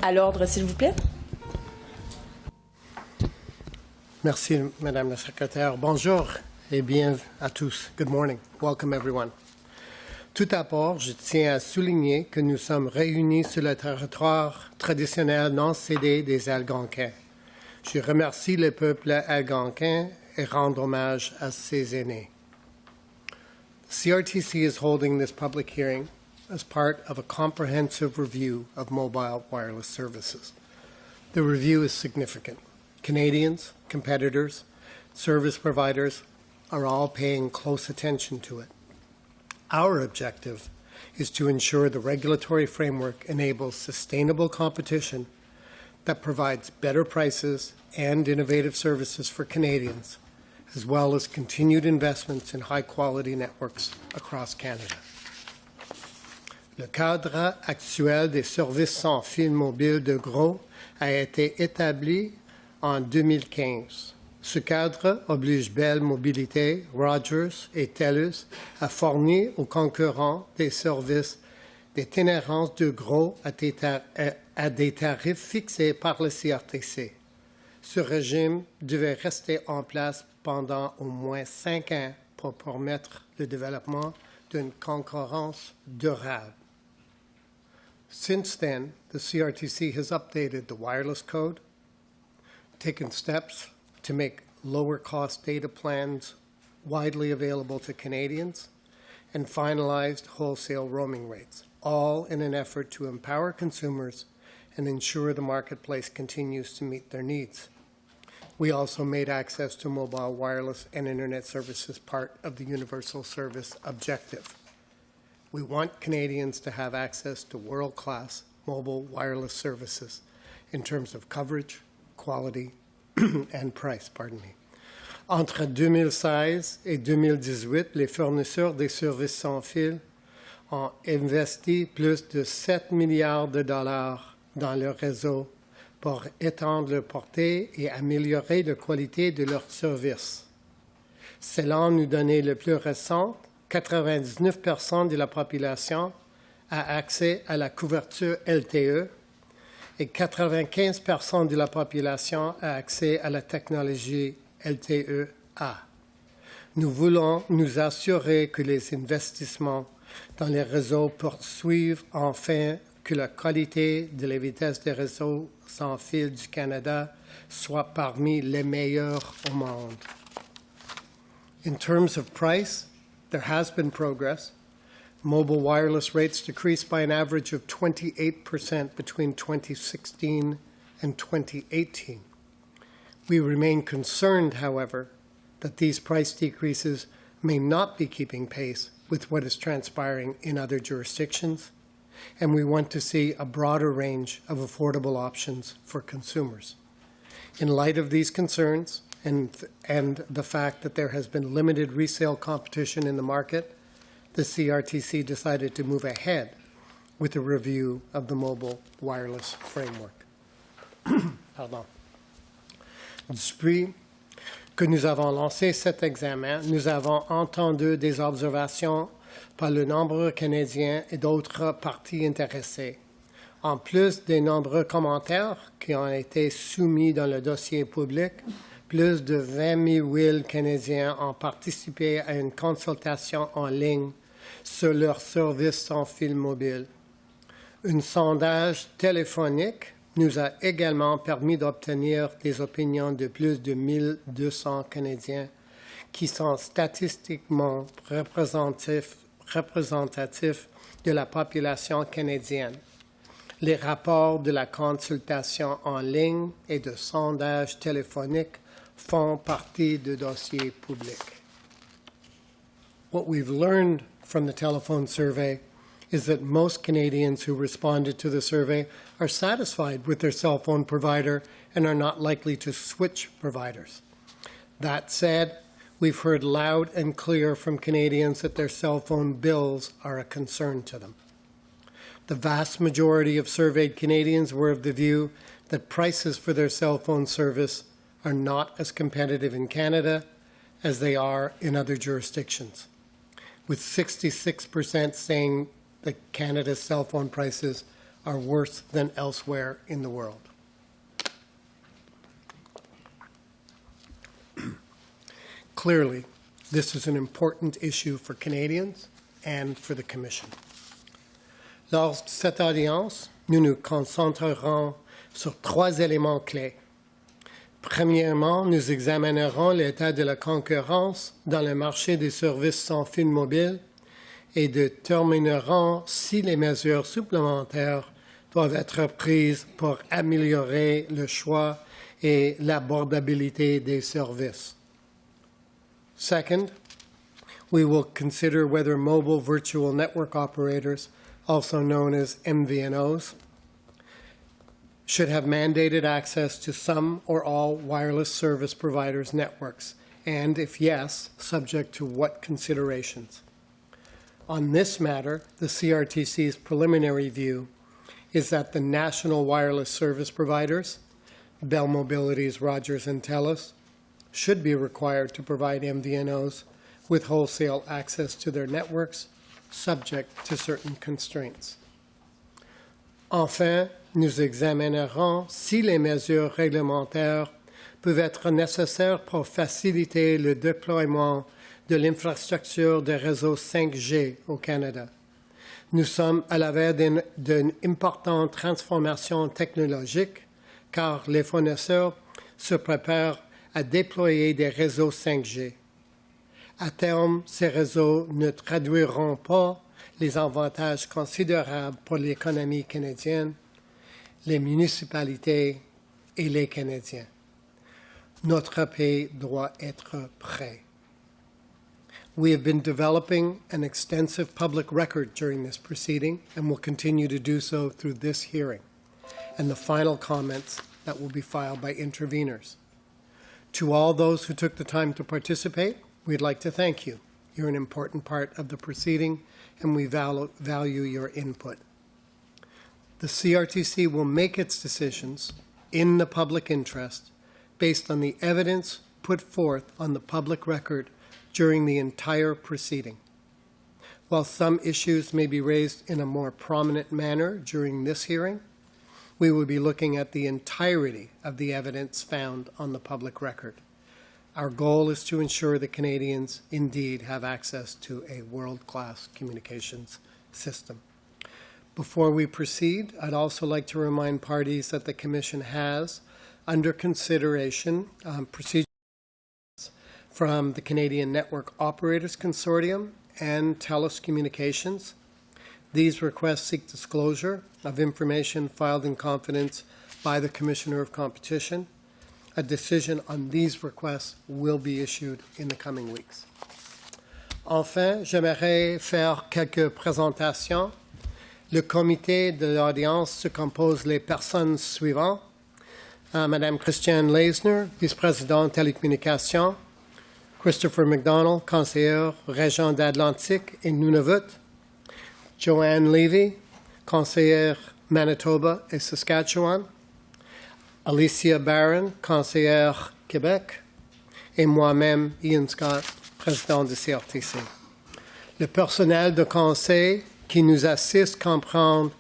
à l'ordre, s'il vous plaît. Merci, Madame la Secrétaire. Bonjour et bienvenue à tous. Good morning. Welcome, everyone. Tout d'abord, je tiens à souligner que nous sommes réunis sur le territoire traditionnel non cédé des Algonquins. Je remercie le peuple algonquin et rends hommage à ses aînés. CRTC is holding this public hearing as part of a comprehensive review of mobile wireless services. The review is significant. Canadians, competitors, service providers are all paying close attention to it. Our objective is to ensure the regulatory framework enables sustainable competition that provides better prices and innovative services for Canadians, as well as continued investments in high-quality networks across Canada. Le cadre actuel des services sans fil mobile de gros a été établi en 2015. Ce cadre oblige Bell Mobilité, Rogers et TELUS à fournir aux concurrents des services d'itinérance de gros à des tarifs fixés par le CRTC. Ce régime devait rester en place pendant au moins 5 ans pour permettre le développement d'une concurrence durable. Since then, the CRTC has updated the wireless code, taken steps to make lower-cost data plans widely available to Canadians, and finalized wholesale roaming rates, all in an effort to empower consumers and ensure the marketplace continues to meet their needs. We also made access to mobile, wireless, and Internet services part of the universal service objective. We want Canadians to have access to world-class mobile wireless services in terms of coverage, quality, and price, Entre 2016 et 2018, les fournisseurs des services sans fil ont investi plus de 7 milliards de dollars dans leur réseau pour étendre leur portée et améliorer la qualité de leurs services. Selon nous données les plus récentes, 99% de la population a accès à la couverture LTE et 95% de la population a accès à la technologie LTE-A. Nous voulons nous assurer que les investissements dans les réseaux poursuivent enfin que la qualité de la vitesse des réseaux sans fil du Canada soit parmi les meilleurs au monde. In terms of price, there has been progress. Mobile wireless rates decreased by an average of 28% between 2016 and 2018. We remain concerned, however, that these price decreases may not be keeping pace with what is transpiring in other jurisdictions, and we want to see a broader range of affordable options for consumers. In light of these concerns and the fact that there has been limited resale competition in the market, the CRTC decided to move ahead with a review of the mobile wireless framework. Depuis que nous avons lancé cet examen, nous avons entendu des observations par de nombreux Canadiens et d'autres parties intéressées. En plus des nombreux commentaires qui ont été soumis dans le dossier public, plus de 20 000 Canadiens ont participé à une consultation en ligne sur leur service sans fil mobile. Un sondage téléphonique nous a également permis d'obtenir des opinions de plus de 1 200 Canadiens qui sont statistiquement représentatifs de la population canadienne. Les rapports de la consultation en ligne et de sondages téléphoniques font partie du dossier public. What we've learned from the telephone survey is that most Canadians who responded to the survey are satisfied with their cell phone provider and are not likely to switch providers. That said, we've heard loud and clear from Canadians that their cell phone bills are a concern to them. The vast majority of surveyed Canadians were of the view that prices for their cell phone service are not as competitive in Canada as they are in other jurisdictions, with 66% saying that Canada's cell phone prices are worse than elsewhere in the world. Clearly, this is an important issue for Canadians and for the Commission. Lors de cette audience, nous nous concentrerons sur 3 éléments clés. Premièrement, nous examinerons l'état de la concurrence dans le marché des services sans fil mobile et déterminerons si les mesures supplémentaires doivent être prises pour améliorer le choix et l'abordabilité des services. Second, we will consider whether mobile virtual network operators, also known as MVNOs, should have mandated access to some or all wireless service providers' networks, and if yes, subject to what considerations. On this matter, the CRTC's preliminary view is that the national wireless service providers, Bell Mobility's Rogers and Telus, should be required to provide MVNOs with wholesale access to their networks, subject to certain constraints. Enfin, nous examinerons si les mesures réglementaires peuvent être nécessaires pour faciliter le déploiement de l'infrastructure de réseau 5G au Canada. Nous sommes à la veille d'une importante transformation technologique car les fournisseurs se préparent à déployer des réseaux 5G. À terme, ces réseaux ne traduiront pas les avantages considérables pour l'économie canadienne, les municipalités et les Canadiens. Notre pays doit être prêt. We have been developing an extensive public record during this proceeding and will continue to do so through this hearing and the final comments that will be filed by interveners. To all those who took the time to participate, we'd like to thank you. You're an important part of the proceeding, and we value your input. The CRTC will make its decisions in the public interest based on the evidence put forth on the public record during the entire proceeding. While some issues may be raised in a more prominent manner during this hearing, we will be looking at the entirety of the evidence found on the public record. Our goal is to ensure that Canadians indeed have access to a world-class communications system. Before we proceed, I'd also like to remind parties that the Commission has under consideration procedures from the Canadian Network Operators Consortium and Telecommunications. These requests seek disclosure of information filed in confidence by the Commissioner of Competition. A decision on these requests will be issued in the coming weeks. Enfin, j'aimerais faire quelques présentations. Le comité de l'audience se compose des personnes suivantes. Madame Christiane Leisner, vice-présidente Télécommunications. Christopher McDonald, conseiller région d'Atlantique et Nunavut. Joanne Levy, conseillère Manitoba et Saskatchewan. Alicia Barron, conseillère Québec. Et moi-même, Ian Scott, président du CRTC. Le personnel de conseil qui nous assiste comprend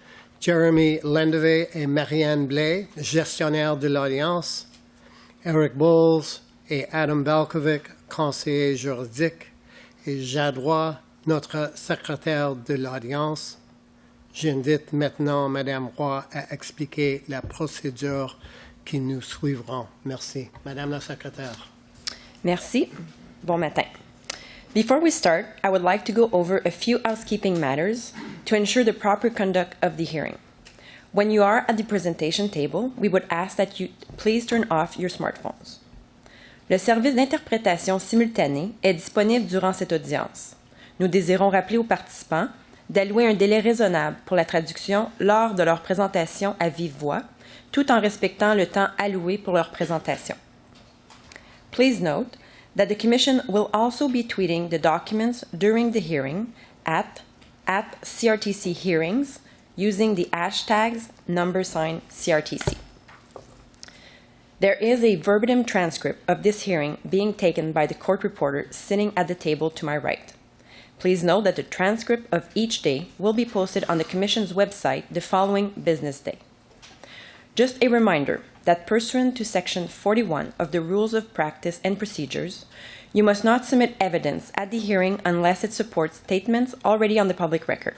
Jeremy Lendevey et Marianne Blais, gestionnaires de l'audience, Eric Bowles et Adam Belkovic, conseiller juridique, et Jade Roy, notre secrétaire de l'audience. J'invite maintenant Mme Roy à expliquer la procédure qui nous suivront. Merci. Madame la secrétaire. Merci. Bon matin. Before we start, I would like to go over a few housekeeping matters to ensure the proper conduct of the hearing. When you are at the presentation table, we would ask that you please turn off your smartphones. Le service d'interprétation simultanée est disponible durant cette audience. Nous désirons rappeler aux participants d'allouer un délai raisonnable pour la traduction lors de leur présentation à vive voix, tout en respectant le temps alloué pour leur présentation. Please note that the Commission will also be tweeting the documents during the hearing at CRTC hearings using the hashtags #CRTC. There is a verbatim transcript of this hearing being taken by the court reporter sitting at the table to my right. Please note that the transcript of each day will be posted on the Commission's website the following business day. Just a reminder that pursuant to Section 41 of the Rules of Practice and Procedures, you must not submit evidence at the hearing unless it supports statements already on the public record.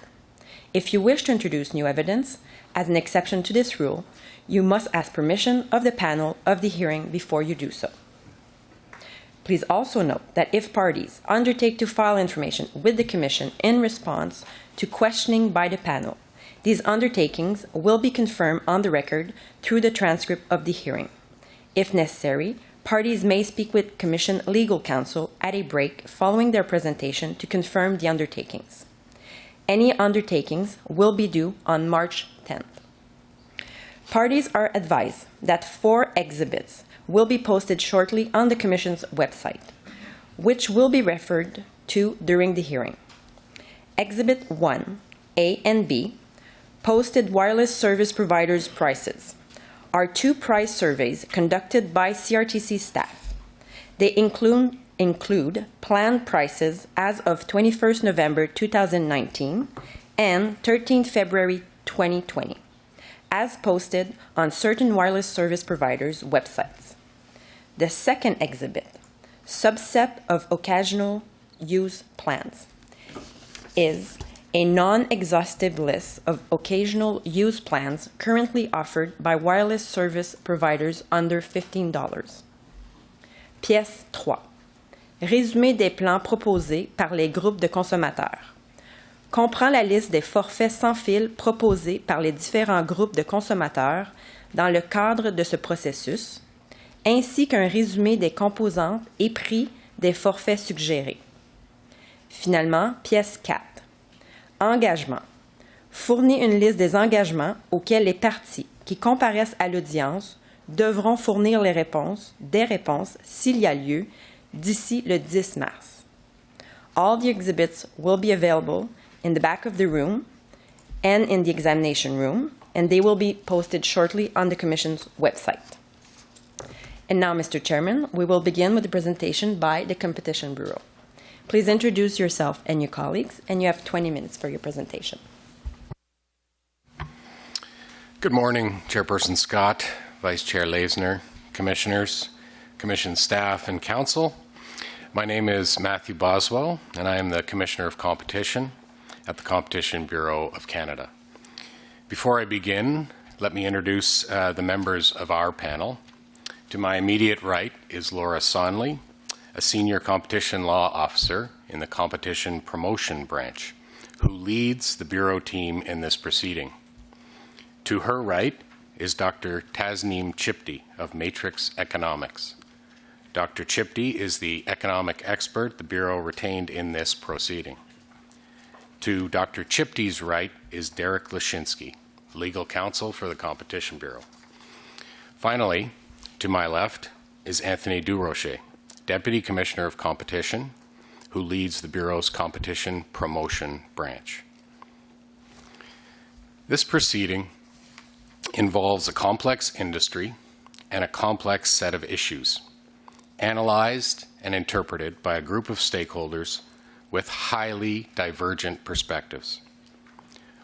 If you wish to introduce new evidence, as an exception to this rule, you must ask permission of the panel of the hearing before you do so. Please also note that if parties undertake to file information with the Commission in response to questioning by the panel, these undertakings will be confirmed on the record through the transcript of the hearing. If necessary, parties may speak with Commission legal counsel at a break following their presentation to confirm the undertakings. Any undertakings will be due on March 10th. Parties are advised that 4 exhibits will be posted shortly on the Commission's website, which will be referred to during the hearing. Exhibit 1, A and B, posted wireless service providers' prices, are 2 price surveys conducted by CRTC staff. They include planned prices as of 21st November 2019 and 13th February 2020, as posted on certain wireless service providers' websites. The second exhibit, subset of occasional use plans, is a non-exhaustive list of occasional use plans currently offered by wireless service providers under $15. Pièce 3. Résumé des plans proposés par les groupes de consommateurs. Comprend la liste des forfaits sans fil proposés par les différents groupes de consommateurs dans le cadre de ce processus, ainsi qu'un résumé des composantes et prix des forfaits suggérés. Finalement, pièce 4. Engagement. Fournit une liste des engagements auxquels les parties qui comparaissent à l'audience devront fournir des réponses s'il y a lieu d'ici le 10 mars. All the exhibits will be available in the back of the room and in the examination room, and they will be posted shortly on the Commission's website. And now, Mr. Chairman, we will begin with the presentation by the Competition Bureau. Please introduce yourself and your colleagues, and you have 20 minutes for your presentation. Good morning, Chairperson Scott, Vice Chair Leisner, Commissioners, Commission staff, and Counsel. My name is Matthew Boswell, and I am the Commissioner of Competition at the Competition Bureau of Canada. Before I begin, let me introduce the members of our panel. To my immediate right is Laura Sonley, a senior competition law officer in the Competition Promotion Branch, who leads the Bureau team in this proceeding. To her right is Dr. Tasneem Chipty of Matrix Economics. Dr. Chipty is the economic expert the Bureau retained in this proceeding. To Dr. Chipty's right is Derek Lashinsky, legal counsel for the Competition Bureau. Finally, to my left is Anthony Durocher, Deputy Commissioner of Competition, who leads the Bureau's Competition Promotion Branch. This proceeding involves a complex industry and a complex set of issues, analyzed and interpreted by a group of stakeholders with highly divergent perspectives.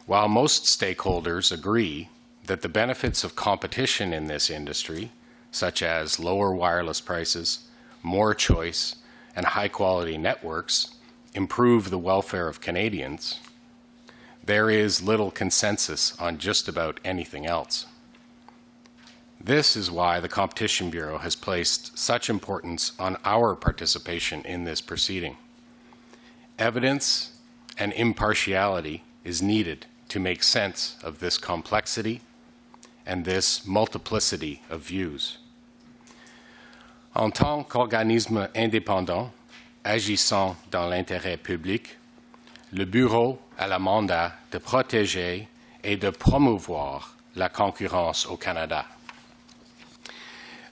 While most stakeholders agree that the benefits of competition in this industry, such as lower wireless prices, more choice, and high-quality networks, improve the welfare of Canadians, there is little consensus on just about anything else. This is why the Competition Bureau has placed such importance on our participation in this proceeding. Evidence and impartiality is needed to make sense of this complexity and this multiplicity of views. En tant qu'organisme indépendant agissant dans l'intérêt public, le Bureau a le mandat de protéger et de promouvoir la concurrence au Canada.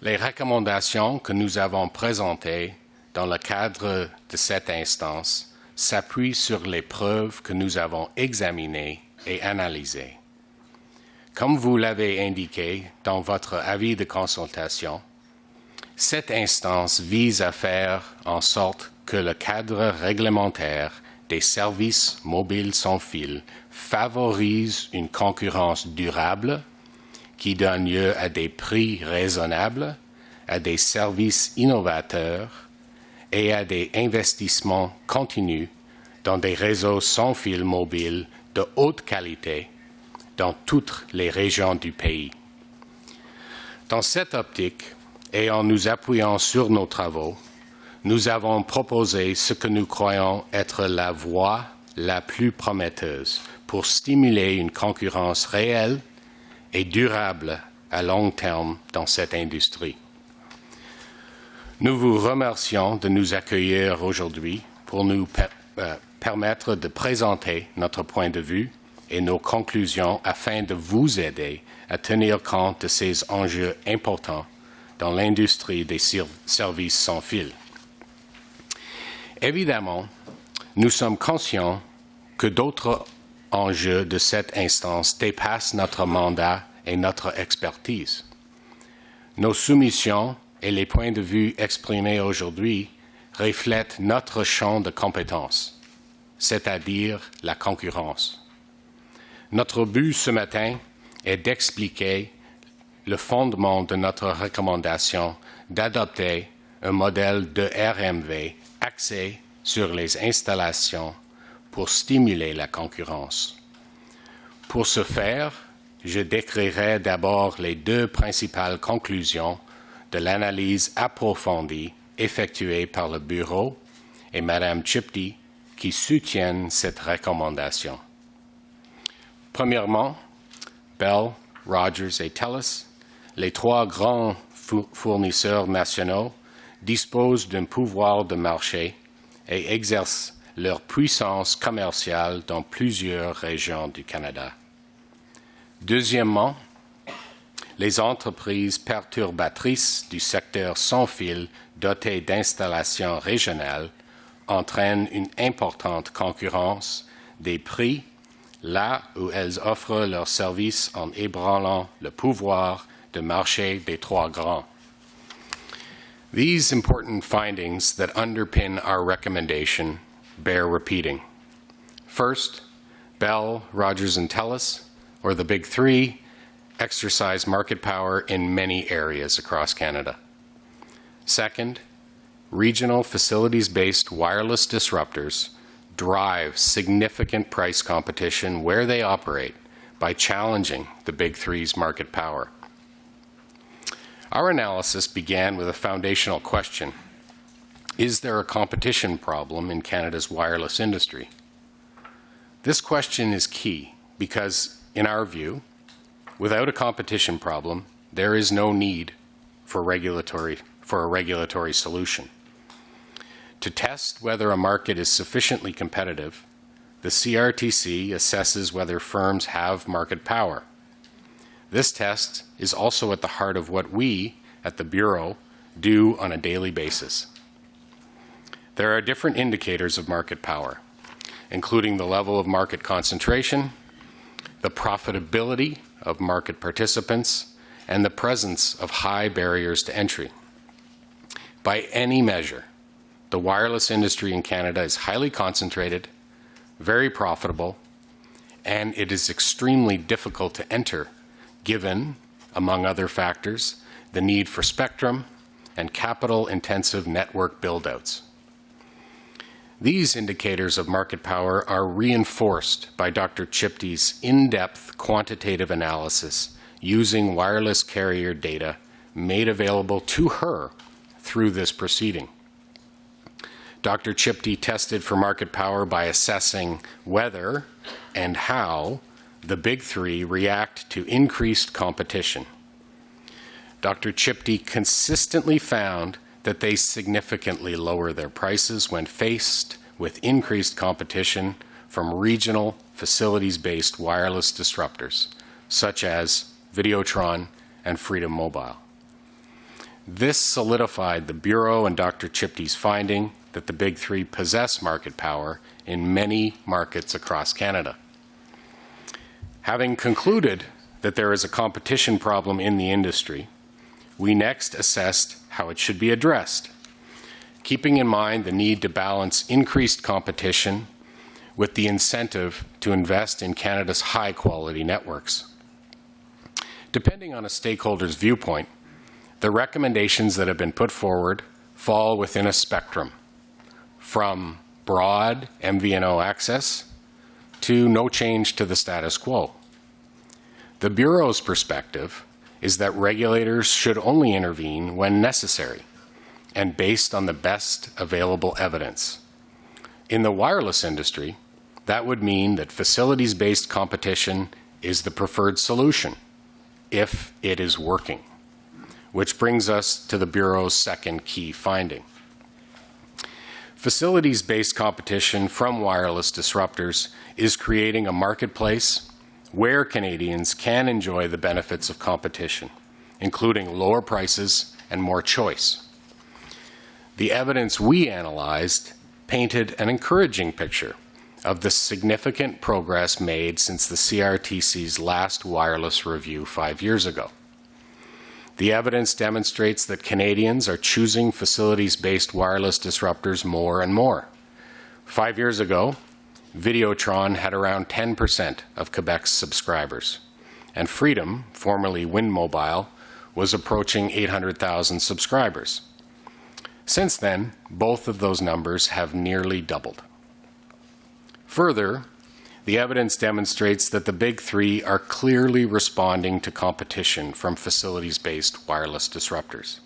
Les recommandations que nous avons présentées dans le cadre de cette instance s'appuient sur les preuves que nous avons examinées et analysées. Comme vous l'avez indiqué dans votre avis de consultation, cette instance vise à faire en sorte que le cadre réglementaire des services mobiles sans fil favorise une concurrence durable qui donne lieu à des prix raisonnables, à des services innovateurs et à des investissements continus dans des réseaux sans fil mobile de haute qualité dans toutes les régions du pays. Dans cette optique, et en nous appuyant sur nos travaux, nous avons proposé ce que nous croyons être la voie la plus prometteuse pour stimuler une concurrence réelle et durable à long terme dans cette industrie. Nous vous remercions de nous accueillir aujourd'hui pour nous permettre de présenter notre point de vue et nos conclusions afin de vous aider à tenir compte de ces enjeux importants dans l'industrie des services sans fil. Évidemment, nous sommes conscients que d'autres enjeux de cette instance dépassent notre mandat et notre expertise. Nos soumissions et les points de vue exprimés aujourd'hui reflètent notre champ de compétences, c'est-à-dire la concurrence. Notre but ce matin est d'expliquer le fondement de notre recommandation d'adopter un modèle de RMV axé sur les installations pour stimuler la concurrence. Pour ce faire, je décrirai d'abord les deux principales conclusions de l'analyse approfondie effectuée par le Bureau et Mme Chipty qui soutiennent cette recommandation. Premièrement, Bell, Rogers et Telus, les trois grands fournisseurs nationaux, disposent d'un pouvoir de marché et exercent leur puissance commerciale dans plusieurs régions du Canada. Deuxièmement, les entreprises perturbatrices du secteur sans fil dotées d'installations régionales entraînent une importante concurrence des prix là où elles offrent leurs services en ébranlant le pouvoir de marché des trois grands. These important findings that underpin our recommendation bear repeating. First, Bell, Rogers, and Telus, or the Big Three, exercise market power in many areas across Canada. Second, regional facilities-based wireless disruptors drive significant price competition where they operate by challenging the Big Three's market power. Our analysis began with a foundational question. Is there a competition problem in Canada's wireless industry? This question is key because, in our view, without a competition problem, there is no need for a regulatory solution. To test whether a market is sufficiently competitive, the CRTC assesses whether firms have market power. This test is also at the heart of what we, at the Bureau, do on a daily basis. There are different indicators of market power, including the level of market concentration, the profitability of market participants, and the presence of high barriers to entry. By any measure, the wireless industry in Canada is highly concentrated, very profitable, and it is extremely difficult to enter given, among other factors, the need for spectrum and capital-intensive network build-outs. These indicators of market power are reinforced by Dr. Chipty's in-depth quantitative analysis using wireless carrier data made available to her through this proceeding. Dr. Chipty tested for market power by assessing whether and how the Big Three react to increased competition. Dr. Chipty consistently found that they significantly lower their prices when faced with increased competition from regional facilities-based wireless disruptors, such as Videotron and Freedom Mobile. This solidified the Bureau and Dr. Chipty's finding that the Big Three possess market power in many markets across Canada. Having concluded that there is a competition problem in the industry, we next assessed how it should be addressed, keeping in mind the need to balance increased competition with the incentive to invest in Canada's high-quality networks. Depending on a stakeholder's viewpoint, the recommendations that have been put forward fall within a spectrum, from broad MVNO access to no change to the status quo. The Bureau's perspective is that regulators should only intervene when necessary and based on the best available evidence. In the wireless industry, that would mean that facilities-based competition is the preferred solution if it is working, which brings us to the Bureau's second key finding. Facilities-based competition from wireless disruptors is creating a marketplace where Canadians can enjoy the benefits of competition, including lower prices and more choice. The evidence we analyzed painted an encouraging picture of the significant progress made since the CRTC's last wireless review 5 years ago. The evidence demonstrates that Canadians are choosing facilities-based wireless disruptors more and more. 5 years ago, Videotron had around 10% of Quebec's subscribers, and Freedom, formerly Wind Mobile, was approaching 800,000 subscribers. Since then, both of those numbers have nearly doubled. Further, the evidence demonstrates that the Big Three are clearly responding to competition from facilities-based wireless disruptors.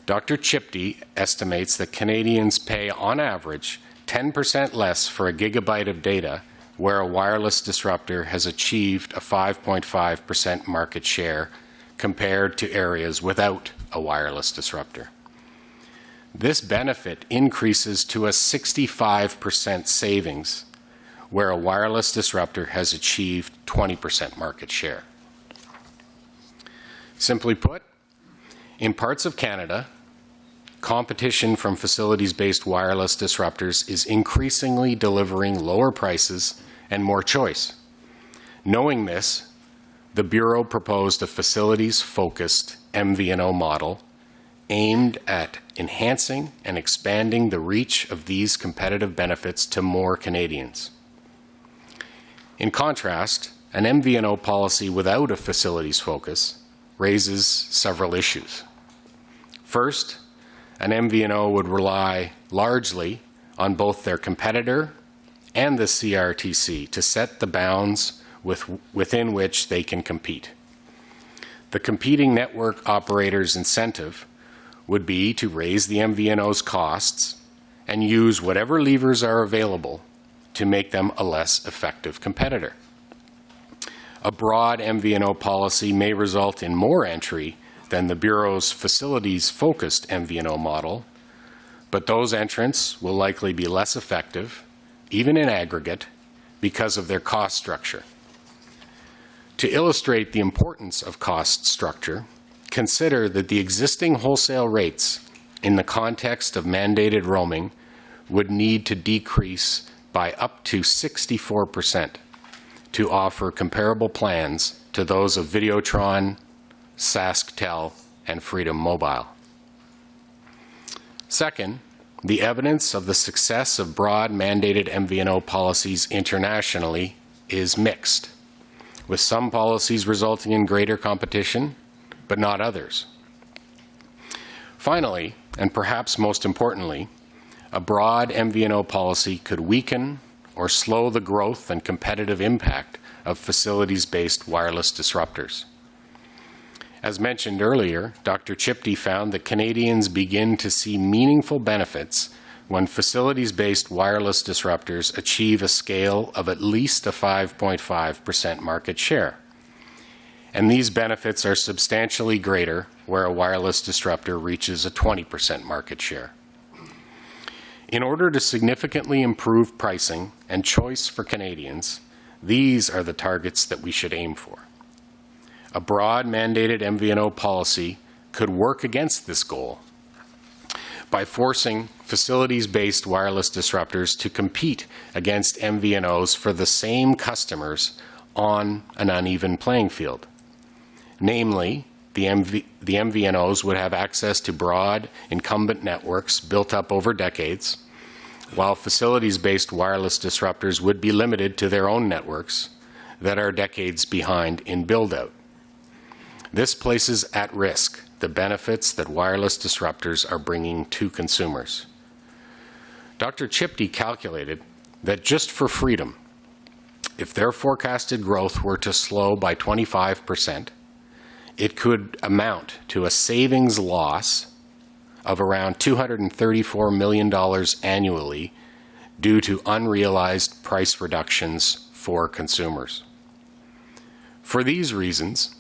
Dr. Chipty estimates that Canadians pay, on average, 10% less for a gigabyte of data, where a wireless disruptor has achieved a 5.5% market share compared to areas without a wireless disruptor. This benefit increases to a 65% savings, where a wireless disruptor has achieved 20% market share. Simply put, in parts of Canada, competition from facilities-based wireless disruptors is increasingly delivering lower prices and more choice. Knowing this, the Bureau proposed a facilities-focused MVNO model aimed at enhancing and expanding the reach of these competitive benefits to more Canadians. In contrast, an MVNO policy without a facilities focus raises several issues. First, an MVNO would rely largely on both their competitor and the CRTC to set the bounds within which they can compete. The competing network operator's incentive would be to raise the MVNO's costs and use whatever levers are available to make them a less effective competitor. A broad MVNO policy may result in more entry than the Bureau's facilities-focused MVNO model, but those entrants will likely be less effective, even in aggregate, because of their cost structure. To illustrate the importance of cost structure, consider that the existing wholesale rates in the context of mandated roaming would need to decrease by up to 64% to offer comparable plans to those of Videotron, SaskTel, and Freedom Mobile. Second, the evidence of the success of broad mandated MVNO policies internationally is mixed, with some policies resulting in greater competition, but not others. Finally, and perhaps most importantly, a broad MVNO policy could weaken or slow the growth and competitive impact of facilities-based wireless disruptors. As mentioned earlier, Dr. Chipty found that Canadians begin to see meaningful benefits when facilities-based wireless disruptors achieve a scale of at least a 5.5% market share. And these benefits are substantially greater where a wireless disruptor reaches a 20% market share. In order to significantly improve pricing and choice for Canadians, these are the targets that we should aim for. A broad mandated MVNO policy could work against this goal by forcing facilities-based wireless disruptors to compete against MVNOs for the same customers on an uneven playing field. Namely, the MVNOs would have access to broad incumbent networks built up over decades, while facilities-based wireless disruptors would be limited to their own networks that are decades behind in build-out. This places at risk the benefits that wireless disruptors are bringing to consumers. Dr. Chipty calculated that just for Freedom, if their forecasted growth were to slow by 25%, it could amount to a savings loss of around $234 million annually due to unrealized price reductions for consumers. For these reasons,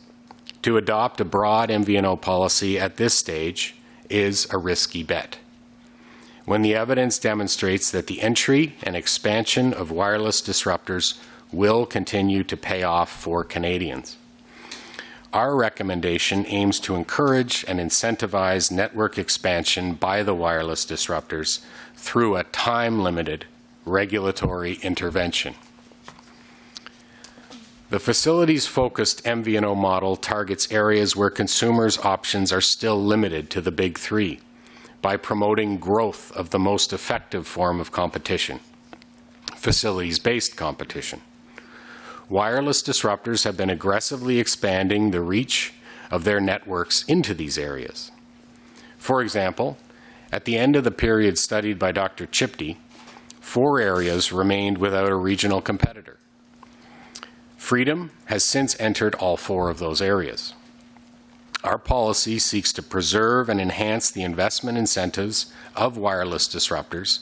to adopt a broad MVNO policy at this stage is a risky bet, when the evidence demonstrates that the entry and expansion of wireless disruptors will continue to pay off for Canadians. Our recommendation aims to encourage and incentivize network expansion by the wireless disruptors through a time-limited regulatory intervention. The facilities-focused MVNO model targets areas where consumers' options are still limited to the big three by promoting growth of the most effective form of competition, facilities-based competition. Wireless disruptors have been aggressively expanding the reach of their networks into these areas. For example, at the end of the period studied by Dr. Chipty, 4 areas remained without a regional competitor. Freedom has since entered all 4 of those areas. Our policy seeks to preserve and enhance the investment incentives of wireless disruptors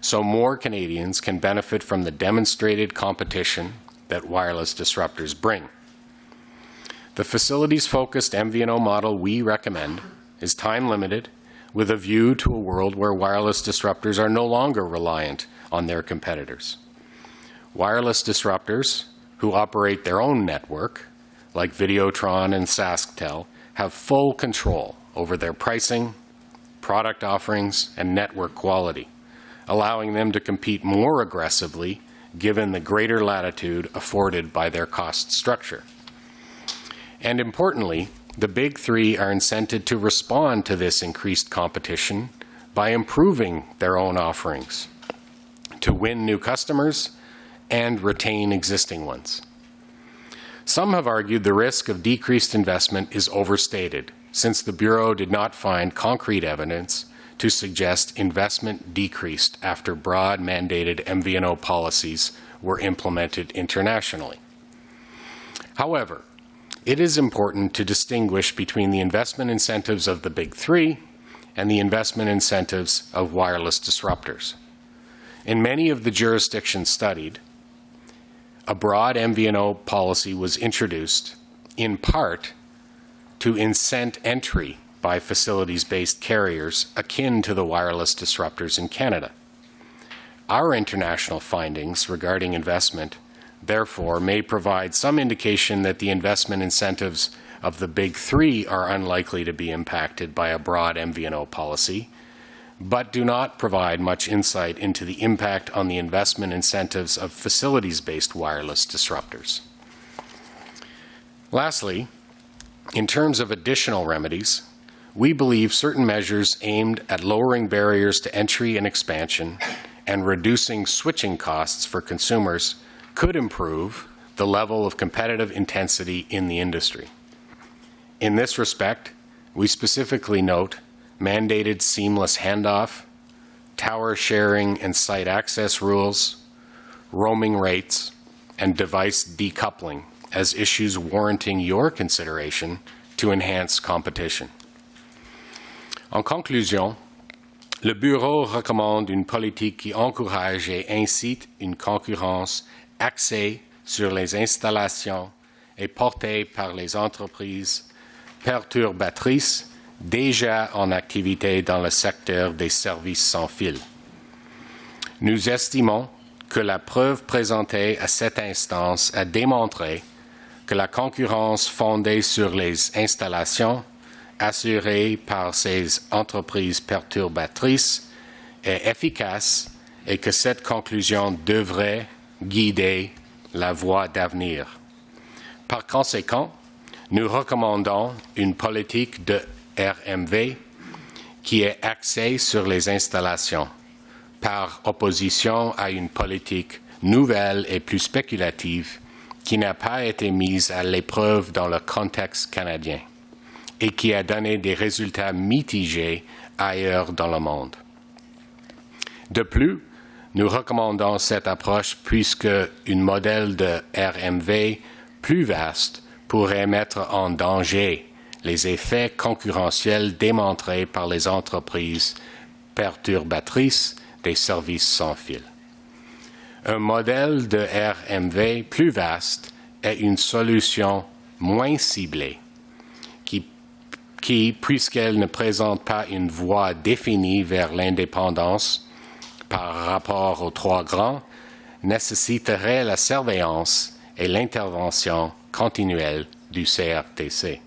so more Canadians can benefit from the demonstrated competition that wireless disruptors bring. The facilities-focused MVNO model we recommend is time-limited with a view to a world where wireless disruptors are no longer reliant on their competitors. Wireless disruptors who operate their own network, like Videotron and SaskTel, have full control over their pricing, product offerings, and network quality, allowing them to compete more aggressively given the greater latitude afforded by their cost structure. And importantly, the big three are incented to respond to this increased competition by improving their own offerings, to win new customers and retain existing ones. Some have argued the risk of decreased investment is overstated, since the Bureau did not find concrete evidence to suggest investment decreased after broad mandated MVNO policies were implemented internationally. However, it is important to distinguish between the investment incentives of the big three and the investment incentives of wireless disruptors. In many of the jurisdictions studied, a broad MVNO policy was introduced in part to incent entry by facilities-based carriers akin to the wireless disruptors in Canada. Our international findings regarding investment, therefore, may provide some indication that the investment incentives of the big three are unlikely to be impacted by a broad MVNO policy, but do not provide much insight into the impact on the investment incentives of facilities-based wireless disruptors. Lastly, in terms of additional remedies, we believe certain measures aimed at lowering barriers to entry and expansion and reducing switching costs for consumers could improve the level of competitive intensity in the industry. In this respect, we specifically note mandated seamless handoff, tower sharing and site access rules, roaming rates, and device decoupling as issues warranting your consideration to enhance competition. En conclusion, le Bureau recommande une politique qui encourage et incite une concurrence axée sur les installations et portée par les entreprises perturbatrices déjà en activité dans le secteur des services sans fil. Nous estimons que la preuve présentée à cette instance a démontré que la concurrence fondée sur les installations assurée par ces entreprises perturbatrices est efficace et que cette conclusion devrait guider la voie d'avenir. Par conséquent, nous recommandons une politique de RMV qui est axée sur les installations, par opposition à une politique nouvelle et plus spéculative qui n'a pas été mise à l'épreuve dans le contexte canadien et qui a donné des résultats mitigés ailleurs dans le monde. De plus, nous recommandons cette approche puisque un modèle de RMV plus vaste pourrait mettre en danger les effets concurrentiels démontrés par les entreprises perturbatrices des services sans fil. Un modèle de RMV plus vaste est une solution moins ciblée qui, puisqu'elle ne présente pas une voie définie vers l'indépendance par rapport aux trois grands, nécessiterait la surveillance et l'intervention continuelle du CRTC.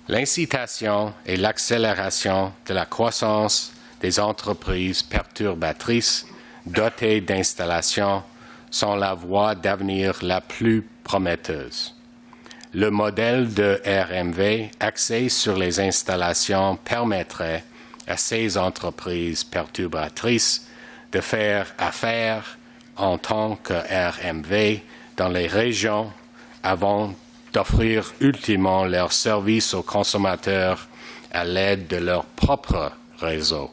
L'incitation et l'accélération de la croissance des entreprises perturbatrices dotées d'installations sont la voie d'avenir la plus prometteuse. Le modèle de RMV axé sur les installations permettrait à ces entreprises perturbatrices de faire affaire en tant que RMV dans les régions avant d'offrir ultimement leurs services aux consommateurs à l'aide de leur propre réseau.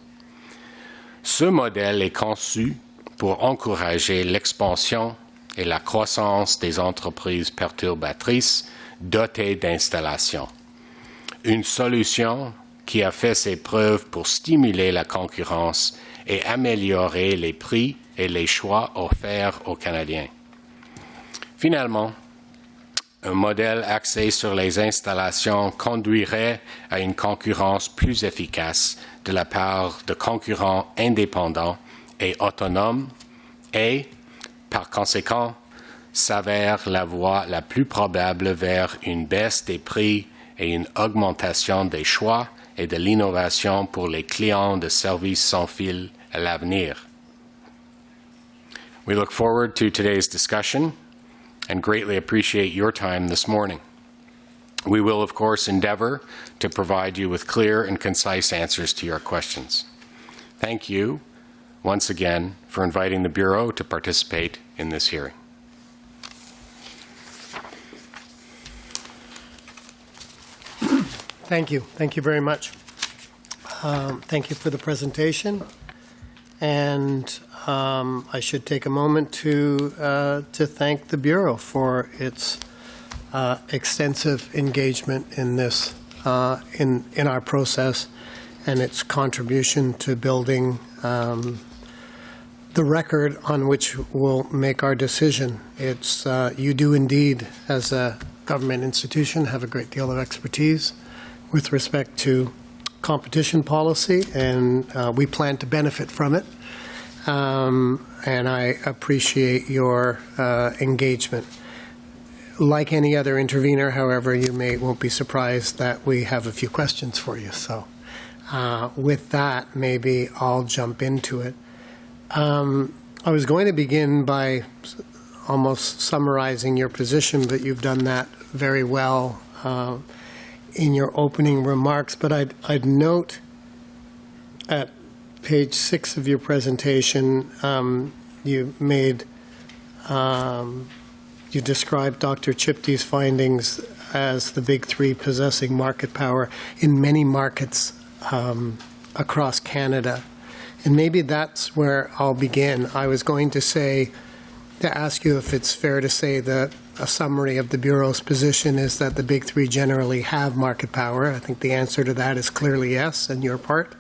Ce modèle est conçu pour encourager l'expansion et la croissance des entreprises perturbatrices dotées d'installations. Une solution qui a fait ses preuves pour stimuler la concurrence et améliorer les prix et les choix offerts aux Canadiens. Finalement, un modèle axé sur les installations conduirait à une concurrence plus efficace de la part de concurrents indépendants et autonomes et, par conséquent, s'avère la voie la plus probable vers une baisse des prix et une augmentation des choix et de l'innovation pour les clients de services sans fil à l'avenir. We look forward to today's discussion and greatly appreciate your time this morning. We will, of course, endeavor to provide you with clear and concise answers to your questions. Thank you once again for inviting the Bureau to participate in this hearing. Thank you. Thank you very much. Thank you for the presentation. And I should take a moment to thank the Bureau for its extensive engagement in this, in our process, and its contribution to building the record on which we'll make our decision. It's you do indeed, as a government institution, have a great deal of expertise with respect to competition policy, and we plan to benefit from it. And I appreciate your engagement. Like any other intervener, however, you won't be surprised that we have a few questions for you. So with that, maybe I'll jump into it. I was going to begin by almost summarizing your position, but you've done that very well in your opening remarks. But I'd note at page 6 of your presentation, you described Dr. Chipty's findings as the big three possessing market power in many markets across Canada. And maybe that's where I'll begin. I was going to ask you if it's fair to say that a summary of the Bureau's position is that the big three generally have market power. I think the answer to that is clearly yes on your part,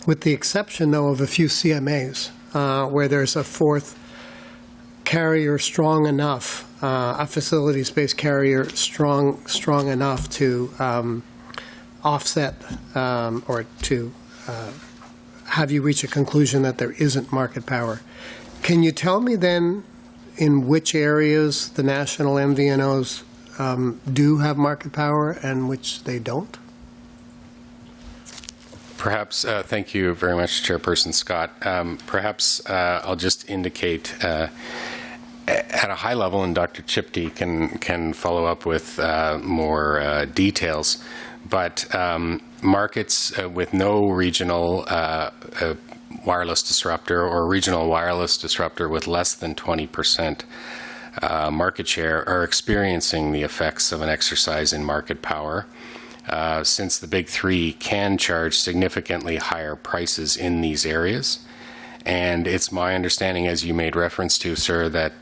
with the exception, though, of a few CMAs where there's a fourth carrier strong enough, a facilities-based carrier strong enough to offset or to have you reach a conclusion that there isn't market power. Can you tell me then in which areas the national MVNOs do have market power and which they don't? Perhaps, thank you very much, Chairperson Scott. Perhaps I'll just indicate at a high level, and Dr. Chipty can follow up with more details, but markets with no regional wireless disruptor or regional wireless disruptor with less than 20% market share are experiencing the effects of an exercise in market power, since the big three can charge significantly higher prices in these areas. And it's my understanding, as you made reference to, sir, that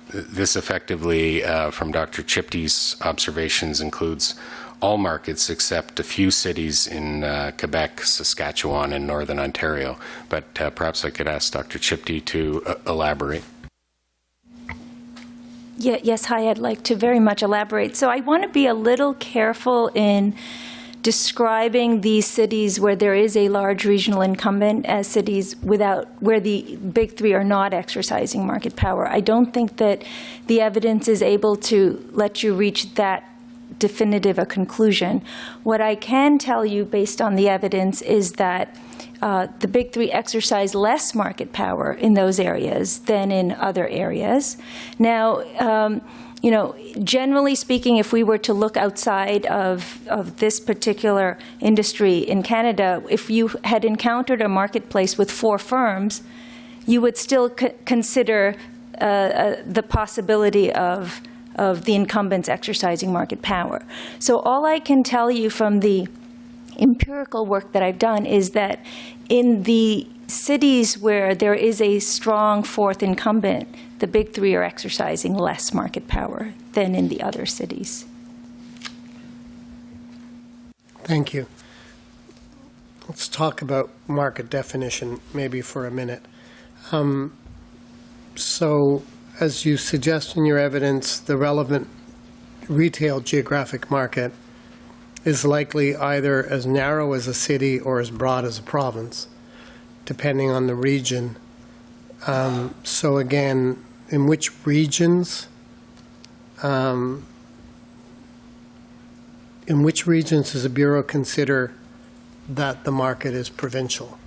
this effectively, from Dr. Chipty's observations, includes all markets except a few cities in Quebec, Saskatchewan, and Northern Ontario. But perhaps I could ask Dr. Chipty to elaborate. Yeah, yes, hi, I'd like to very much elaborate. So I want to be a little careful in describing these cities where there is a large regional incumbent as cities where the big three are not exercising market power. I don't think that the evidence is able to let you reach that definitive a conclusion. What I can tell you based on the evidence is that the big three exercise less market power in those areas than in other areas. Now, generally speaking, if we were to look outside of this particular industry in Canada, if you had encountered a marketplace with 4 firms, you would still consider the possibility of the incumbents exercising market power. So all I can tell you from the empirical work that I've done is that in the cities where there is a strong 4th incumbent, the big three are exercising less market power than in the other cities. Thank you. Let's talk about market definition maybe for a minute. So, as you suggest in your evidence, the relevant retail geographic market is likely either as narrow as a city or as broad as a province, depending on the region. So again, in which regions does the Bureau consider that the market is provincial?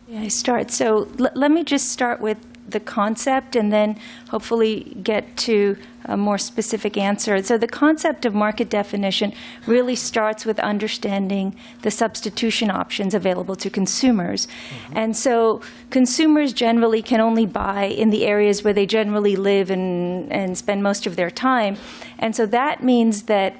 Yeah, I start. So let me just start with the concept and then hopefully get to a more specific answer. So the concept of market definition really starts with understanding the substitution options available to consumers. And so consumers generally can only buy in the areas where they generally live and spend most of their time. And so that means that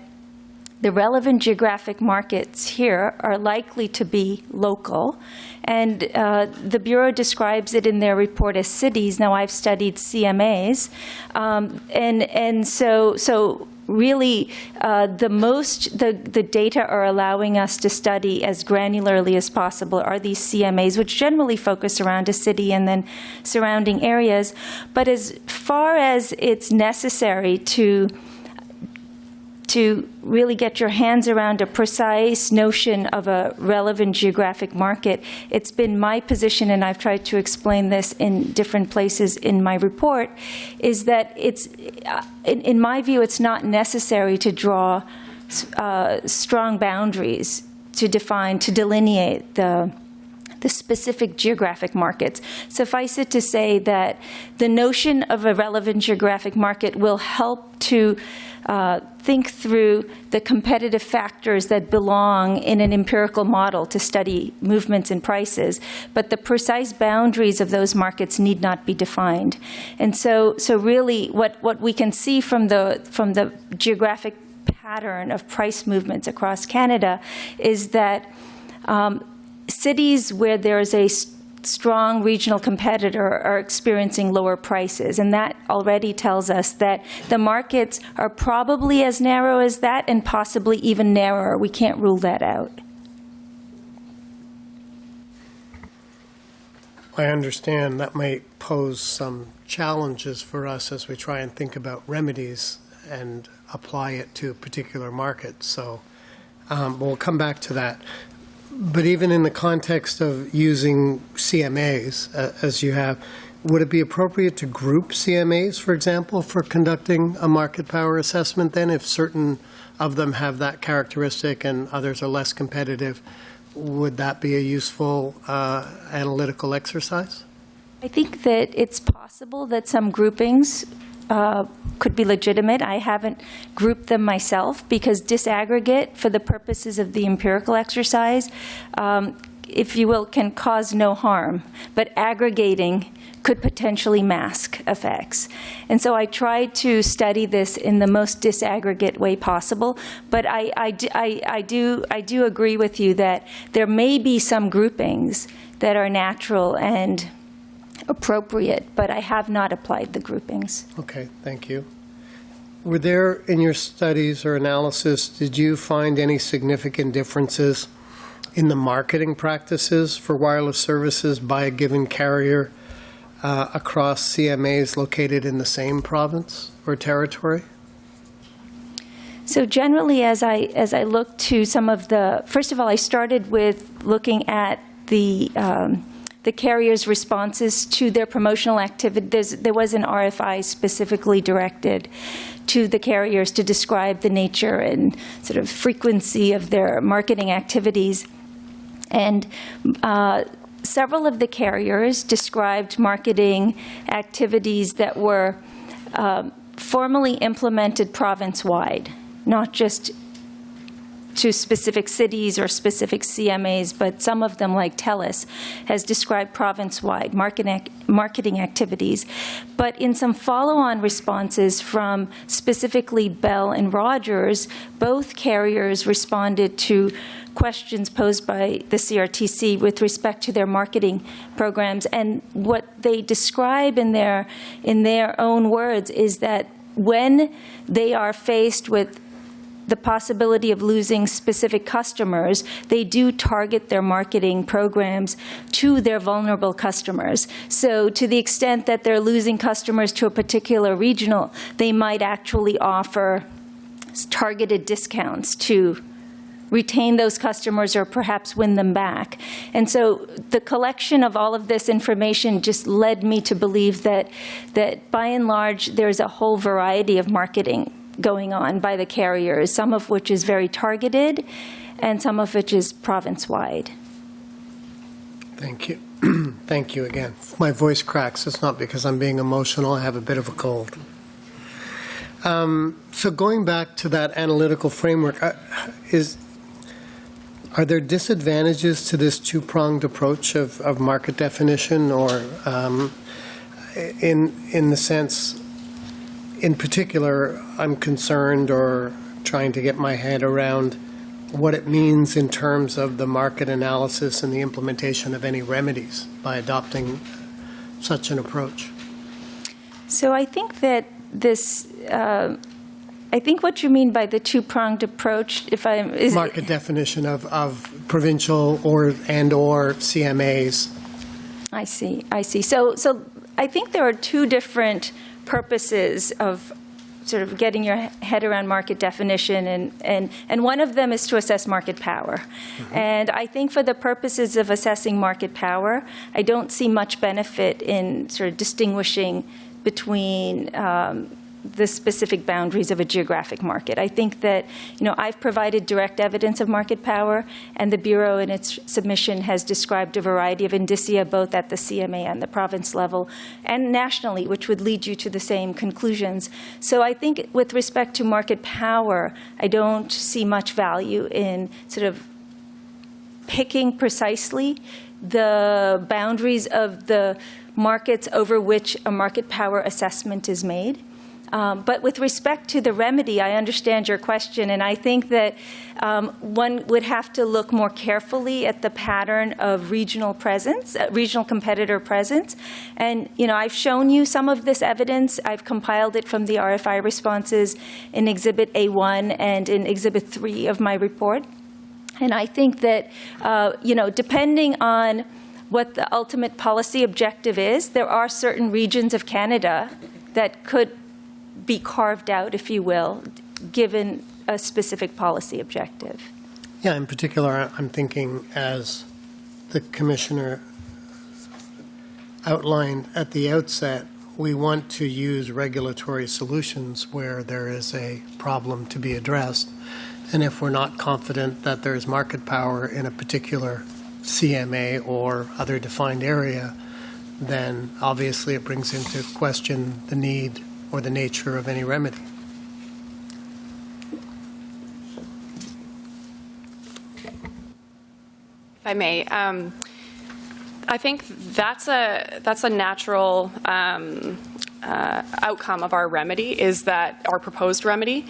the relevant geographic markets here are likely to be local, and the Bureau describes it in their report as cities. Now, I've studied CMAs, and so really the data are allowing us to study as granularly as possible are these CMAs, which generally focus around a city and then surrounding areas. But as far as it's necessary to really get your hands around a precise notion of a relevant geographic market, it's been my position, and I've tried to explain this in different places in my report, is that it's, in my view, it's not necessary to draw strong boundaries to delineate the specific geographic markets. Suffice it to say that the notion of a relevant geographic market will help to think through the competitive factors that belong in an empirical model to study movements in prices, but the precise boundaries of those markets need not be defined. And so really what we can see from the geographic pattern of price movements across Canada is that cities where there's a strong regional competitor are experiencing lower prices, and that already tells us that the markets are probably as narrow as that and possibly even narrower. We can't rule that out. I understand that might pose some challenges for us as we try and think about remedies and apply it to a particular market. So we'll come back to that. But even in the context of using CMAs, as you have, would it be appropriate to group CMAs, for example, for conducting a market power assessment then, if certain of them have that characteristic and others are less competitive? Would that be a useful analytical exercise? I think that it's possible that some groupings could be legitimate. I haven't grouped them myself because disaggregate, for the purposes of the empirical exercise, if you will, can cause no harm, but aggregating could potentially mask effects. And so I tried to study this in the most disaggregate way possible, but I do agree with you that there may be some groupings that are natural and appropriate, but I have not applied the groupings. Okay, thank you. Were there, in your studies or analysis, did you find any significant differences in the marketing practices for wireless services by a given carrier across CMAs located in the same province or territory? So generally, as I look to some of the, first of all, I started with looking at the carriers' responses to their promotional activity. There was an RFI specifically directed to the carriers to describe the nature and sort of frequency of their marketing activities. And several of the carriers described marketing activities that were formally implemented province-wide, not just to specific cities or specific CMAs, but some of them, like TELUS, has described province-wide marketing activities. But in some follow-on responses from specifically Bell and Rogers, both carriers responded to questions posed by the CRTC with respect to their marketing programs. And what they describe in their own words is that when they are faced with the possibility of losing specific customers, they do target their marketing programs to their vulnerable customers. So to the extent that they're losing customers to a particular regional, they might actually offer targeted discounts to retain those customers or perhaps win them back. And so the collection of all of this information just led me to believe that by and large, there's a whole variety of marketing going on by the carriers, some of which is very targeted and some of which is province-wide. Thank you. Thank you again. My voice cracks. It's not because I'm being emotional. I have a bit of a cold. So going back to that analytical framework, are there disadvantages to this two-pronged approach of market definition, or in the sense, in particular, I'm concerned or trying to get my head around what it means in terms of the market analysis and the implementation of any remedies by adopting such an approach? So I think that this, I think what you mean by the two-pronged approach, is market definition of provincial or CMAs. I see. So I think there are two different purposes of sort of getting your head around market definition, and one of them is to assess market power. Mm-hmm. And I think for the purposes of assessing market power, I don't see much benefit in sort of distinguishing between the specific boundaries of a geographic market. I think that, I've provided direct evidence of market power, and the Bureau in its submission has described a variety of indicia both at the CMA and the province level and nationally, which would lead you to the same conclusions. So I think with respect to market power, I don't see much value in sort of picking precisely the boundaries of the markets over which a market power assessment is made. But with respect to the remedy, I understand your question, and I think that one would have to look more carefully at the pattern of regional presence, regional competitor presence. And, I've shown you some of this evidence. I've compiled it from the RFI responses in Exhibit A1 and in Exhibit 3 of my report. And I think that, depending on what the ultimate policy objective is, there are certain regions of Canada that could be carved out, if you will, given a specific policy objective. Yeah, in particular, I'm thinking, as the Commissioner outlined at the outset, we want to use regulatory solutions where there is a problem to be addressed. And if we're not confident that there is market power in a particular CMA or other defined area, then obviously it brings into question the need or the nature of any remedy. If I may. I think that's a natural outcome of our remedy, is that our proposed remedy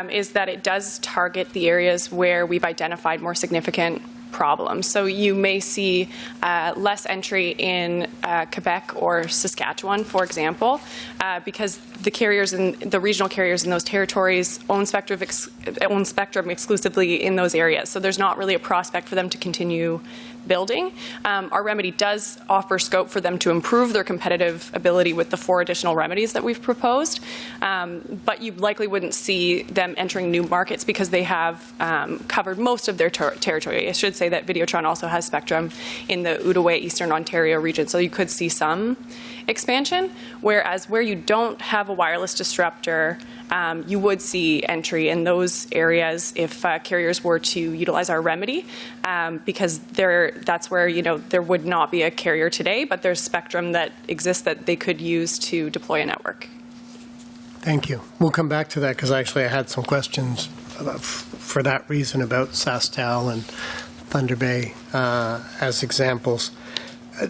is that it does target the areas where we've identified more significant problems. So you may see less entry in Quebec or Saskatchewan, for example, because the carriers and the regional carriers in those territories own spectrum exclusively in those areas. So there's not really a prospect for them to continue building. Our remedy does offer scope for them to improve their competitive ability with the 4 additional remedies that we've proposed, but you likely wouldn't see them entering new markets because they have covered most of their territory. I should say that Videotron also has spectrum in the Outaouais, Eastern Ontario region, so you could see some expansion, whereas where you don't have a wireless disruptor, you would see entry in those areas if carriers were to utilize our remedy, because that's where, there would not be a carrier today, but there's spectrum that exists that they could use to deploy a network. Thank you. We'll come back to that because actually I had some questions for that reason about SaskTel and Thunder Bay as examples.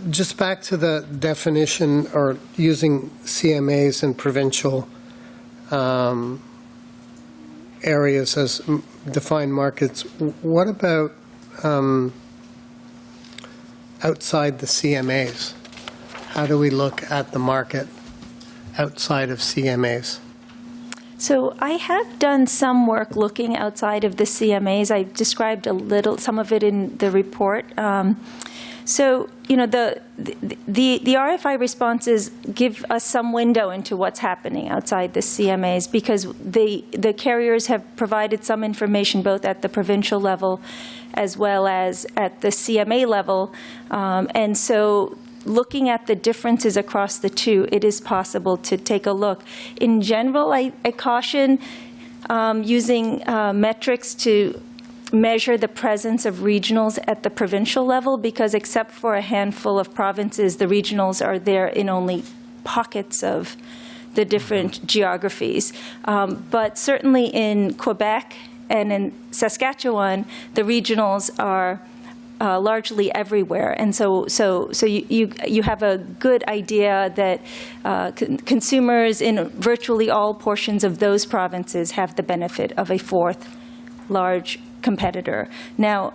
Just back to the definition or using CMAs in provincial areas as defined markets. What about outside the CMAs? How do we look at the market outside of CMAs? So I have done some work looking outside of the CMAs. I described some of it in the report. So, the RFI responses give us some window into what's happening outside the CMAs because the carriers have provided some information both at the provincial level as well as at the CMA level. And so looking at the differences across the two, it is possible to take a look. In general, I caution using metrics to measure the presence of regionals at the provincial level because except for a handful of provinces, the regionals are there in only pockets of the different geographies. But certainly in Quebec and in Saskatchewan, the regionals are largely everywhere. And so you have a good idea that consumers in virtually all portions of those provinces have the benefit of a fourth large competitor. Now,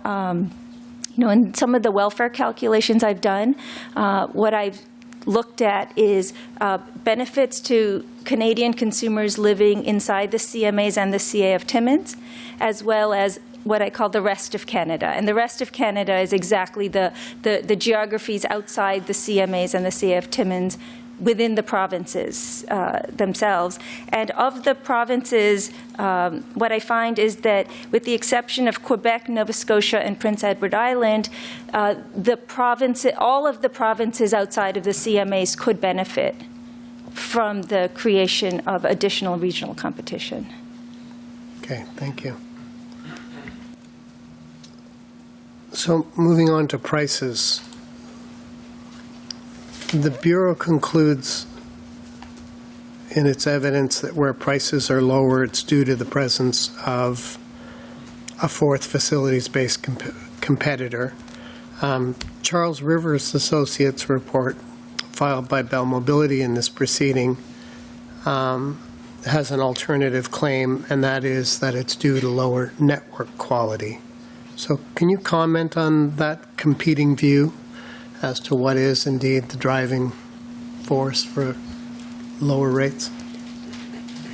in some of the welfare calculations I've done, what I've looked at is benefits to Canadian consumers living inside the CMAs and the CA of Timmins, as well as what I call the rest of Canada. And the rest of Canada is exactly the geographies outside the CMAs and the CA of Timmins within the provinces themselves. And of the provinces, what I find is that with the exception of Quebec, Nova Scotia, and Prince Edward Island, all of the provinces outside of the CMAs could benefit from the creation of additional regional competition. Okay, thank you. So moving on to prices. The Bureau concludes in its evidence that where prices are lower, it's due to the presence of a fourth facilities-based competitor. Charles Rivers Associates report, filed by Bell Mobility in this proceeding, has an alternative claim, and that is that it's due to lower network quality. So can you comment on that competing view as to what is indeed the driving force for lower rates?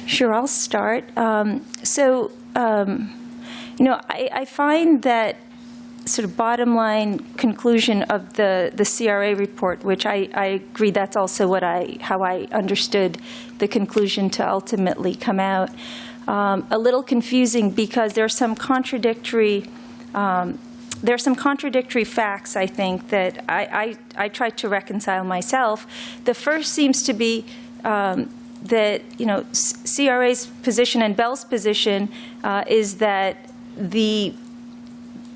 Sure, I'll start. I find that sort of bottom line conclusion of the CRA report, which I agree that's also how I understood the conclusion to ultimately come out, a little confusing because there are some contradictory facts, I think, that I tried to reconcile myself. The first seems to be that, CRA's position and Bell's position is that the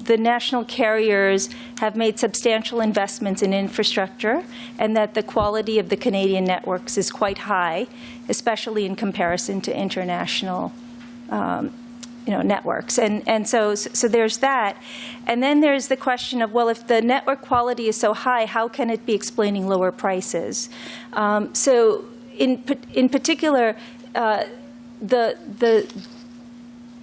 national carriers have made substantial investments in infrastructure and that the quality of the Canadian networks is quite high, especially in comparison to international networks. And so there's that. And then there's the question of, well, if the network quality is so high, how can it be explaining lower prices? So in particular,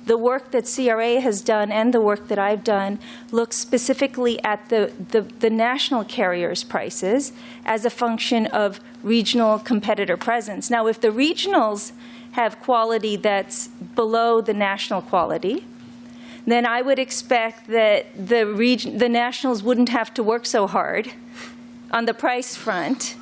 the work that CRA has done and the work that I've done looks specifically at the national carriers' prices as a function of regional competitor presence. Now, if the regionals have quality that's below the national quality, then I would expect that the nationals wouldn't have to work so hard on the price front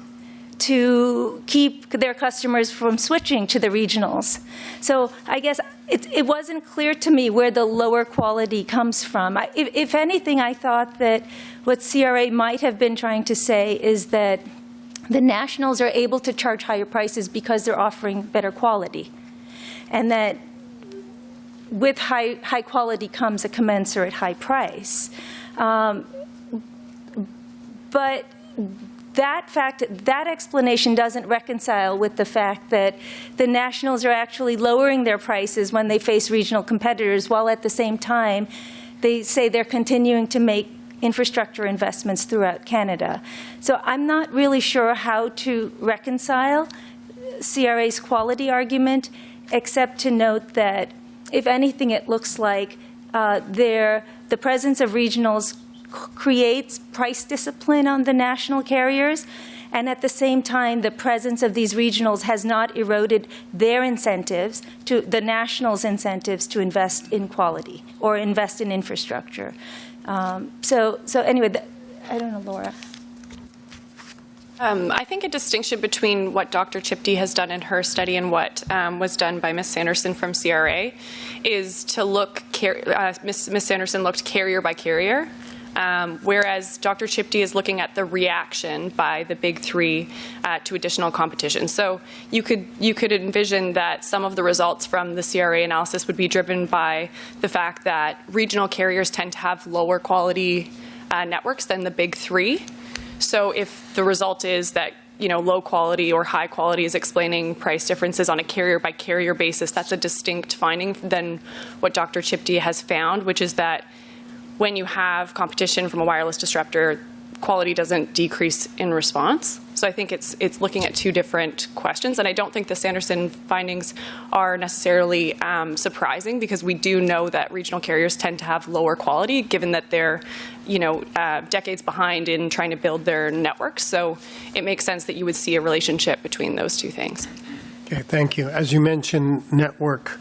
to keep their customers from switching to the regionals. So I guess it wasn't clear to me where the lower quality comes from. If anything, I thought that what CRA might have been trying to say is that the nationals are able to charge higher prices because they're offering better quality, and that with high quality comes a commensurate high price. But that explanation doesn't reconcile with the fact that the nationals are actually lowering their prices when they face regional competitors, while at the same time they say they're continuing to make infrastructure investments throughout Canada. So I'm not really sure how to reconcile CRA's quality argument, except to note that, if anything, it looks like the presence of regionals creates price discipline on the national carriers, and at the same time, the presence of these regionals has not eroded their incentives, to the nationals' incentives to invest in quality or invest in infrastructure. So anyway, I don't know, Laura. I think a distinction between what Dr. Chipty has done in her study and what was done by Ms. Sanderson from CRA is to look, Ms. Sanderson looked carrier by carrier, whereas Dr. Chipty is looking at the reaction by the big three to additional competition. So you could envision that some of the results from the CRA analysis would be driven by the fact that regional carriers tend to have lower quality networks than the big three. So if the result is that low quality or high quality is explaining price differences on a carrier by carrier basis, that's a distinct finding than what Dr. Chipty has found, which is that when you have competition from a wireless disruptor, quality doesn't decrease in response. So I think it's looking at two different questions, and I don't think the Sanderson findings are necessarily surprising, because we do know that regional carriers tend to have lower quality, given that they're decades behind in trying to build their networks. So it makes sense that you would see a relationship between those two things. Okay, thank you. As you mentioned, network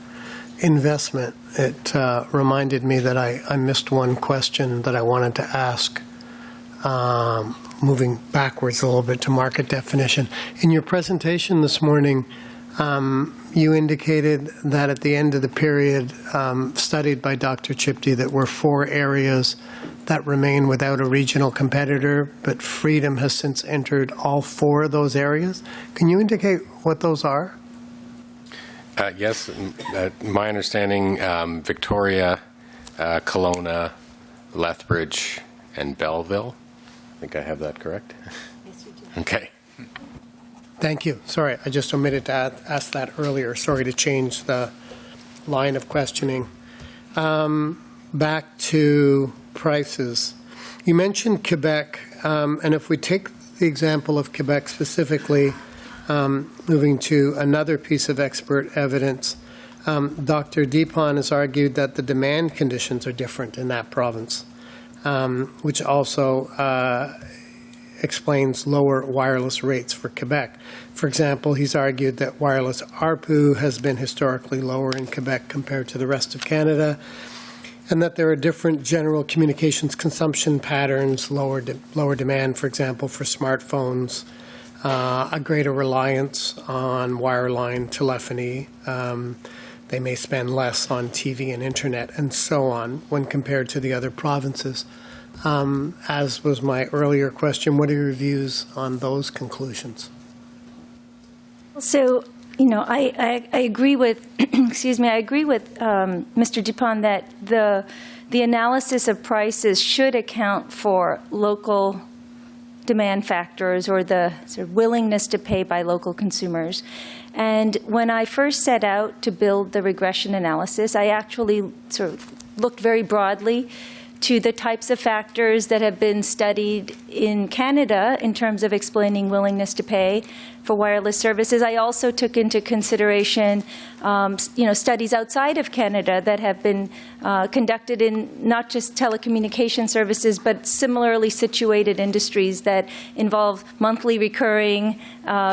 investment, it reminded me that I missed one question that I wanted to ask, moving backwards a little bit to market definition. In your presentation this morning, you indicated that at the end of the period studied by Dr. Chipty, that were 4 areas that remain without a regional competitor, but Freedom has since entered all 4 of those areas. Can you indicate what those are? Yes, my understanding, Victoria, Kelowna, Lethbridge, and Belleville. I think I have that correct? Yes, you do. Okay. Thank you. Sorry, I just omitted to ask that earlier. Sorry to change the line of questioning. Back to prices. You mentioned Quebec, and if we take the example of Quebec specifically, moving to another piece of expert evidence, Dr. Dupont has argued that the demand conditions are different in that province, which also explains lower wireless rates for Quebec. For example, he's argued that wireless ARPU has been historically lower in Quebec compared to the rest of Canada, and that there are different general communications consumption patterns, lower demand, for example, for smartphones, a greater reliance on wireline telephony. They may spend less on TV and internet and so on when compared to the other provinces. As was my earlier question, what are your views on those conclusions? So, I agree with, excuse me, I agree with Mr. Dupont that the analysis of prices should account for local demand factors or the sort of willingness to pay by local consumers. And when I first set out to build the regression analysis, I actually sort of looked very broadly to the types of factors that have been studied in Canada in terms of explaining willingness to pay for wireless services. I also took into consideration, studies outside of Canada that have been conducted in not just telecommunication services, but similarly situated industries that involve monthly recurring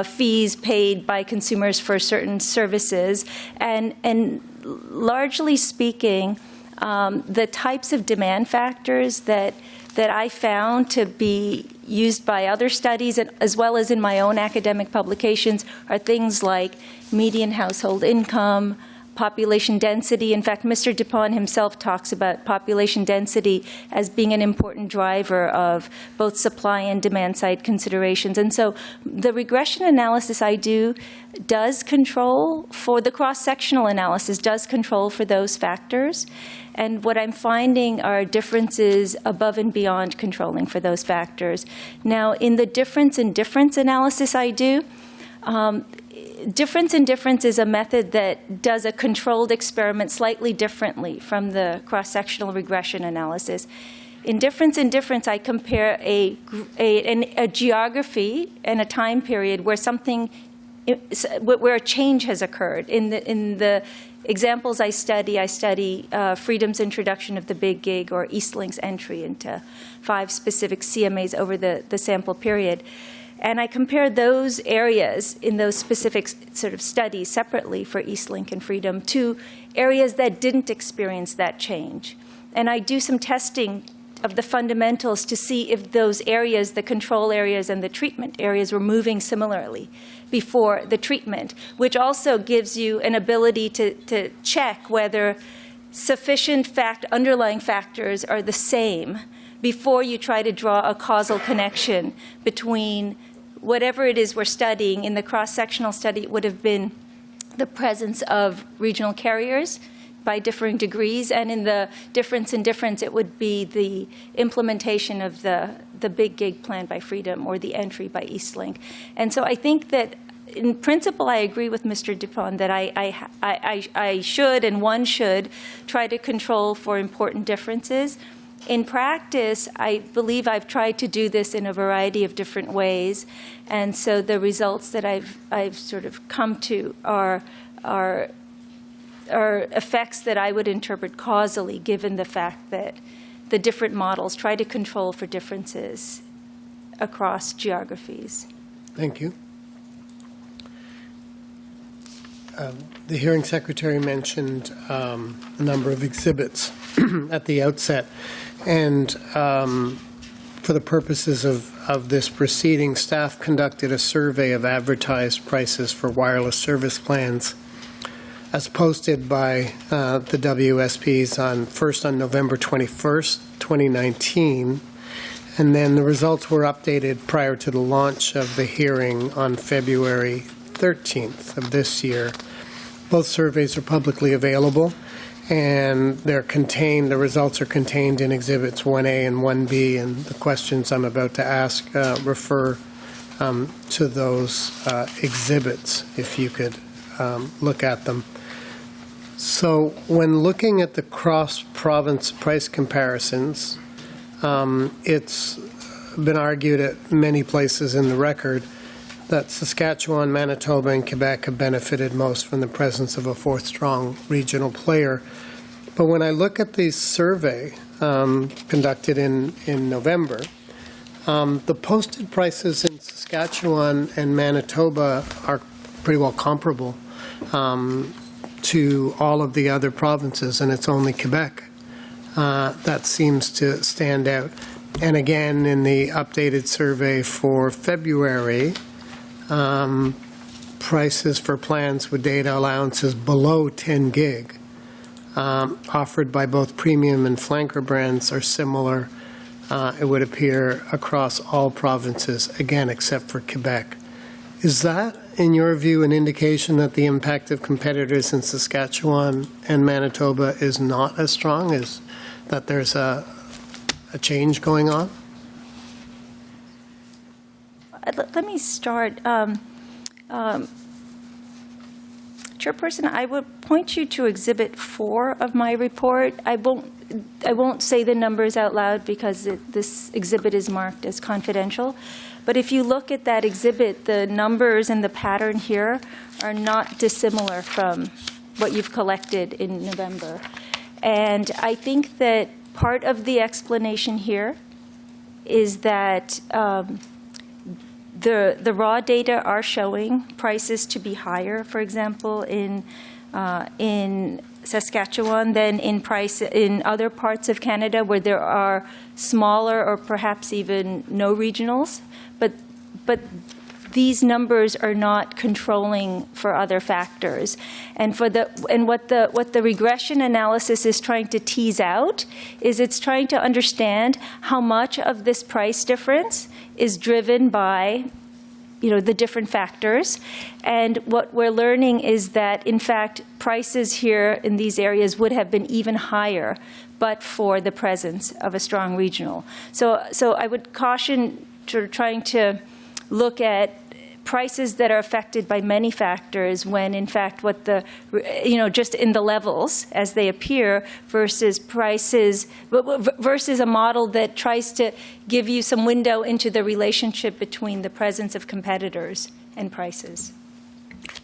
fees paid by consumers for certain services. And largely speaking, the types of demand factors that I found to be used by other studies, as well as in my own academic publications, are things like median household income, population density. In fact, Mr. Dupont himself talks about population density as being an important driver of both supply and demand side considerations. And so the regression analysis I do does control for the cross-sectional analysis, does control for those factors. And what I'm finding are differences above and beyond controlling for those factors. Now, in the difference in difference analysis I do, difference in difference is a method that does a controlled experiment slightly differently from the cross-sectional regression analysis. In difference, I compare a geography and a time period where where a change has occurred. In the examples I study Freedom's introduction of the big gig or Eastlink's entry into 5 specific CMAs over the sample period. And I compare those areas in those specific sort of studies separately for Eastlink and Freedom to areas that didn't experience that change. And I do some testing of the fundamentals to see if those areas, the control areas and the treatment areas, were moving similarly before the treatment, which also gives you an ability to check whether sufficient underlying factors are the same before you try to draw a causal connection between whatever it is we're studying. In the cross-sectional study, it would have been the presence of regional carriers by differing degrees, and in the difference in difference, it would be the implementation of the big gig plan by Freedom or the entry by Eastlink. And so I think that in principle, I agree with Mr. Dupont that I should and one should try to control for important differences. In practice, I believe I've tried to do this in a variety of different ways, and so the results that I've sort of come to are effects that I would interpret causally, given the fact that the different models try to control for differences across geographies. Thank you. The hearing secretary mentioned a number of exhibits at the outset, and for the purposes of this proceeding, staff conducted a survey of advertised prices for wireless service plans as posted by the WSPs first on November 21st, 2019, and then the results were updated prior to the launch of the hearing on February 13th of this year. Both surveys are publicly available, and the results are contained in Exhibits 1A and 1B, and the questions I'm about to ask refer to those exhibits, if you could look at them. So when looking at the cross-province price comparisons, it's been argued at many places in the record that Saskatchewan, Manitoba, and Quebec have benefited most from the presence of a fourth strong regional player. But when I look at the survey conducted in November, the posted prices in Saskatchewan and Manitoba are pretty well comparable to all of the other provinces, and it's only Quebec that seems to stand out. And again, in the updated survey for February, prices for plans with data allowances below 10 gig offered by both premium and flanker brands are similar, it would appear, across all provinces, again, except for Quebec. Is that, in your view, an indication that the impact of competitors in Saskatchewan and Manitoba is not as strong, as that there's a change going on? let me start. Chairperson, I would point you to Exhibit 4 of my report. I won't say the numbers out loud because this exhibit is marked as confidential. But if you look at that exhibit, the numbers and the pattern here are not dissimilar from what you've collected in November. And I think that part of the explanation here is that the raw data are showing prices to be higher, for example, in Saskatchewan than in other parts of Canada where there are smaller or perhaps even no regionals. But these numbers are not controlling for other factors. And what the regression analysis is trying to tease out is it's trying to understand how much of this price difference is driven by the different factors. And what we're learning is that, in fact, prices here in these areas would have been even higher but for the presence of a strong regional. So I would caution trying to look at prices that are affected by many factors when, in fact, what just in the levels as they appear versus prices, versus a model that tries to give you some window into the relationship between the presence of competitors and prices.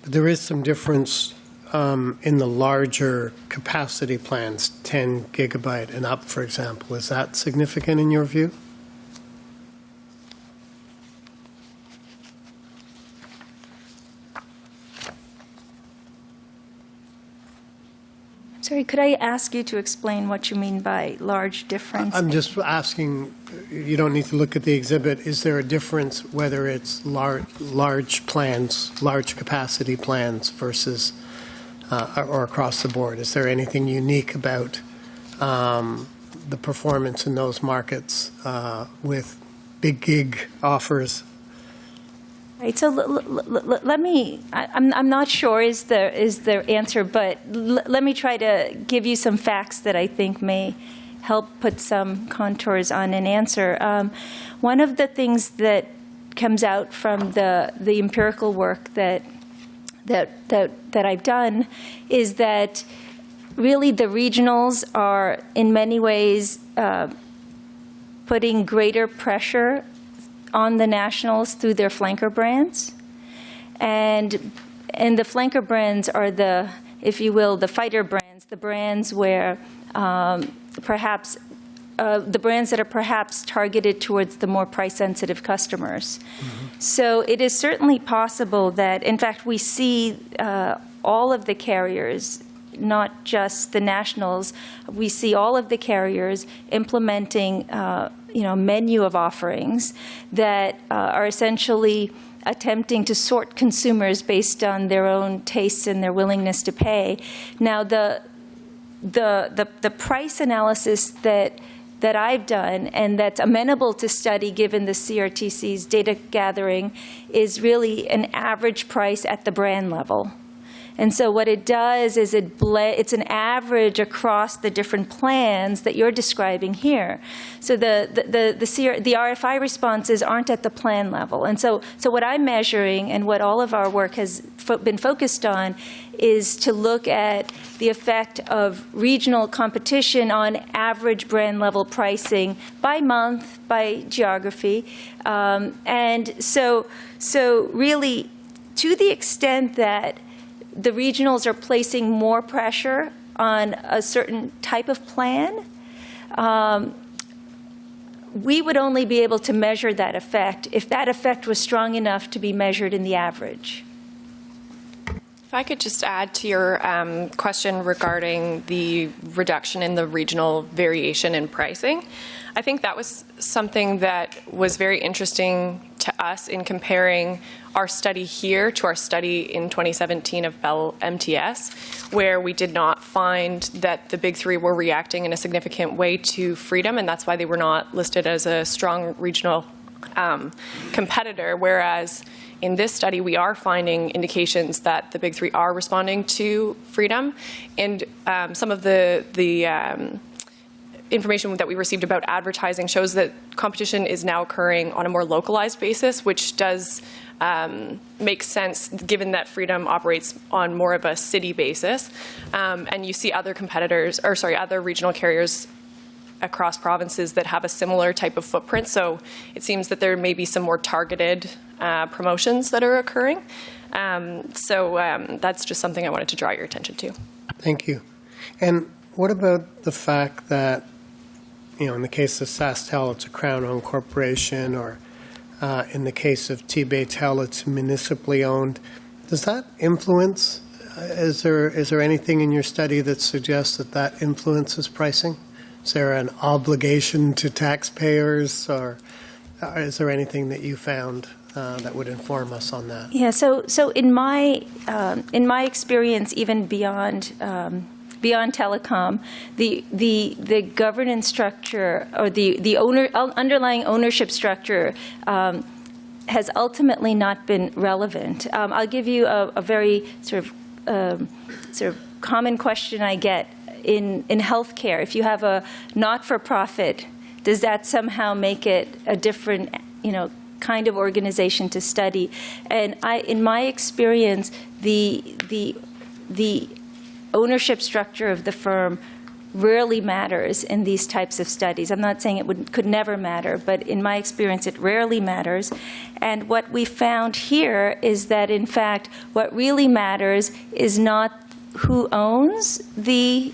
There is some difference in the larger capacity plans, 10 gigabyte and up, for example. Is that significant in your view? Sorry, could I ask you to explain what you mean by large difference? I'm just asking, you don't need to look at the exhibit. Is there a difference whether it's large plans, large capacity plans versus, or across the board? Is there anything unique about the performance in those markets with big gig offers? Right. So let me. I'm not sure is the answer, but let me try to give you some facts that I think may help put some contours on an answer. One of the things that comes out from the empirical work that I've done is that really the regionals are in many ways putting greater pressure on the nationals through their flanker brands. And the flanker brands are the, if you will, the fighter brands, the brands where perhaps, the brands that are perhaps targeted towards the more price-sensitive customers. Mm-hmm. So it is certainly possible that, in fact, we see all of the carriers, not just the nationals, we see all of the carriers implementing menu of offerings that are essentially attempting to sort consumers based on their own tastes and their willingness to pay. Now, the price analysis that I've done and that's amenable to study given the CRTC's data gathering is really an average price at the brand level. And so what it does is it's an average across the different plans that you're describing here. So the RFI responses aren't at the plan level. And so what I'm measuring and what all of our work has been focused on is to look at the effect of regional competition on average brand level pricing by month, by geography. And so really, to the extent that the regionals are placing more pressure on a certain type of plan, we would only be able to measure that effect if that effect was strong enough to be measured in the average. If I could just add to your question regarding the reduction in the regional variation in pricing, I think that was something that was very interesting to us in comparing our study here to our study in 2017 of Bell MTS, where we did not find that the big three were reacting in a significant way to freedom, and that's why they were not listed as a strong regional competitor, whereas in this study, we are finding indications that the big three are responding to freedom. And some of the information that we received about advertising shows that competition is now occurring on a more localized basis, which does make sense given that Freedom operates on more of a city basis. And you see other competitors, or sorry, other regional carriers across provinces that have a similar type of footprint. So it seems that there may be some more targeted promotions that are occurring. That's just something I wanted to draw your attention to. Thank you. And what about the fact that, in the case of SaskTel, it's a Crown-owned corporation, or in the case of T-Baytel, it's municipally owned. Does that influence? Is there anything in your study that suggests that influences pricing? Is there an obligation to taxpayers, or is there anything that you found that would inform us on that? Yeah. So in my experience, even beyond telecom, the governance structure, or the underlying ownership structure has ultimately not been relevant. I'll give you a very sort of common question I get in healthcare. If you have a not-for-profit, does that somehow make it a different, kind of organization to study? And in my experience, the ownership structure of the firm rarely matters in these types of studies. I'm not saying it could never matter, but in my experience, it rarely matters. And what we found here is that, in fact, what really matters is not who owns the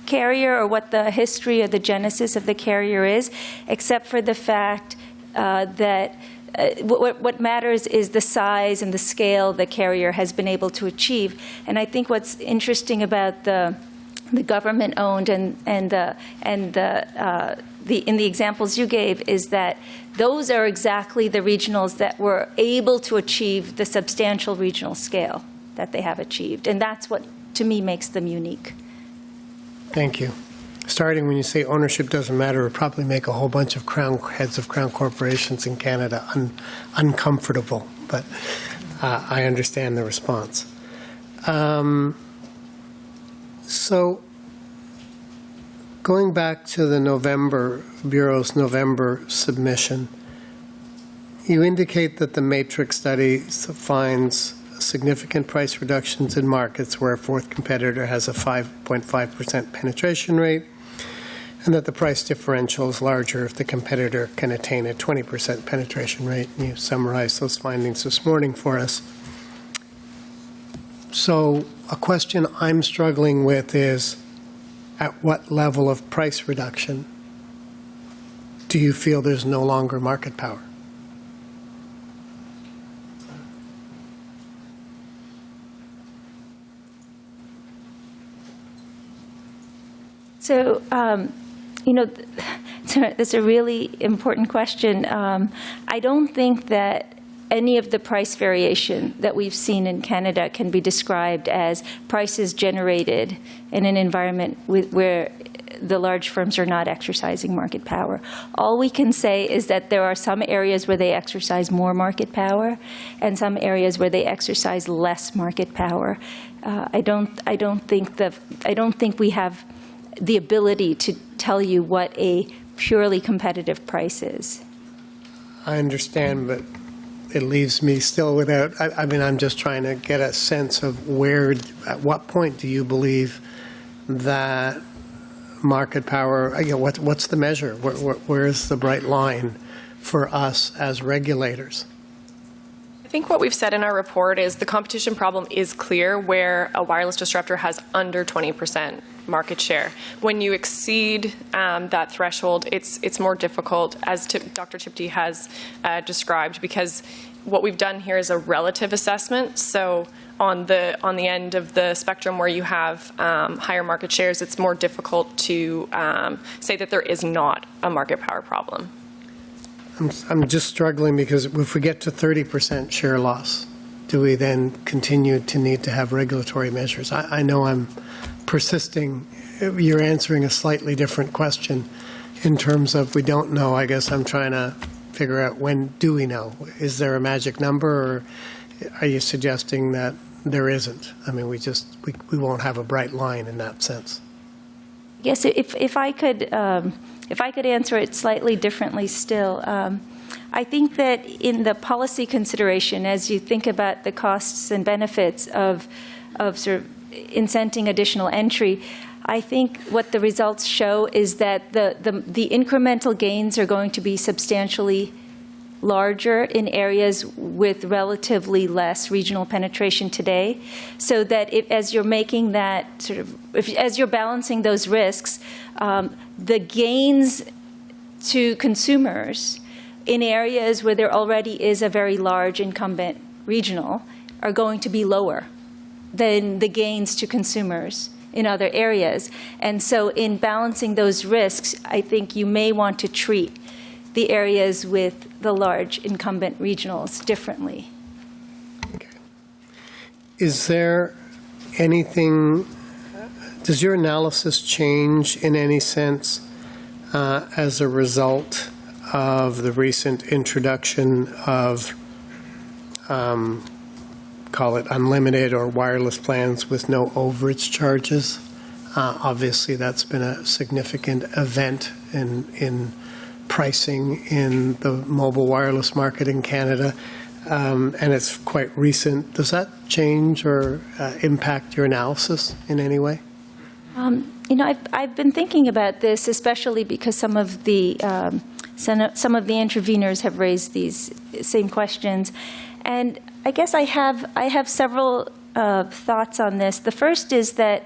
carrier or what the history or the genesis of the carrier is, except for the fact that what matters is the size and the scale the carrier has been able to achieve. And I think what's interesting about the government-owned and in the examples you gave is that those are exactly the regionals that were able to achieve the substantial regional scale that they have achieved. And that's what, to me, makes them unique. Thank you. Starting when you say ownership doesn't matter, it would probably make a whole bunch of heads of Crown corporations in Canada uncomfortable, but I understand the response. So going back to the Bureau's November submission, you indicate that the matrix study finds significant price reductions in markets where a fourth competitor has a 5.5% penetration rate, and that the price differential is larger if the competitor can attain a 20% penetration rate. And you summarized those findings this morning for us. So a question I'm struggling with is, at what level of price reduction do you feel there's no longer market power? So, it's a really important question. I don't think that any of the price variation that we've seen in Canada can be described as prices generated in an environment where the large firms are not exercising market power. All we can say is that there are some areas where they exercise more market power and some areas where they exercise less market power. I don't think we have the ability to tell you what a purely competitive price is. I understand, but it leaves me still without, I'm just trying to get a sense of at what point do you believe that market power, what's the measure? Where is the bright line for us as regulators? I think what we've said in our report is the competition problem is clear where a wireless disruptor has under 20% market share. When you exceed that threshold, it's more difficult, as Dr. Chipty has described, because what we've done here is a relative assessment. So on the end of the spectrum where you have higher market shares, it's more difficult to say that there is not a market power problem. I'm just struggling because if we get to 30% share loss, do we then continue to need to have regulatory measures? I know I'm persisting. You're answering a slightly different question in terms of we don't know. I guess I'm trying to figure out, when do we know? Is there a magic number, or are you suggesting that there isn't? We won't have a bright line in that sense. Yes, if I could answer it slightly differently still, I think that in the policy consideration, as you think about the costs and benefits of sort of incenting additional entry, I think what the results show is that the incremental gains are going to be substantially larger in areas with relatively less regional penetration today, so that as you're making that sort of, as you're balancing those risks, the gains to consumers in areas where there already is a very large incumbent regional are going to be lower than the gains to consumers in other areas. And so in balancing those risks, I think you may want to treat the areas with the large incumbent regionals differently. Okay. Is there anything, does your analysis change in any sense as a result of the recent introduction of, call it unlimited or wireless plans with no overage charges? Obviously, that's been a significant event in pricing in the mobile wireless market in Canada, and it's quite recent. Does that change or impact your analysis in any way? You know, I've been thinking about this, especially because some of the interveners have raised these same questions, and I guess I have several thoughts on this. The first is that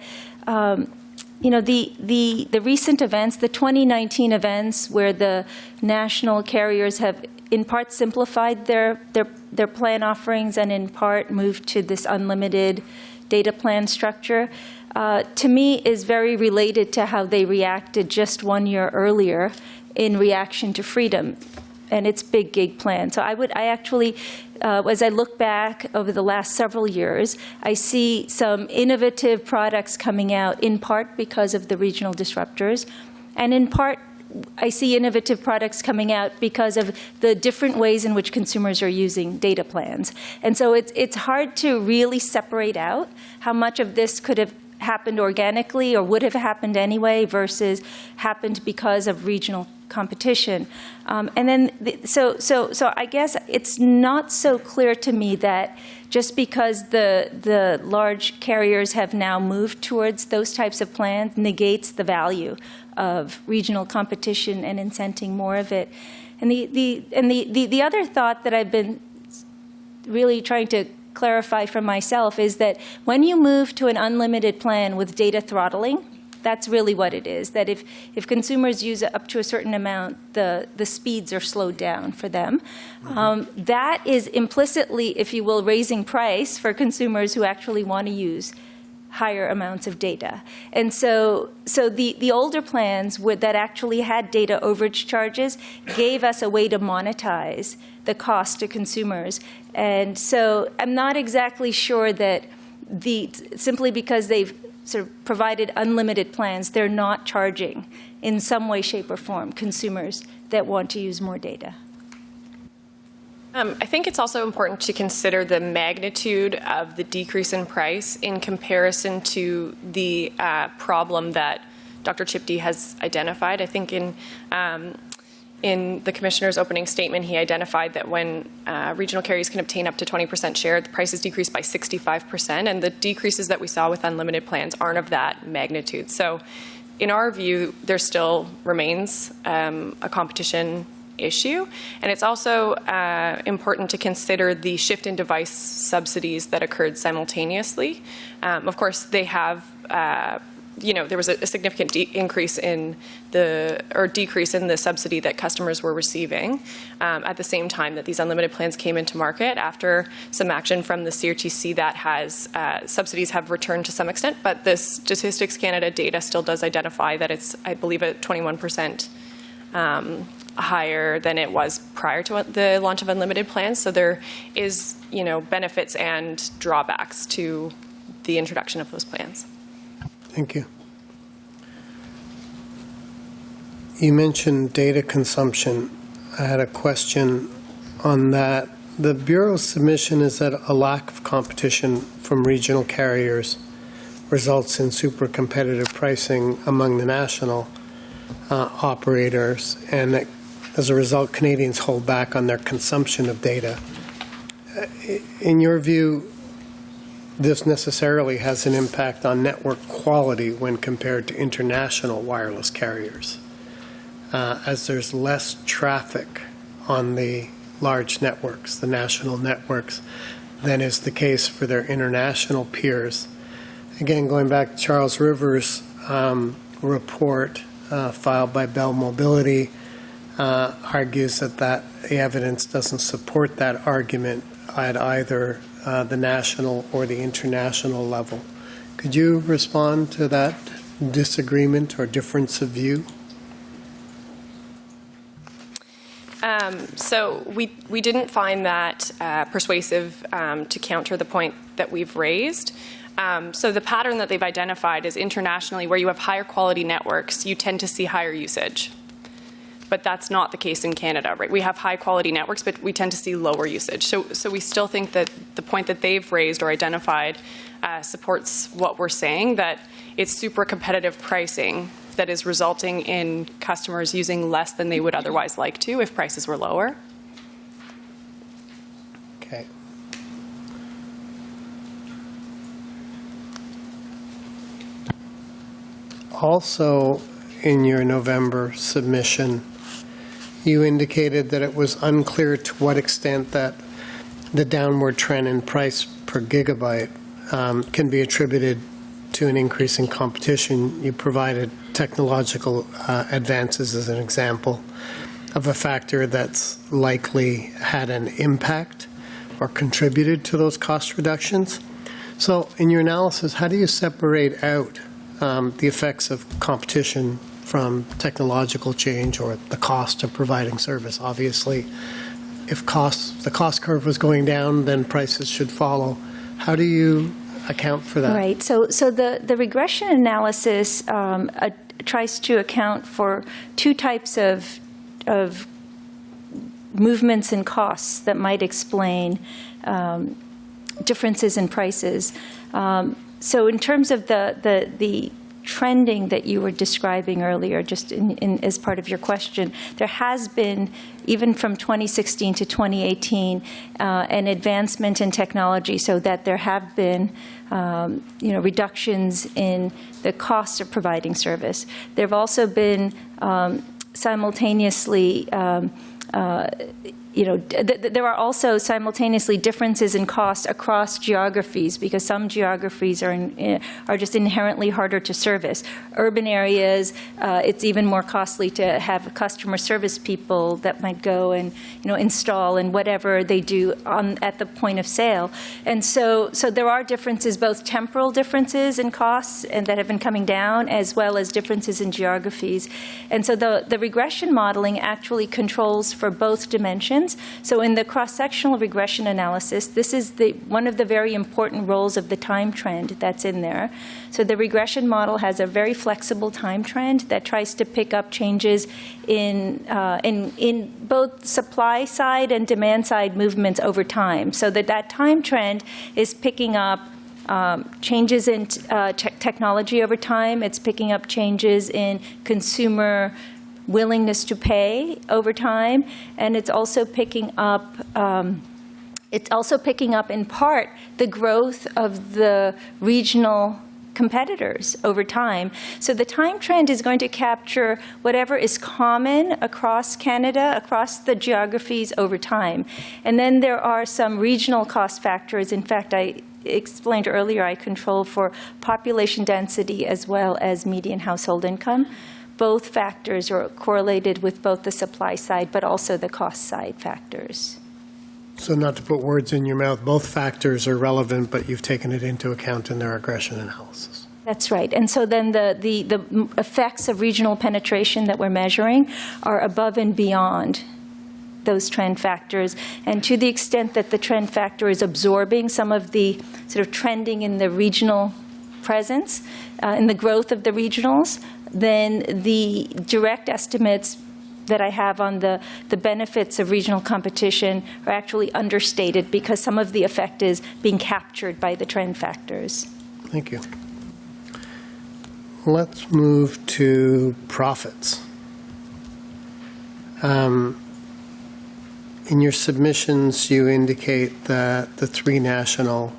you know, the recent events, the 2019 events, where the national carriers have in part simplified their plan offerings and in part moved to this unlimited data plan structure, to me is very related to how they reacted just 1 year earlier in reaction to Freedom and its big gig plan. So I actually, as I look back over the last several years, I see some innovative products coming out, in part because of the regional disruptors, and in part I see innovative products coming out because of the different ways in which consumers are using data plans. And so it's hard to really separate out how much of this could have happened organically or would have happened anyway versus happened because of regional competition. And then, so I guess it's not so clear to me that just because the large carriers have now moved towards those types of plans negates the value of regional competition and incenting more of it. And the other thought that I've been really trying to clarify for myself is that when you move to an unlimited plan with data throttling, that's really what it is, that if consumers use it up to a certain amount, the speeds are slowed down for them. That is implicitly, if you will, raising price for consumers who actually want to use higher amounts of data. And so the older plans that actually had data overage charges gave us a way to monetize the cost to consumers. And so I'm not exactly sure that simply because they've sort of provided unlimited plans, they're not charging in some way, shape, or form consumers that want to use more data. I think it's also important to consider the magnitude of the decrease in price in comparison to the problem that Dr. Chipty has identified. I think in the Commissioner's opening statement, he identified that when regional carriers can obtain up to 20% share, the price is decreased by 65%, and the decreases that we saw with unlimited plans aren't of that magnitude. So in our view, there still remains a competition issue, and it's also important to consider the shift in device subsidies that occurred simultaneously. Of course, they have there was a significant decrease in the subsidy that customers were receiving at the same time that these unlimited plans came into market. After some action from the CRTC, that has subsidies have returned to some extent, but the Statistics Canada data still does identify that it's, I believe, at 21% higher than it was prior to the launch of unlimited plans. So there is, benefits and drawbacks to the introduction of those plans. Thank you. You mentioned data consumption. I had a question on that. The Bureau's submission is that a lack of competition from regional carriers results in super competitive pricing among the national operators, and that, as a result, Canadians hold back on their consumption of data. In your view, this necessarily has an impact on network quality when compared to international wireless carriers, as there's less traffic on the large networks, the national networks, than is the case for their international peers. Again, going back to Charles Rivers' report filed by Bell Mobility, argues that the evidence doesn't support that argument at either the national or the international level. Could you respond to that disagreement or difference of view? So we didn't find that persuasive to counter the point that we've raised. So the pattern that they've identified is internationally, where you have higher quality networks, you tend to see higher usage. But that's not the case in Canada, right? We have high quality networks, but we tend to see lower usage. So we still think that the point that they've raised or identified supports what we're saying, that it's super competitive pricing that is resulting in customers using less than they would otherwise like to if prices were lower. Okay. Also, in your November submission, you indicated that it was unclear to what extent that the downward trend in price per gigabyte can be attributed to an increase in competition. You provided technological advances as an example of a factor that's likely had an impact or contributed to those cost reductions. So in your analysis, how do you separate out the effects of competition from technological change or the cost of providing service? Obviously, if the cost curve was going down, then prices should follow. How do you account for that? Right. So the regression analysis tries to account for two types of movements in costs that might explain differences in prices. So in terms of the trending that you were describing earlier, just as part of your question, there has been, even from 2016 to 2018, an advancement in technology so that there have been reductions in the cost of providing service. There have also been simultaneously there are also simultaneously differences in cost across geographies, because some geographies are just inherently harder to service. Urban areas, it's even more costly to have customer service people that might go and install and whatever they do at the point of sale. And so there are differences, both temporal differences in costs and that have been coming down, as well as differences in geographies. And so the regression modeling actually controls for both dimensions. So in the cross-sectional regression analysis, this is one of the very important roles of the time trend that's in there. So the regression model has a very flexible time trend that tries to pick up changes in both supply side and demand side movements over time. So that time trend is picking up changes in technology over time. It's picking up changes in consumer willingness to pay over time, and it's also picking up in part the growth of the regional competitors over time. So the time trend is going to capture whatever is common across Canada, across the geographies over time. And then there are some regional cost factors. In fact, I explained earlier, I control for population density as well as median household income. Both factors are correlated with both the supply side but also the cost side factors. So not to put words in your mouth, both factors are relevant, but you've taken it into account in their regression analysis. That's right. And so then the effects of regional penetration that we're measuring are above and beyond those trend factors. And to the extent that the trend factor is absorbing some of the sort of trending in the regional presence, in the growth of the regionals, then the direct estimates that I have on the benefits of regional competition are actually understated, because some of the effect is being captured by the trend factors. Thank you. let's move to profits. In your submissions, you indicate that the three national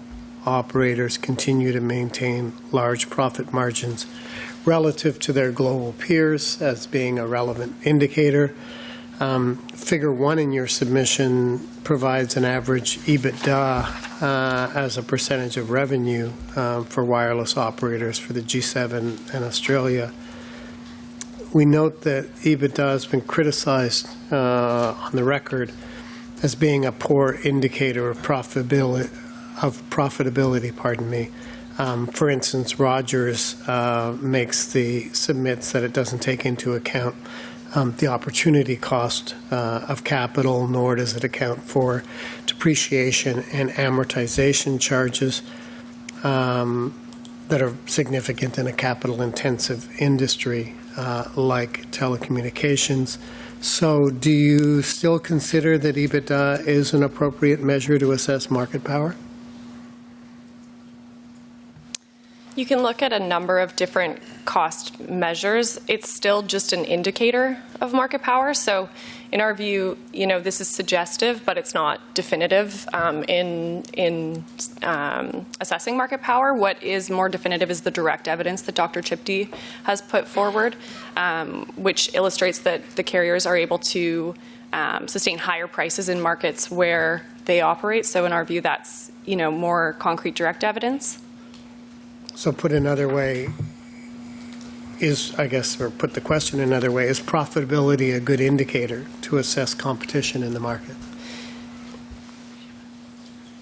operators continue to maintain large profit margins relative to their global peers as being a relevant indicator. Figure 1 in your submission provides an average EBITDA as a percentage of revenue for wireless operators for the G7 and Australia. We note that EBITDA has been criticized on the record as being a poor indicator of profitability. For instance, Rogers submits that it doesn't take into account the opportunity cost of capital, nor does it account for depreciation and amortization charges that are significant in a capital-intensive industry like telecommunications. So do you still consider that EBITDA is an appropriate measure to assess market power? You can look at a number of different cost measures. It's still just an indicator of market power. So in our view, this is suggestive, but it's not definitive in assessing market power. What is more definitive is the direct evidence that Dr. Chipty has put forward, which illustrates that the carriers are able to sustain higher prices in markets where they operate. So in our view, that's more concrete direct evidence. So put another way put the question another way, is profitability a good indicator to assess competition in the market?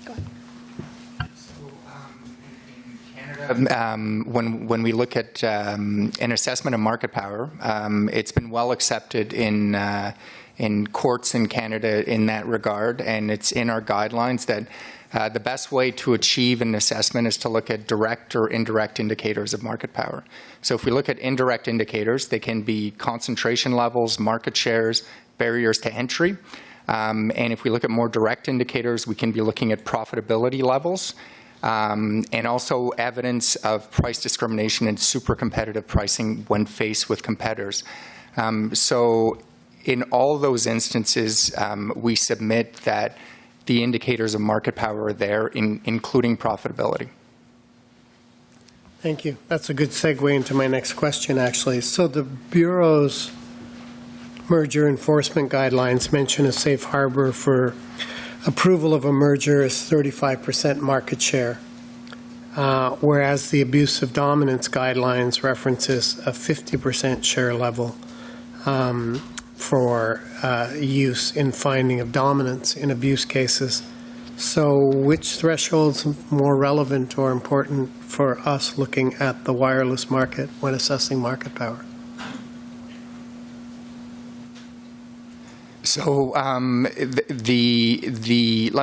Go ahead. In Canada, when we look at an assessment of market power, it's been well accepted in courts in Canada in that regard, and it's in our guidelines that the best way to achieve an assessment is to look at direct or indirect indicators of market power. So if we look at indirect indicators, they can be concentration levels, market shares, barriers to entry. And if we look at more direct indicators, we can be looking at profitability levels and also evidence of price discrimination and super competitive pricing when faced with competitors. So in all those instances, we submit that the indicators of market power are there, including profitability. Thank you. That's a good segue into my next question, actually. So the Bureau's merger enforcement guidelines mention a safe harbor for approval of a merger is 35% market share, whereas the abuse of dominance guidelines references a 50% share level for use in finding of dominance in abuse cases. So which thresholds more relevant or important for us looking at the wireless market when assessing market power? So let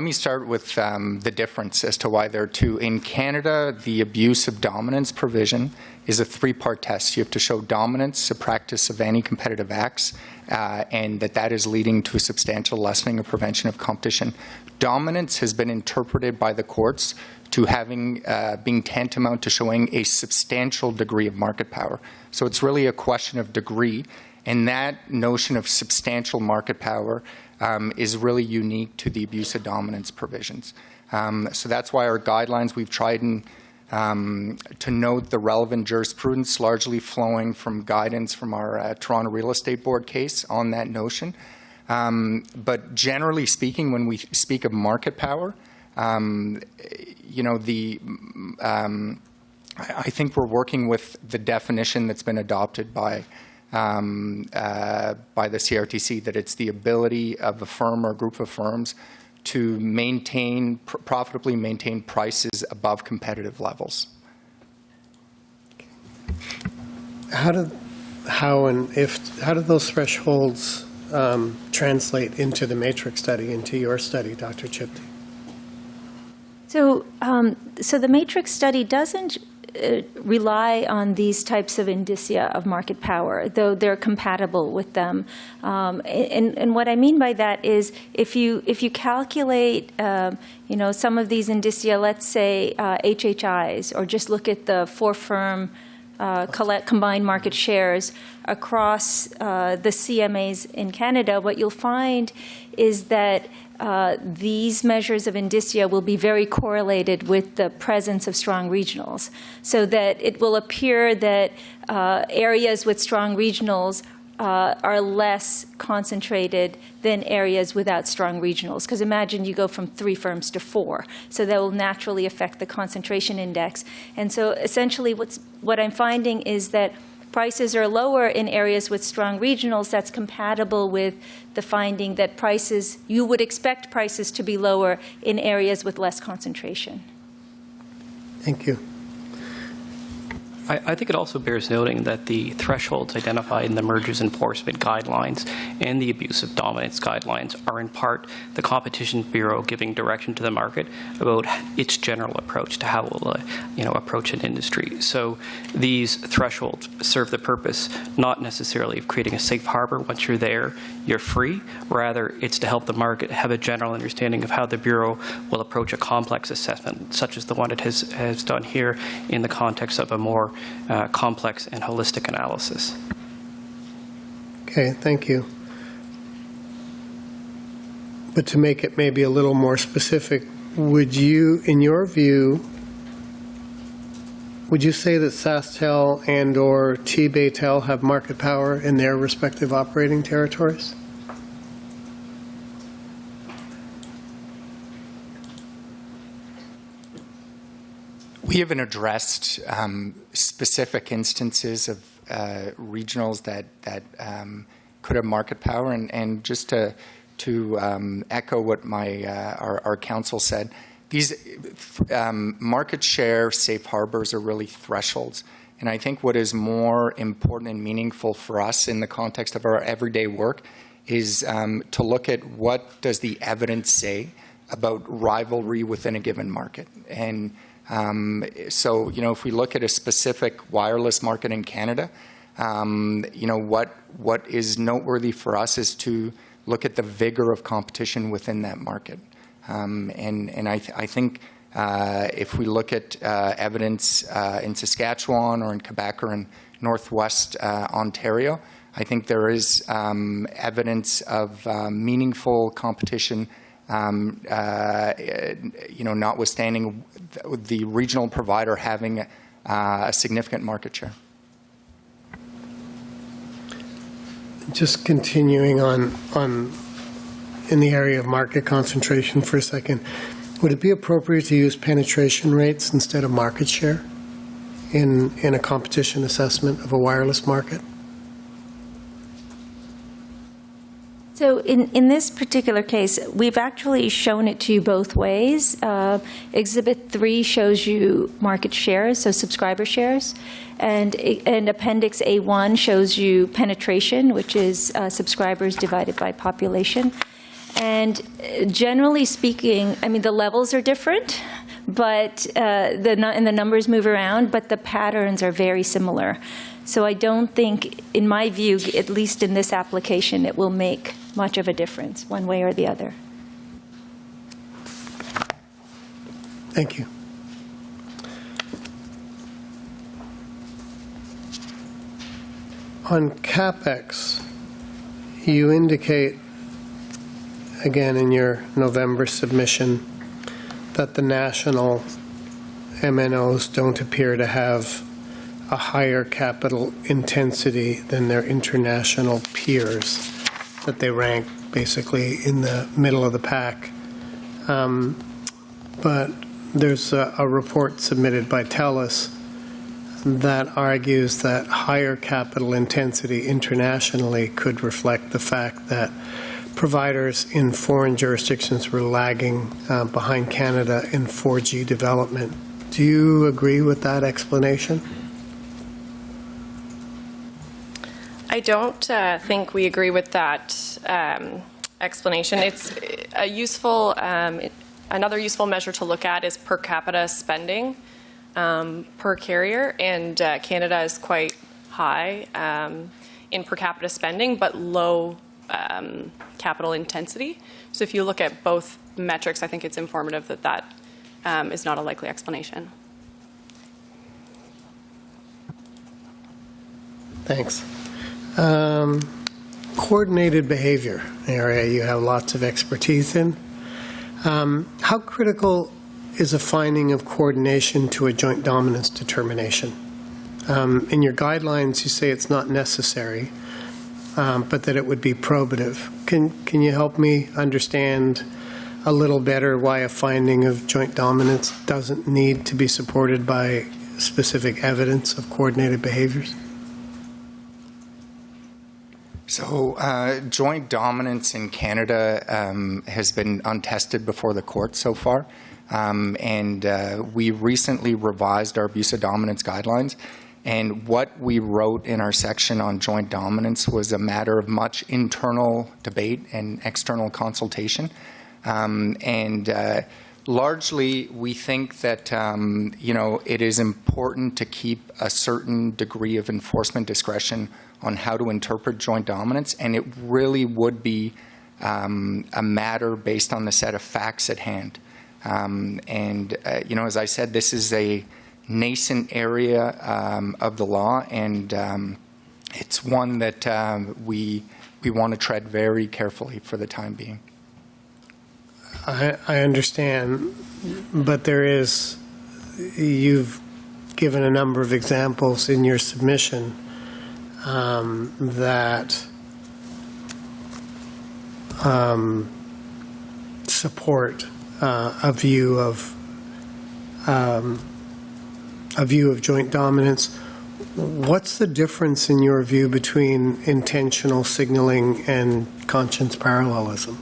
me start with the difference as to why there are two. In Canada, the abuse of dominance provision is a three-part test. You have to show dominance, a practice of anti-competitive acts, and that is leading to a substantial lessening or prevention of competition. Dominance has been interpreted by the courts to being tantamount to showing a substantial degree of market power. So it's really a question of degree. And that notion of substantial market power is really unique to the abuse of dominance provisions. So that's why our guidelines, we've tried to note the relevant jurisprudence largely flowing from guidance from our Toronto Real Estate Board case on that notion. But generally speaking, when we speak of market power, I think we're working with the definition that's been adopted by the CRTC, that it's the ability of a firm or group of firms to profitably maintain prices above competitive levels. How do those thresholds translate into the matrix study, into your study, Dr. Chipty? So the matrix study doesn't rely on these types of indicia of market power, though they're compatible with them. And what I mean by that is if you calculate, some of these indicia, let's say HHIs, or just look at the four-firm combined market shares across the CMAs in Canada, what you'll find is that these measures of indicia will be very correlated with the presence of strong regionals, so that it will appear that areas with strong regionals are less concentrated than areas without strong regionals. Because imagine you go from 3 firms to 4. So that will naturally affect the concentration index. And so essentially what I'm finding is that prices are lower in areas with strong regionals. That's compatible with the finding that you would expect prices to be lower in areas with less concentration. Thank you. I think it also bears noting that the thresholds identified in the mergers enforcement guidelines and the abuse of dominance guidelines are in part the Competition Bureau giving direction to the market about its general approach to how we'll approach an industry. So these thresholds serve the purpose not necessarily of creating a safe harbor. Once you're there, you're free. Rather, it's to help the market have a general understanding of how the Bureau will approach a complex assessment, such as the one it has done here in the context of a more complex and holistic analysis. Okay, thank you. But to make it maybe a little more specific, would you, in your view, would you say that SaskTel and or T-Baytel have market power in their respective operating territories? We haven't addressed specific instances of regionals that could have market power, and just to echo what our counsel said, these market share safe harbors are really thresholds. And I think what is more important and meaningful for us in the context of our everyday work is to look at what does the evidence say about rivalry within a given market. And so, if we look at a specific wireless market in Canada, what is noteworthy for us is to look at the vigor of competition within that market. And I think if we look at evidence in Saskatchewan or in Quebec or in Northwest Ontario, I think there is evidence of meaningful competition, notwithstanding the regional provider having a significant market share. Just continuing on in the area of market concentration for a second, would it be appropriate to use penetration rates instead of market share in a competition assessment of a wireless market? So in this particular case, we've actually shown it to you both ways. Exhibit 3 shows you market shares, so subscriber shares, and Appendix A1 shows you penetration, which is subscribers divided by population. And generally speaking, I mean, the levels are different, but and the numbers move around, but the patterns are very similar. So I don't think, in my view, at least in this application, it will make much of a difference one way or the other. Thank you. On CapEx, you indicate, again in your November submission, that the national MNOs don't appear to have a higher capital intensity than their international peers, that they rank basically in the middle of the pack. But there's a report submitted by TELUS that argues that higher capital intensity internationally could reflect the fact that providers in foreign jurisdictions were lagging behind Canada in 4G development. Do you agree with that explanation? I don't think we agree with that explanation. It's a useful, another useful measure to look at is per capita spending per carrier, and Canada is quite high in per capita spending, but low capital intensity. So if you look at both metrics, I think it's informative that that is not a likely explanation. Thanks. Coordinated behavior area you have lots of expertise in. How critical is a finding of coordination to a joint dominance determination? In your guidelines, you say it's not necessary, but that it would be probative. Can you help me understand a little better why a finding of joint dominance doesn't need to be supported by specific evidence of coordinated behaviors? So joint dominance in Canada has been untested before the court so far. And we recently revised our abuse of dominance guidelines. And what we wrote in our section on joint dominance was a matter of much internal debate and external consultation. Largely, we think that it is important to keep a certain degree of enforcement discretion on how to interpret joint dominance, and it really would be a matter based on the set of facts at hand. As I said, this is a nascent area of the law, and it's one that we want to tread very carefully for the time being. I understand, but you've given a number of examples in your submission that support a view of joint dominance. What's the difference in your view between intentional signaling and conscience parallelism?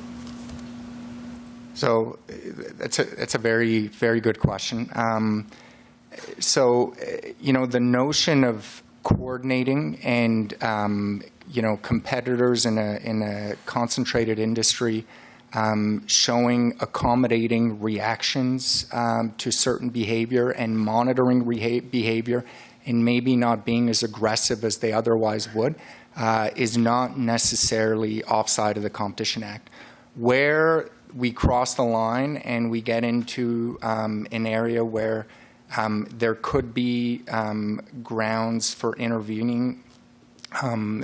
So that's a very, very good question. The notion of coordinating and competitors in a concentrated industry showing accommodating reactions to certain behavior and monitoring behavior and maybe not being as aggressive as they otherwise would is not necessarily offside of the Competition Act. Where we cross the line and we get into an area where there could be grounds for intervening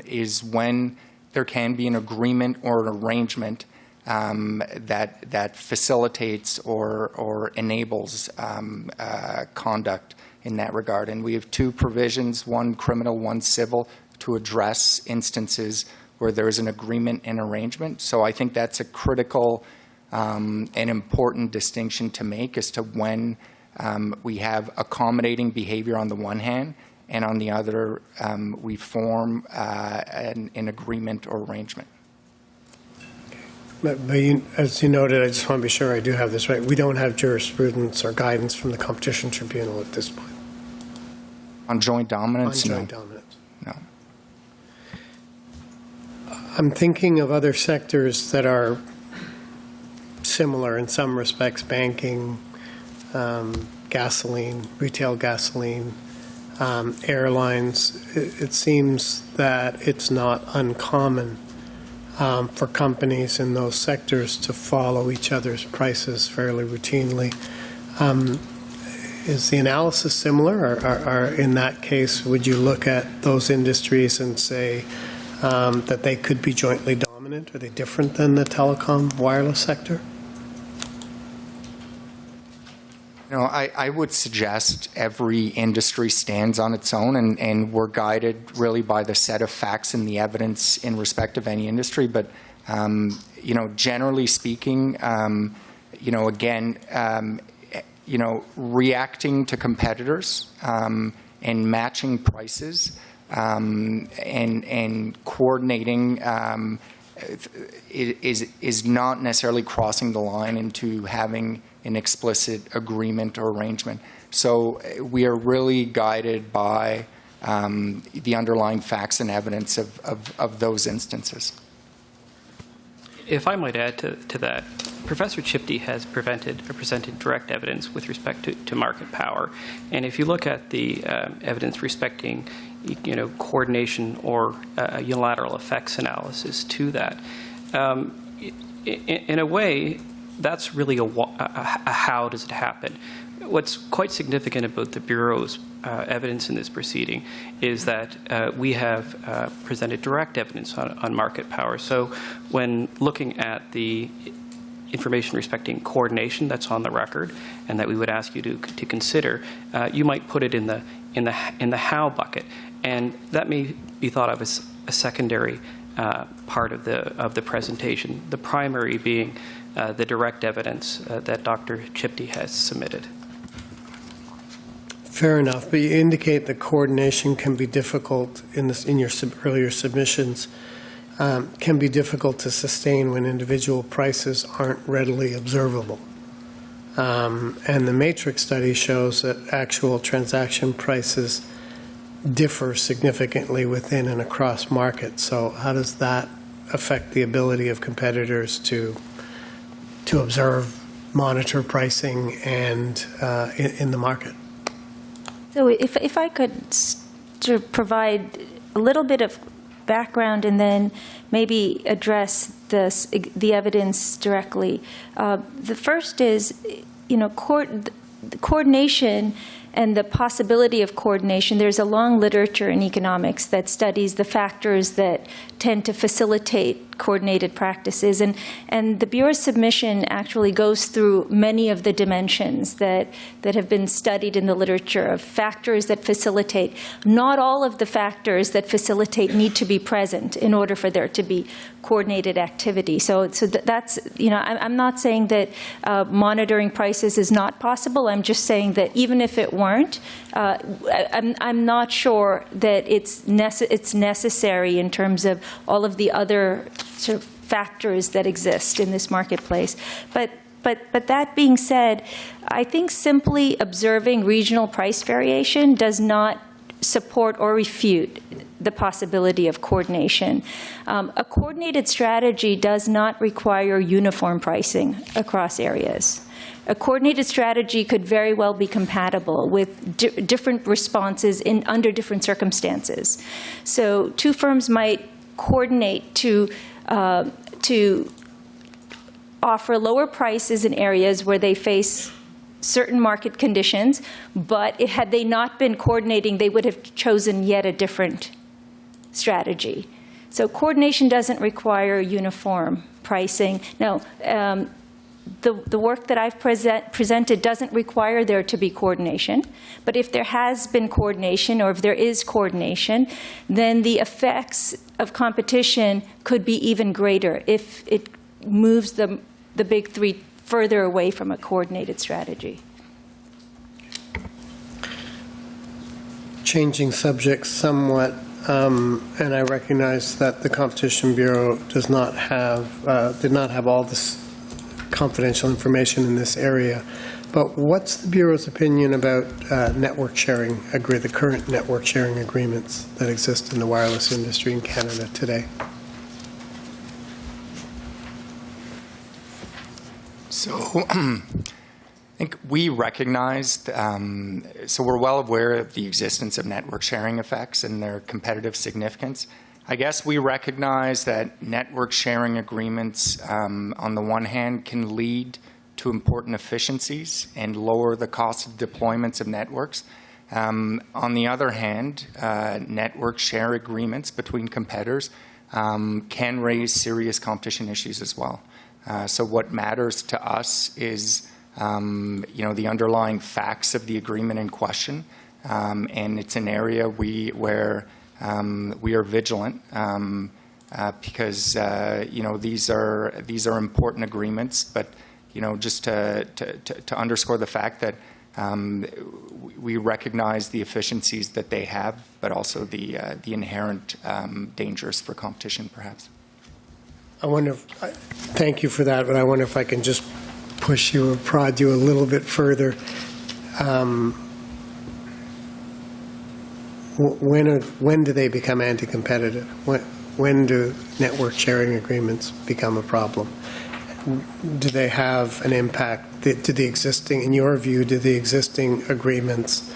is when there can be an agreement or an arrangement that facilitates or enables conduct in that regard. And we have two provisions, one criminal, one civil, to address instances where there is an agreement and arrangement. So I think that's a critical and important distinction to make as to when we have accommodating behavior on the one hand, and on the other, we form an agreement or arrangement. But as you noted, I just want to be sure I do have this right. We don't have jurisprudence or guidance from the Competition Tribunal at this point. On joint dominance? On joint dominance. No. I'm thinking of other sectors that are similar in some respects: banking, gasoline, retail gasoline, airlines. It seems that it's not uncommon for companies in those sectors to follow each other's prices fairly routinely. Is the analysis similar, or in that case, would you look at those industries and say that they could be jointly dominant? Are they different than the telecom wireless sector? No, I would suggest every industry stands on its own, and we're guided really by the set of facts and the evidence in respect of any industry. But, generally speaking, reacting to competitors and matching prices and coordinating is not necessarily crossing the line into having an explicit agreement or arrangement. So we are really guided by the underlying facts and evidence of those instances. If I might add to that, Professor Chipty has presented direct evidence with respect to market power. And if you look at the evidence respecting coordination or unilateral effects analysis to that, in a way, that's really a how does it happen. what's quite significant about the Bureau's evidence in this proceeding is that we have presented direct evidence on market power. So when looking at the information respecting coordination that's on the record and that we would ask you to consider, you might put it in the how bucket, and that may be thought of as a secondary part of the presentation, the primary being the direct evidence that Dr. Chipty has submitted. Fair enough, but you indicate that coordination can be difficult in your earlier submissions, can be difficult to sustain when individual prices aren't readily observable. And the matrix study shows that actual transaction prices differ significantly within and across markets. So how does that affect the ability of competitors to observe, monitor pricing and in the market? So if I could sort of provide a little bit of background and then maybe address the evidence directly. The first is, coordination and the possibility of coordination. There's a long literature in economics that studies the factors that tend to facilitate coordinated practices. And the Bureau's submission actually goes through many of the dimensions that have been studied in the literature of factors that facilitate. Not all of the factors that facilitate need to be present in order for there to be coordinated activity. So that's, I'm not saying that monitoring prices is not possible. I'm just saying that even if it weren't, I'm not sure that it's necessary in terms of all of the other sort of factors that exist in this marketplace. But that being said, I think simply observing regional price variation does not support or refute the possibility of coordination. A coordinated strategy does not require uniform pricing across areas. A coordinated strategy could very well be compatible with different responses under different circumstances. So two firms might coordinate to offer lower prices in areas where they face certain market conditions, but had they not been coordinating, they would have chosen yet a different strategy. So coordination doesn't require uniform pricing. Now, the work that I've presented doesn't require there to be coordination, but if there has been coordination or if there is coordination, then the effects of competition could be even greater if it moves the big three further away from a coordinated strategy. Changing subjects somewhat, and I recognize that the Competition Bureau did not have all this confidential information in this area, but what's the Bureau's opinion about network sharing, the current network sharing agreements that exist in the wireless industry in Canada today? So I think we recognized, so we're well aware of the existence of network sharing effects and their competitive significance. I guess we recognize that network sharing agreements, on the one hand, can lead to important efficiencies and lower the cost of deployments of networks. On the other hand, network share agreements between competitors can raise serious competition issues as well. So what matters to us is, the underlying facts of the agreement in question, and it's an area where we are vigilant because these are important agreements. But just to underscore the fact that we recognize the efficiencies that they have, but also the inherent dangers for competition, perhaps. I wonder thank you for that, but I wonder if I can just push you or prod you a little bit further. When do they become anti-competitive? When do network sharing agreements become a problem? Do they have an impact? Do the existing, in your view, do the existing agreements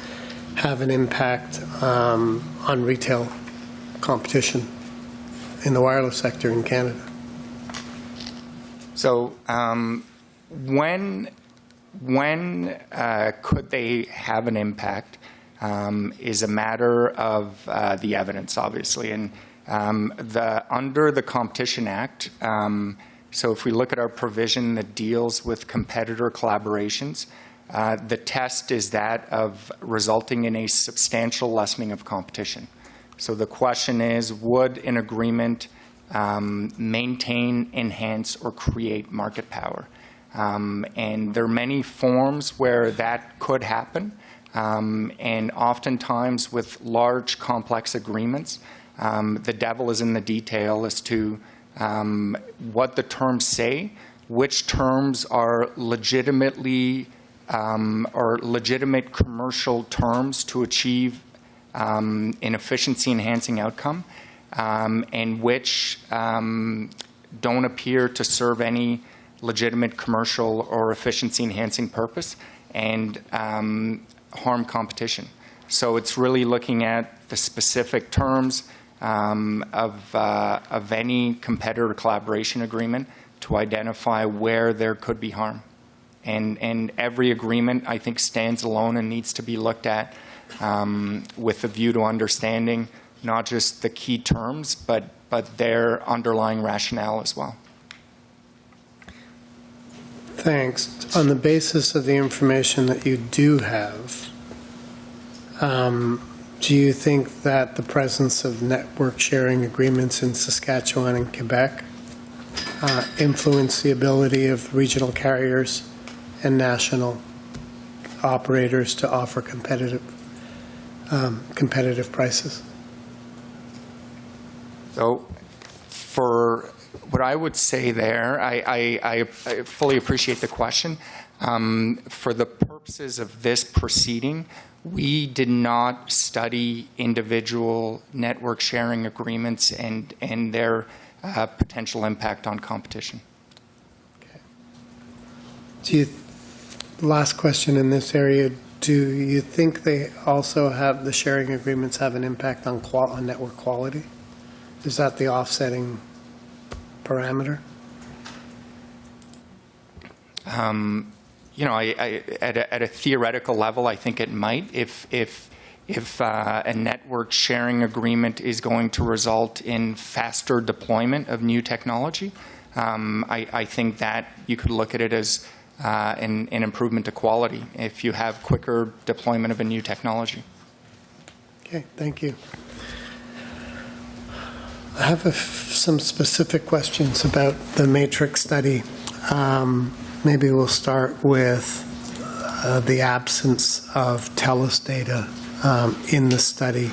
have an impact on retail competition in the wireless sector in Canada? So when when could they have an impact is a matter of the evidence, obviously. And under the Competition Act, so if we look at our provision that deals with competitor collaborations, the test is that of resulting in a substantial lessening of competition. So the question is, would an agreement maintain, enhance, or create market power? And there are many forms where that could happen. And oftentimes with large, complex agreements, the devil is in the detail as to what the terms say, which terms are legitimately or legitimate commercial terms to achieve an efficiency-enhancing outcome, and which don't appear to serve any legitimate commercial or efficiency-enhancing purpose and harm competition. So it's really looking at the specific terms of any competitor collaboration agreement to identify where there could be harm. And every agreement, I think, stands alone and needs to be looked at with a view to understanding not just the key terms, but their underlying rationale as well. Thanks. On the basis of the information that you do have, do you think that the presence of network sharing agreements in Saskatchewan and Quebec influence the ability of regional carriers and national operators to offer competitive prices? So for what I would say there, I fully appreciate the question. For the purposes of this proceeding, we did not study individual network sharing agreements and their potential impact on competition. Okay. Last question in this area, do you think they also have, the sharing agreements have an impact on network quality? Is that the offsetting parameter? You know, at a theoretical level, I think it might. If a network sharing agreement is going to result in faster deployment of new technology, I think that you could look at it as an improvement to quality if you have quicker deployment of a new technology. Okay, thank you. I have some specific questions about the matrix study. Maybe we'll start with the absence of TELUS data in the study.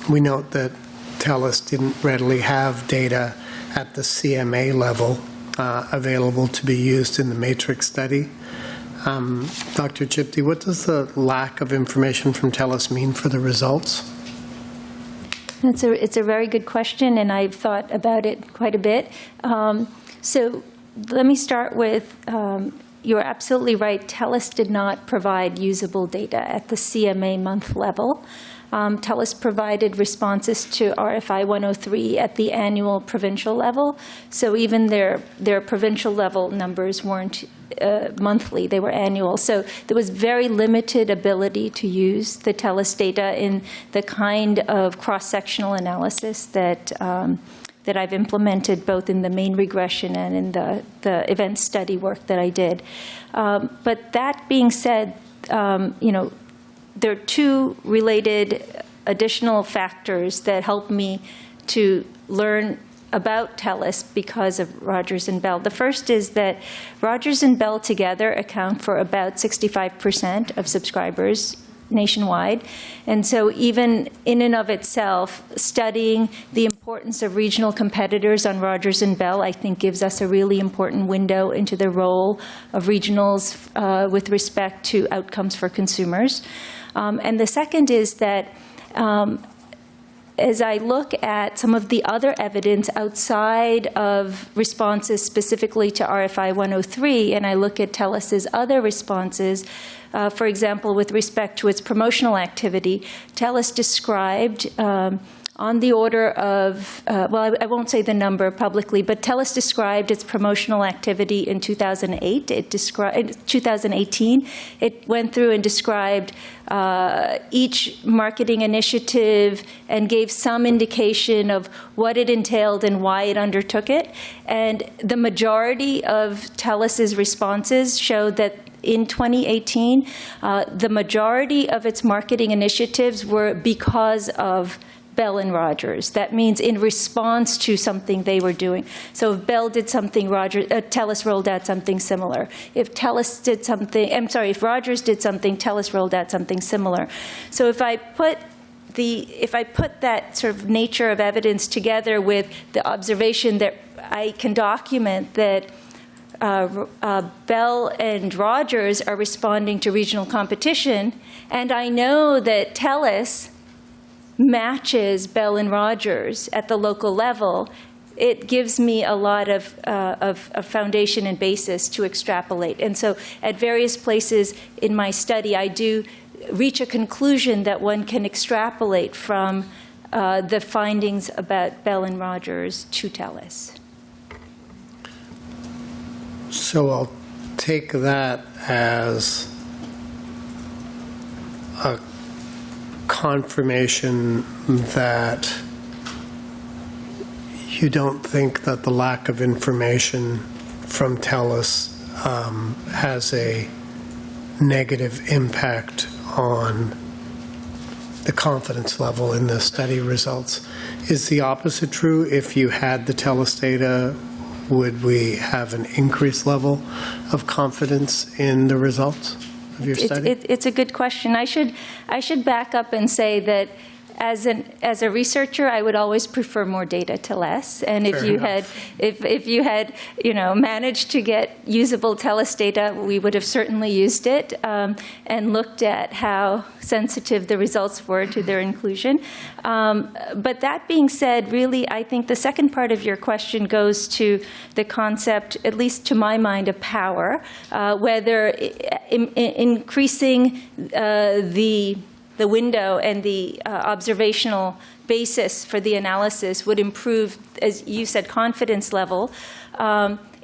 We note that TELUS didn't readily have data at the CMA level available to be used in the matrix study. Dr. Chipty, what does the lack of information from TELUS mean for the results? It's a very good question, and I've thought about it quite a bit. So let me start with, you're absolutely right, TELUS did not provide usable data at the CMA month level. TELUS provided responses to RFI 103 at the annual provincial level, so even their provincial level numbers weren't monthly, they were annual. So there was very limited ability to use the TELUS data in the kind of cross-sectional analysis that I've implemented both in the main regression and in the event study work that I did. But that being said, you know, there are two related additional factors that help me to learn about TELUS because of Rogers and Bell. The first is that Rogers and Bell together account for about 65% of subscribers nationwide. And so even in and of itself, studying the importance of regional competitors on Rogers and Bell, I think gives us a really important window into the role of regionals with respect to outcomes for consumers. And the second is that as I look at some of the other evidence outside of responses specifically to RFI 103, and I look at TELUS's other responses, for example, with respect to its promotional activity, TELUS described on the order of, well, I won't say the number publicly, but TELUS described its promotional activity in 2008. It described 2018. It went through and described each marketing initiative and gave some indication of what it entailed and why it undertook it. And the majority of TELUS's responses showed that in 2018, the majority of its marketing initiatives were because of Bell and Rogers. That means in response to something they were doing. So if Bell did something, TELUS rolled out something similar. If TELUS did something, if Rogers did something, TELUS rolled out something similar. So if I put that sort of nature of evidence together with the observation that I can document that Bell and Rogers are responding to regional competition, and I know that TELUS matches Bell and Rogers at the local level, it gives me a lot of foundation and basis to extrapolate. And so at various places in my study, I do reach a conclusion that one can extrapolate from the findings about Bell and Rogers to TELUS. So I'll take that as a confirmation that you don't think that the lack of information from TELUS has a negative impact on the confidence level in the study results. Is the opposite true? If you had the TELUS data, would we have an increased level of confidence in the results of your study? It's a good question. I should back up and say that as a researcher, I would always prefer more data to less. And if you had managed to get usable TELUS data, we would have certainly used it and looked at how sensitive the results were to their inclusion. But that being said, really, I think the second part of your question goes to the concept, at least to my mind, of power, whether increasing the window and the observational basis for the analysis would improve, as you said, confidence level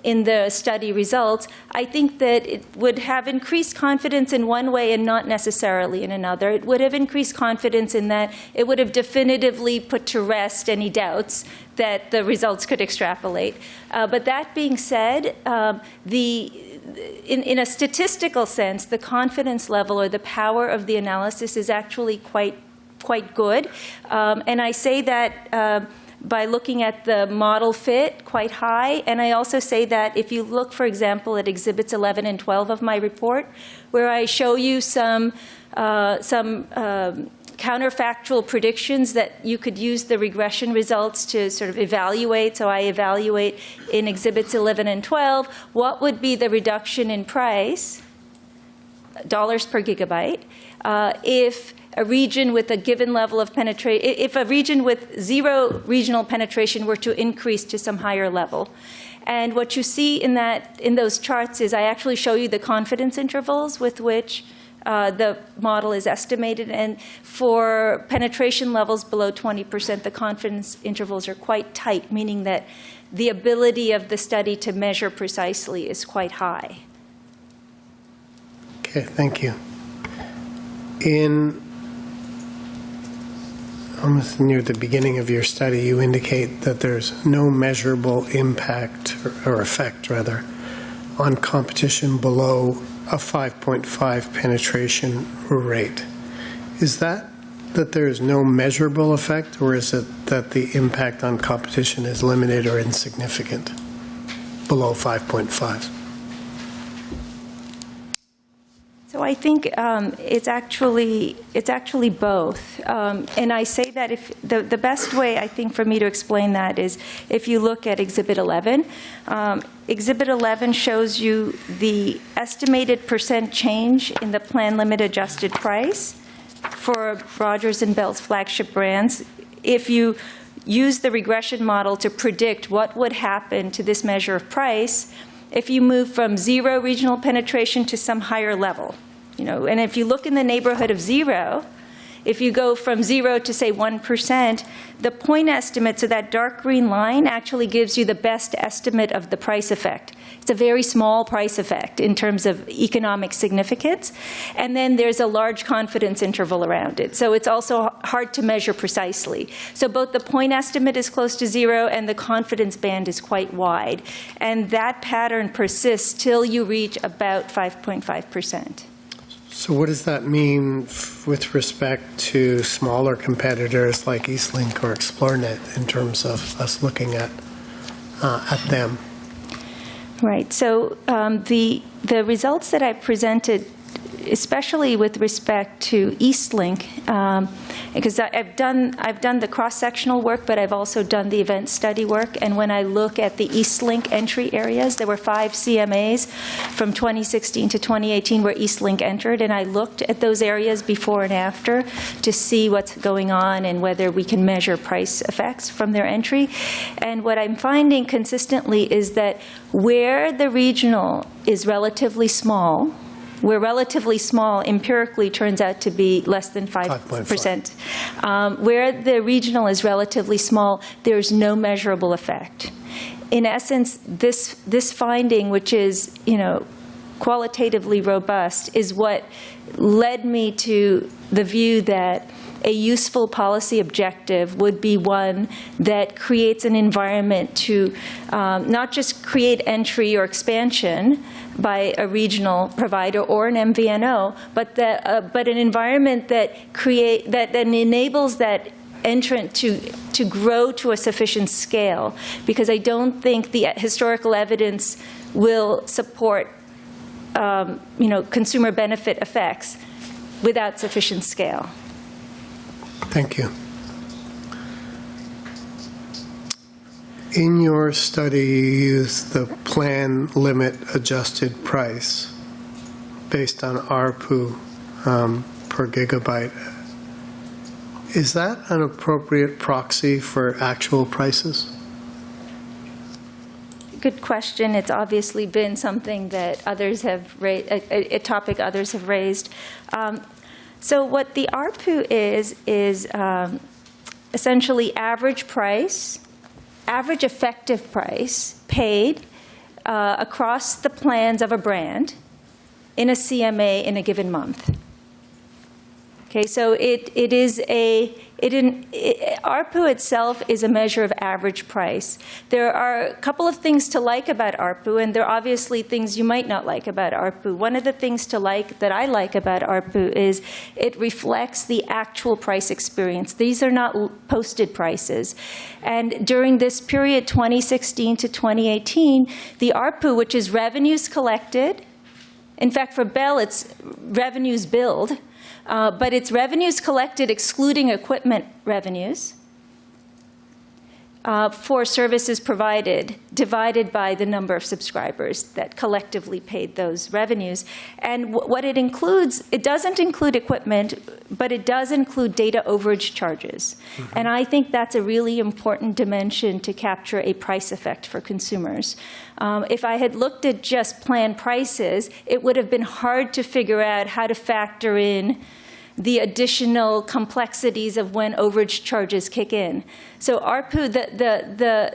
in the study results. I think that it would have increased confidence in one way and not necessarily in another. It would have increased confidence in that it would have definitively put to rest any doubts that the results could extrapolate. But that being said, in a statistical sense, the confidence level or the power of the analysis is actually quite good. And I say that by looking at the model fit quite high. And I also say that if you look, for example, at Exhibits 11 and 12 of my report, where I show you some counterfactual predictions that you could use the regression results to sort of evaluate. So I evaluate in Exhibits 11 and 12, what would be the reduction in price, dollars per gigabyte, if a region with a given level of penetration, if a region with zero regional penetration were to increase to some higher level. And what you see in those charts is I actually show you the confidence intervals with which the model is estimated, and for penetration levels below 20%, the confidence intervals are quite tight, meaning that the ability of the study to measure precisely is quite high. Okay, thank you. Almost near the beginning of your study, you indicate that there's no measurable impact or effect, rather, on competition below a 5.5 penetration rate. Is that there is no measurable effect, or is it that the impact on competition is limited or insignificant below 5.5? So I think it's actually both, and I say that if the best way I think for me to explain that is if you look at Exhibit 11. Exhibit 11 shows you the estimated percent change in the plan limit adjusted price for Rogers and Bell's flagship brands. If you use the regression model to predict what would happen to this measure of price if you move from zero regional penetration to some higher level. And if you look in the neighborhood of zero, if you go from 0 to, say, 1%, the point estimate, so that dark green line, actually gives you the best estimate of the price effect. It's a very small price effect in terms of economic significance. And then there's a large confidence interval around it. So it's also hard to measure precisely. So both the point estimate is close to 0 and the confidence band is quite wide. And that pattern persists till you reach about 5.5%. So what does that mean with respect to smaller competitors like Eastlink or ExploreNet in terms of us looking at them? Right. So the results that I presented, especially with respect to Eastlink, because I've done the cross-sectional work, but I've also done the event study work. And when I look at the Eastlink entry areas, there were 5 CMAs from 2016 to 2018 where Eastlink entered, and I looked at those areas before and after to see what's going on and whether we can measure price effects from their entry. And what I'm finding consistently is that where the regional is relatively small, where relatively small empirically turns out to be less than 5%. Where the regional is relatively small, there's no measurable effect. In essence, this finding, which is, qualitatively robust, is what led me to the view that a useful policy objective would be one that creates an environment to not just create entry or expansion by a regional provider or an MVNO, but an environment that enables that entrant to grow to a sufficient scale, because I don't think the historical evidence will support consumer benefit effects without sufficient scale. Thank you. In your study, you used the plan limit adjusted price based on ARPU per gigabyte. Is that an appropriate proxy for actual prices? Good question. It's obviously been something that others have raised, a topic others have raised. So what the ARPU is essentially average price, average effective price paid across the plans of a brand in a CMA in a given month. Okay, so ARPU itself is a measure of average price. There are a couple of things to like about ARPU, and there are obviously things you might not like about ARPU. One of the things that I like about ARPU is it reflects the actual price experience. These are not posted prices. And during this period, 2016 to 2018, the ARPU, which is revenues collected, in fact, for Bell, it's revenues billed, but it's revenues collected excluding equipment revenues for services provided, divided by the number of subscribers that collectively paid those revenues. And what it includes, it doesn't include equipment, but it does include data overage charges. Mm-hmm. And I think that's a really important dimension to capture a price effect for consumers. If I had looked at just plan prices, it would have been hard to figure out how to factor in the additional complexities of when overage charges kick in. So ARPU,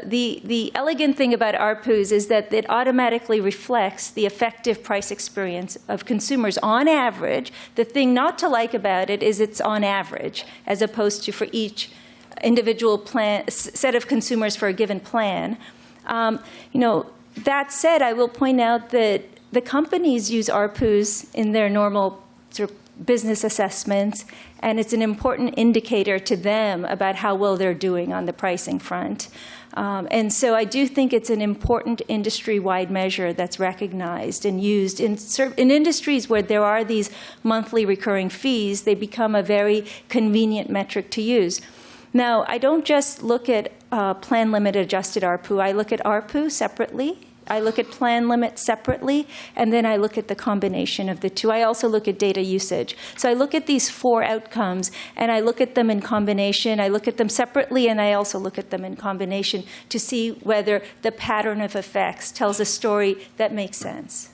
the elegant thing about ARPUs is that it automatically reflects the effective price experience of consumers on average. The thing not to like about it is it's on average, as opposed to for each individual plan, set of consumers for a given plan. That said, I will point out that the companies use ARPUs in their normal sort of business assessments, and it's an important indicator to them about how well they're doing on the pricing front. And so I do think it's an important industry-wide measure that's recognized and used in industries where there are these monthly recurring fees. They become a very convenient metric to use. Now, I don't just look at plan limit adjusted ARPU. I look at ARPU separately. I look at plan limit separately, and then I look at the combination of the two. I also look at data usage. So I look at these 4 outcomes, and I look at them in combination. I look at them separately, and I also look at them in combination to see whether the pattern of effects tells a story that makes sense.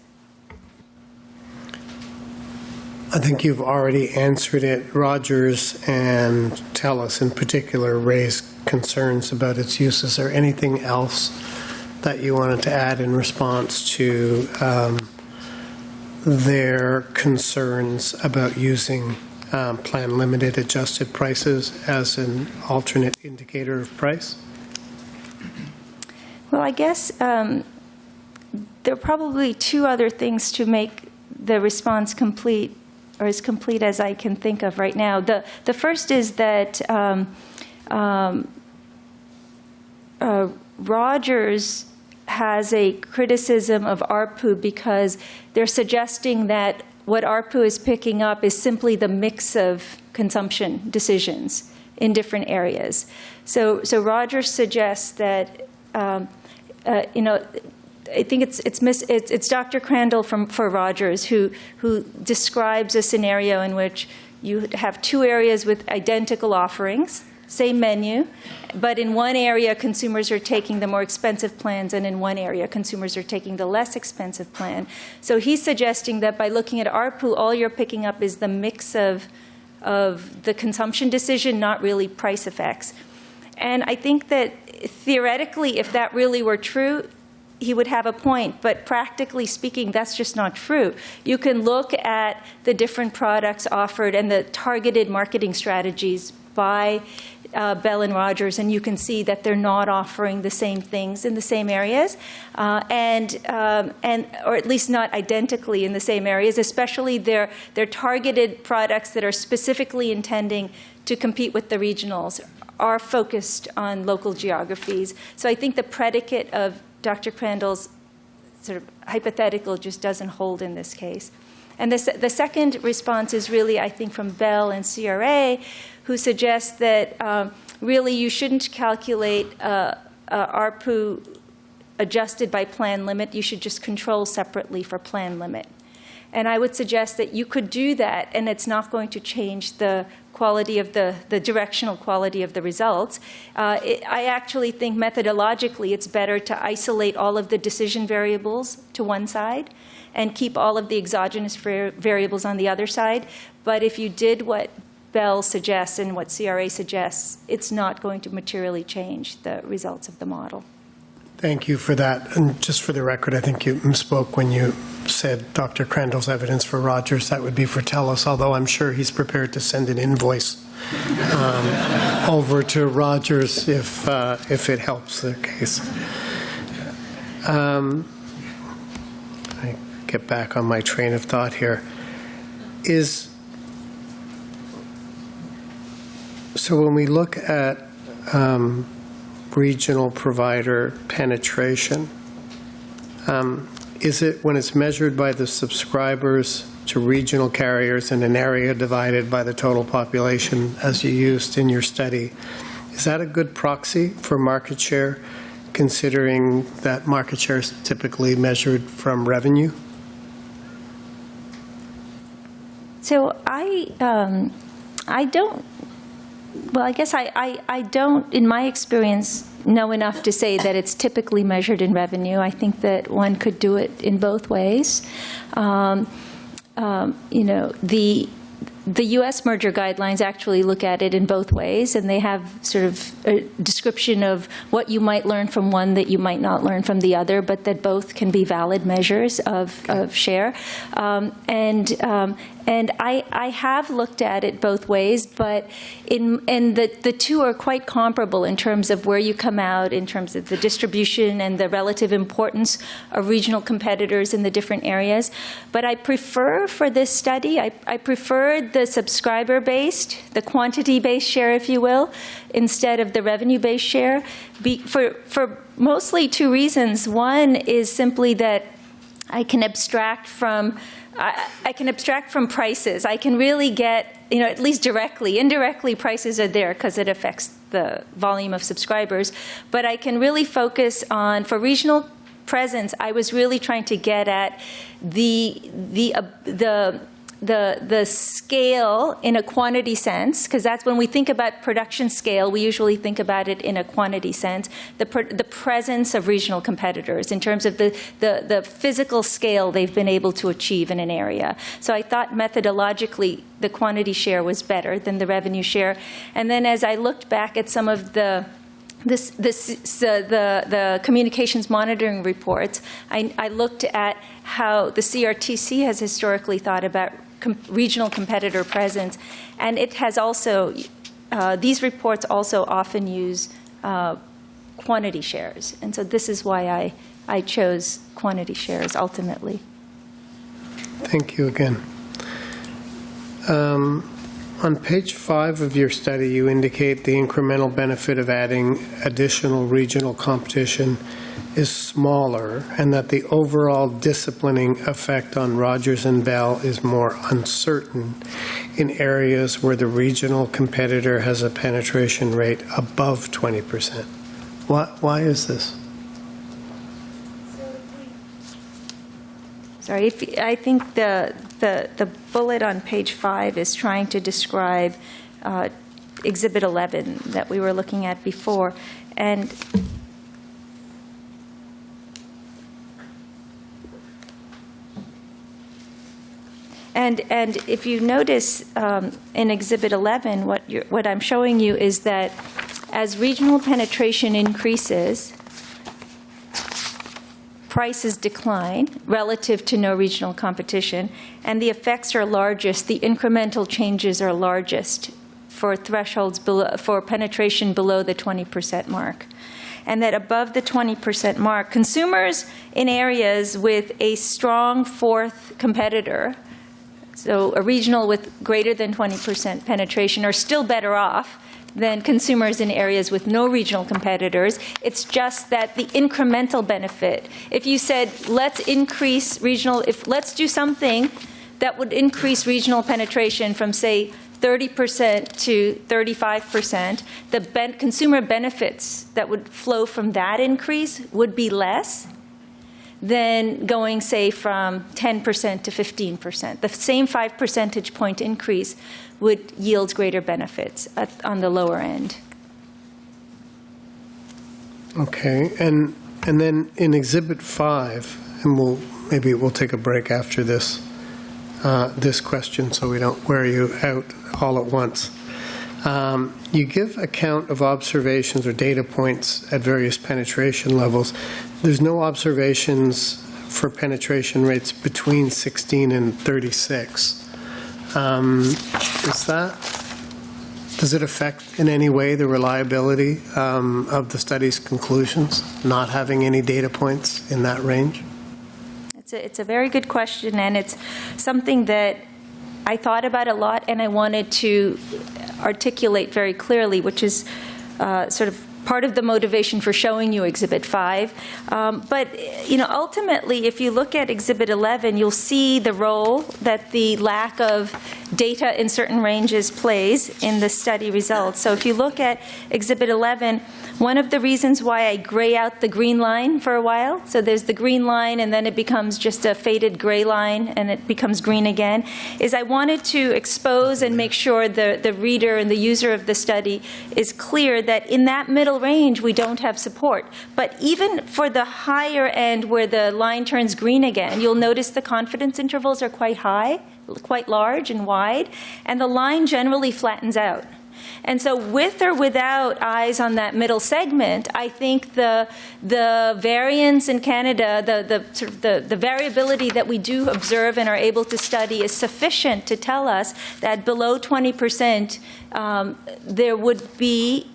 I think you've already answered it. Rogers and TELUS in particular raised concerns about its use. Is there anything else that you wanted to add in response to their concerns about using plan limited adjusted prices as an alternate indicator of price? Well, I guess there are probably two other things to make the response complete, or as complete as I can think of right now. The first is that Rogers has a criticism of ARPU because they're suggesting that what ARPU is picking up is simply the mix of consumption decisions in different areas. So Rogers suggests that, I think it's Dr. Crandall for Rogers who describes a scenario in which you have two areas with identical offerings, same menu, but in one area consumers are taking the more expensive plans, and in one area consumers are taking the less expensive plan. So he's suggesting that by looking at ARPU, all you're picking up is the mix of the consumption decision, not really price effects. And I think that theoretically, if that really were true, he would have a point, but practically speaking, that's just not true. You can look at the different products offered and the targeted marketing strategies by Bell and Rogers, and you can see that they're not offering the same things in the same areas, or at least not identically in the same areas, especially their targeted products that are specifically intending to compete with the regionals are focused on local geographies. So I think the predicate of Dr. Crandall's sort of hypothetical just doesn't hold in this case. And the second response is really, I think, from Bell and CRA, who suggests that really you shouldn't calculate ARPU adjusted by plan limit. You should just control separately for plan limit. And I would suggest that you could do that, and it's not going to change the quality of the directional quality of the results. I actually think methodologically it's better to isolate all of the decision variables to one side and keep all of the exogenous variables on the other side. But if you did what Bell suggests and what CRA suggests, it's not going to materially change the results of the model. Thank you for that. And just for the record, I think you misspoke when you said Dr. Crandall's evidence for Rogers. That would be for TELUS, although I'm sure he's prepared to send an invoice over to Rogers if it helps the case. I get back on my train of thought here. So when we look at regional provider penetration, is it when it's measured by the subscribers to regional carriers in an area divided by the total population as you used in your study, is that a good proxy for market share, considering that market share is typically measured from revenue? So I don't, well, I guess I don't, in my experience, know enough to say that it's typically measured in revenue. I think that one could do it in both ways. The U.S. merger guidelines actually look at it in both ways, and they have sort of a description of what you might learn from one that you might not learn from the other, but that both can be valid measures of share. And I have looked at it both ways, but the two are quite comparable in terms of where you come out, in terms of the distribution and the relative importance of regional competitors in the different areas. But I prefer for this study, I preferred the subscriber-based, the quantity-based share, if you will, instead of the revenue-based share, for mostly two reasons. One is simply that I can abstract from prices. I can really get, at least directly. Indirectly, prices are there because it affects the volume of subscribers. But I can really focus on, for regional presence, I was really trying to get at the the scale in a quantity sense, because that's when we think about production scale, we usually think about it in a quantity sense, the presence of regional competitors in terms of the physical scale they've been able to achieve in an area. So I thought methodologically the quantity share was better than the revenue share. And then as I looked back at some of the communications monitoring reports, I looked at how the CRTC has historically thought about regional competitor presence, and it has also, these reports also often use quantity shares. And so this is why I chose quantity shares ultimately. Thank you again. On page 5 of your study, you indicate the incremental benefit of adding additional regional competition is smaller and that the overall disciplining effect on Rogers and Bell is more uncertain in areas where the regional competitor has a penetration rate above 20%. Why is this? Sorry, I think the bullet on page 5 is trying to describe Exhibit 11 that we were looking at before. And if you notice in Exhibit 11, what I'm showing you is that as regional penetration increases, prices decline relative to no regional competition, and the effects are largest, the incremental changes are largest for thresholds below, for penetration below the 20% mark. And that above the 20% mark, consumers in areas with a strong fourth competitor, so a regional with greater than 20% penetration, are still better off than consumers in areas with no regional competitors. It's just that the incremental benefit, if you said, let's increase regional, let's do something that would increase regional penetration from, say, 30% to 35%, the consumer benefits that would flow from that increase would be less than going, say, from 10% to 15%. The same 5 percentage point increase would yield greater benefits on the lower end. Okay, and then in Exhibit 5, and maybe we'll take a break after this this question so we don't wear you out all at once. You give account of observations or data points at various penetration levels. There's no observations for penetration rates between 16 and 36. Does it affect in any way the reliability of the study's conclusions, not having any data points in that range? It's a very good question, and it's something that I thought about a lot and I wanted to articulate very clearly, which is sort of part of the motivation for showing you Exhibit 5. But ultimately, if you look at Exhibit 11, you'll see the role that the lack of data in certain ranges plays in the study results. So if you look at Exhibit 11, one of the reasons why I gray out the green line for a while, so there's the green line and then it becomes just a faded gray line and it becomes green again, is I wanted to expose and make sure the reader and the user of the study is clear that in that middle range we don't have support. But even for the higher end where the line turns green again, you'll notice the confidence intervals are quite high, quite large and wide, and the line generally flattens out. And so with or without eyes on that middle segment, I think the variance in Canada, the variability that we do observe and are able to study is sufficient to tell us that below 20%, there would be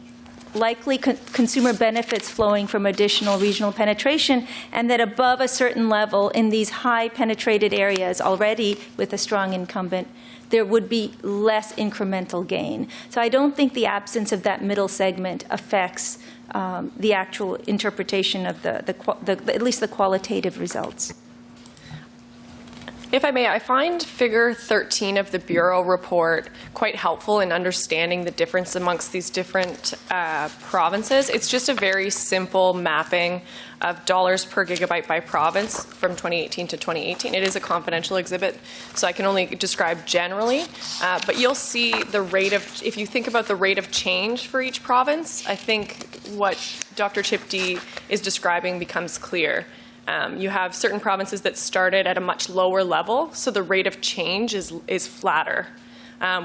likely consumer benefits flowing from additional regional penetration, and that above a certain level in these high penetrated areas already with a strong incumbent, there would be less incremental gain. So I don't think the absence of that middle segment affects the actual interpretation of at least the qualitative results. If I may, I find figure 13 of the Bureau report quite helpful in understanding the difference amongst these different provinces. It's just a very simple mapping of dollars per gigabyte by province from 2018 to 2018. It is a confidential exhibit, so I can only describe generally. But you'll see the rate of, if you think about the rate of change for each province, I think what Dr. Chipty is describing becomes clear. You have certain provinces that started at a much lower level, so the rate of change is flatter.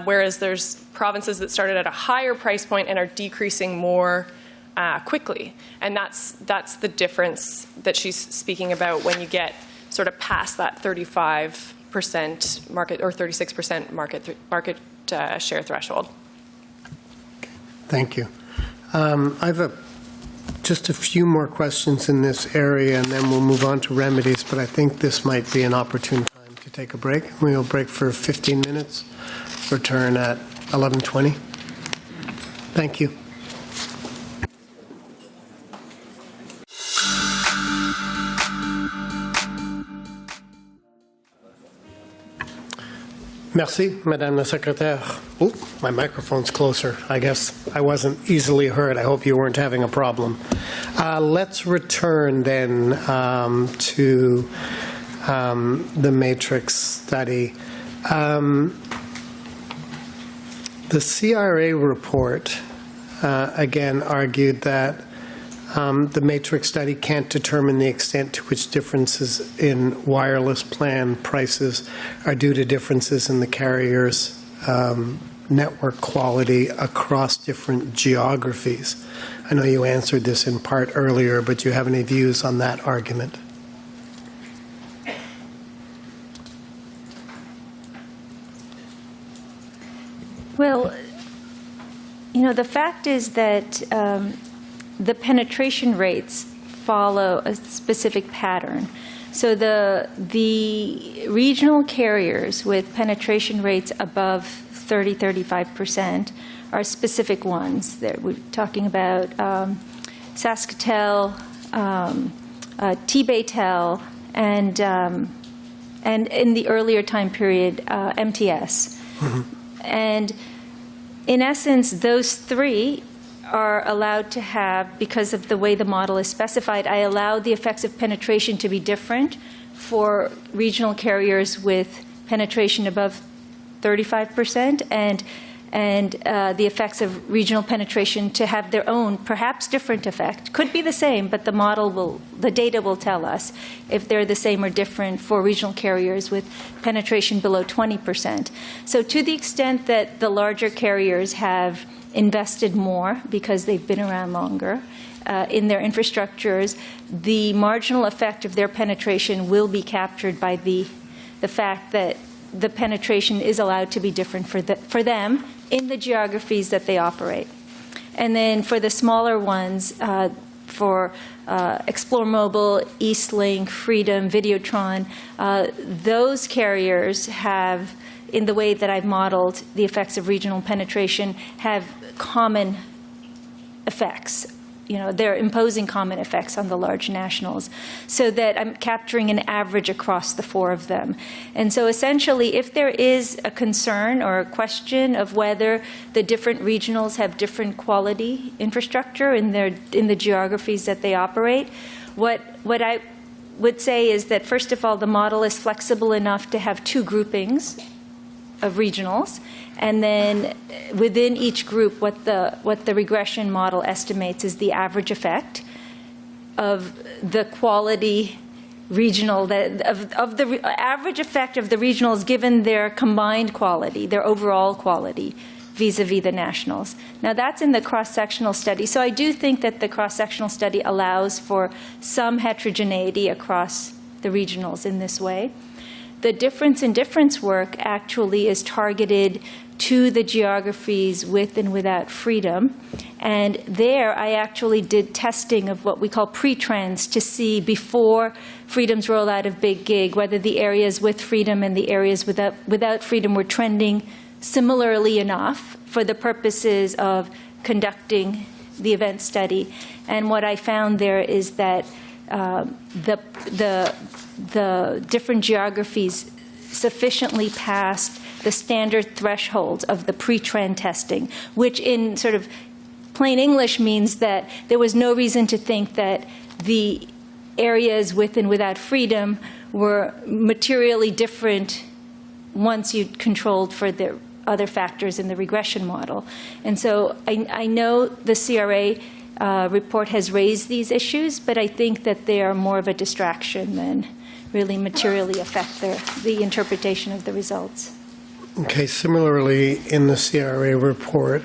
Whereas there's provinces that started at a higher price point and are decreasing more quickly. And that's the difference that she's speaking about when you get sort of past that 35% market or 36% market share threshold. Thank you. I have just a few more questions in this area, and then we'll move on to remedies, but I think this might be an opportune time to take a break. We'll break for 15 minutes, return at 11:20. Thank you. Merci, Madame la Secrétaire. Oh, my microphone's closer. I guess I wasn't easily heard. I hope you weren't having a problem. Let's return then to the matrix study. The CRA report, again, argued that the matrix study can't determine the extent to which differences in wireless plan prices are due to differences in the carrier's network quality across different geographies. I know you answered this in part earlier, but do you have any views on that argument? Well, you know, the fact is that the penetration rates follow a specific pattern. So the regional carriers with penetration rates above 35% are specific ones. We're talking about Sasktel, T-Baytel, and in the earlier time period, MTS. Mm-hmm. And in essence, those three are allowed to have, because of the way the model is specified, I allow the effects of penetration to be different for regional carriers with penetration above 35% and the effects of regional penetration to have their own, perhaps different effect. Could be the same, but the data will tell us if they're the same or different for regional carriers with penetration below 20%. So to the extent that the larger carriers have invested more because they've been around longer in their infrastructures, the marginal effect of their penetration will be captured by the fact that the penetration is allowed to be different for them in the geographies that they operate. And then for the smaller ones, for Explore Mobile, Eastlink, Freedom, Videotron, those carriers have, in the way that I've modeled the effects of regional penetration, have common effects. You know, they're imposing common effects on the large nationals, so that I'm capturing an average across the four of them. And so essentially, if there is a concern or a question of whether the different regionals have different quality infrastructure in the geographies that they operate, what I would say is that, first of all, the model is flexible enough to have two groupings of regionals, and then within each group, what the regression model estimates is the average effect of the quality regional, of the average effect of the regionals given their combined quality, their overall quality, vis-a-vis the nationals. Now that's in the cross-sectional study. So I do think that the cross-sectional study allows for some heterogeneity across the regionals in this way. The difference in difference work actually is targeted to the geographies with and without freedom. And there I actually did testing of what we call pre-trends to see before freedom's rollout of big gig, whether the areas with freedom and the areas without freedom were trending similarly enough for the purposes of conducting the event study. And what I found there is that the different geographies sufficiently past the standard thresholds of the pre-trend testing, which in sort of plain English means that there was no reason to think that the areas with and without freedom were materially different once you controlled for the other factors in the regression model. And so I know the CRA report has raised these issues, but I think that they are more of a distraction than really materially affect the interpretation of the results. Okay, similarly, in the CRA report,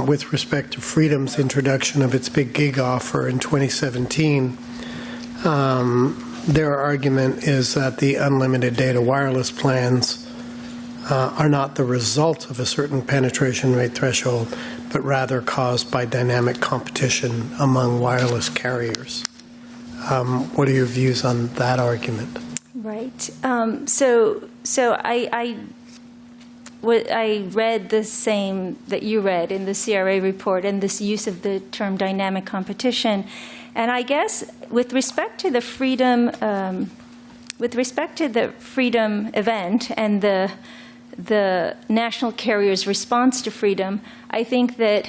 with respect to Freedom's introduction of its big gig offer in 2017, their argument is that the unlimited data wireless plans are not the result of a certain penetration rate threshold, but rather caused by dynamic competition among wireless carriers. What are your views on that argument? Right. So I read the same that you read in the CRA report, and this use of the term dynamic competition. And I guess with respect to the freedom, event and the national carrier's response to Freedom, I think that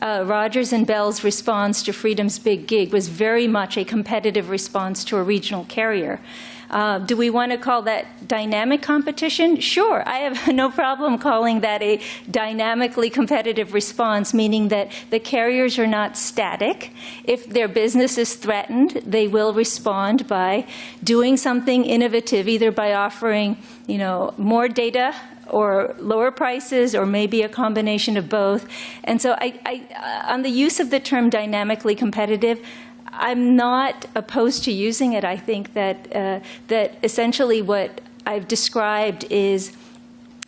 Rogers and Bell's response to Freedom's big gig was very much a competitive response to a regional carrier. Do we want to call that dynamic competition? Sure, I have no problem calling that a dynamically competitive response, meaning that the carriers are not static. If their business is threatened, they will respond by doing something innovative, either by offering, more data or lower prices, or maybe a combination of both. And so on the use of the term dynamically competitive, I'm not opposed to using it. I think that essentially what I've described is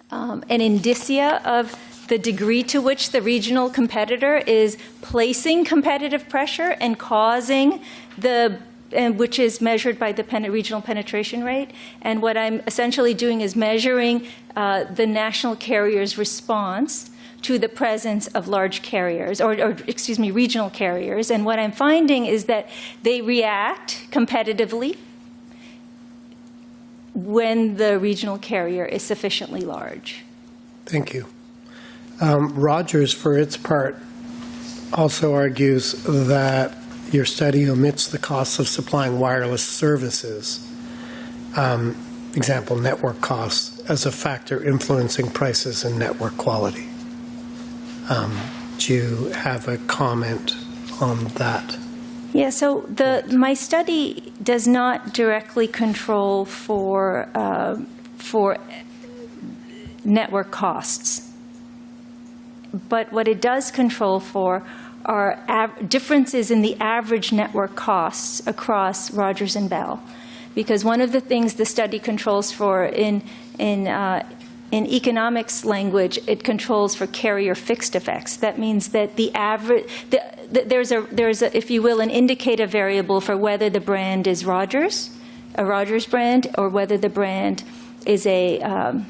an indicia of the degree to which the regional competitor is placing competitive pressure and causing which is measured by the regional penetration rate. And what I'm essentially doing is measuring the national carrier's response to the presence of large carriers, regional carriers. And what I'm finding is that they react competitively when the regional carrier is sufficiently large. Thank you. Rogers, for its part, also argues that your study omits the costs of supplying wireless services, example, network costs, as a factor influencing prices and network quality. Do you have a comment on that? Yeah, so my study does not directly control for network costs. But what it does control for are differences in the average network costs across Rogers and Bell. Because one of the things the study controls for in economics language, it controls for carrier fixed effects. That means that the average, there's a, if you will, an indicator variable for whether the brand is Rogers, a Rogers brand, or whether the brand is a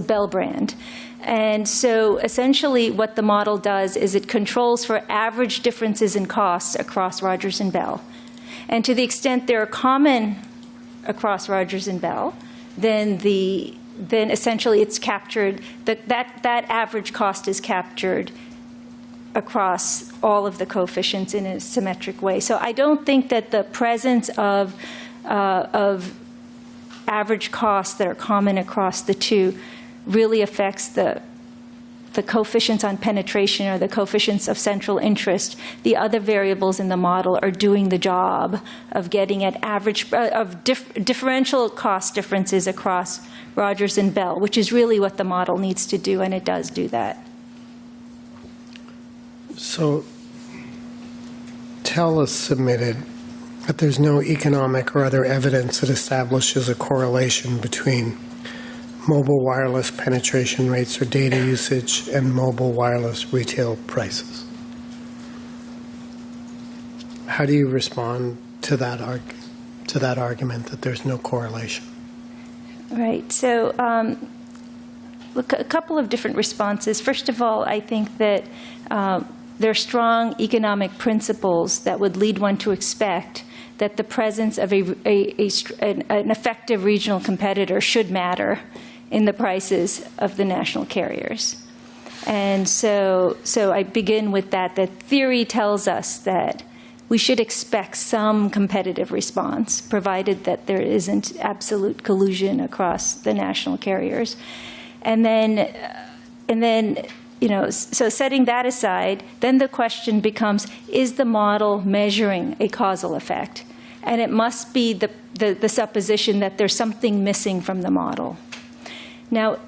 Bell brand. And so essentially what the model does is it controls for average differences in costs across Rogers and Bell. And to the extent they're common across Rogers and Bell, then essentially it's captured, that average cost is captured across all of the coefficients in a symmetric way. So I don't think that the presence of average costs that are common across the two really affects the coefficients on penetration or the coefficients of central interest. The other variables in the model are doing the job of getting at average, differential cost differences across Rogers and Bell, which is really what the model needs to do, and it does do that. So TEL submitted that there's no economic or other evidence that establishes a correlation between mobile wireless penetration rates or data usage and mobile wireless retail prices. How do you respond to that argument that there's no correlation? Right. So look, a couple of different responses. First of all, I think that there are strong economic principles that would lead one to expect that the presence of an effective regional competitor should matter in the prices of the national carriers. And so I begin with that. The theory tells us that we should expect some competitive response, provided that there isn't absolute collusion across the national carriers. And then, so setting that aside, then the question becomes, is the model measuring a causal effect? And it must be the supposition that there's something missing from the model. Now,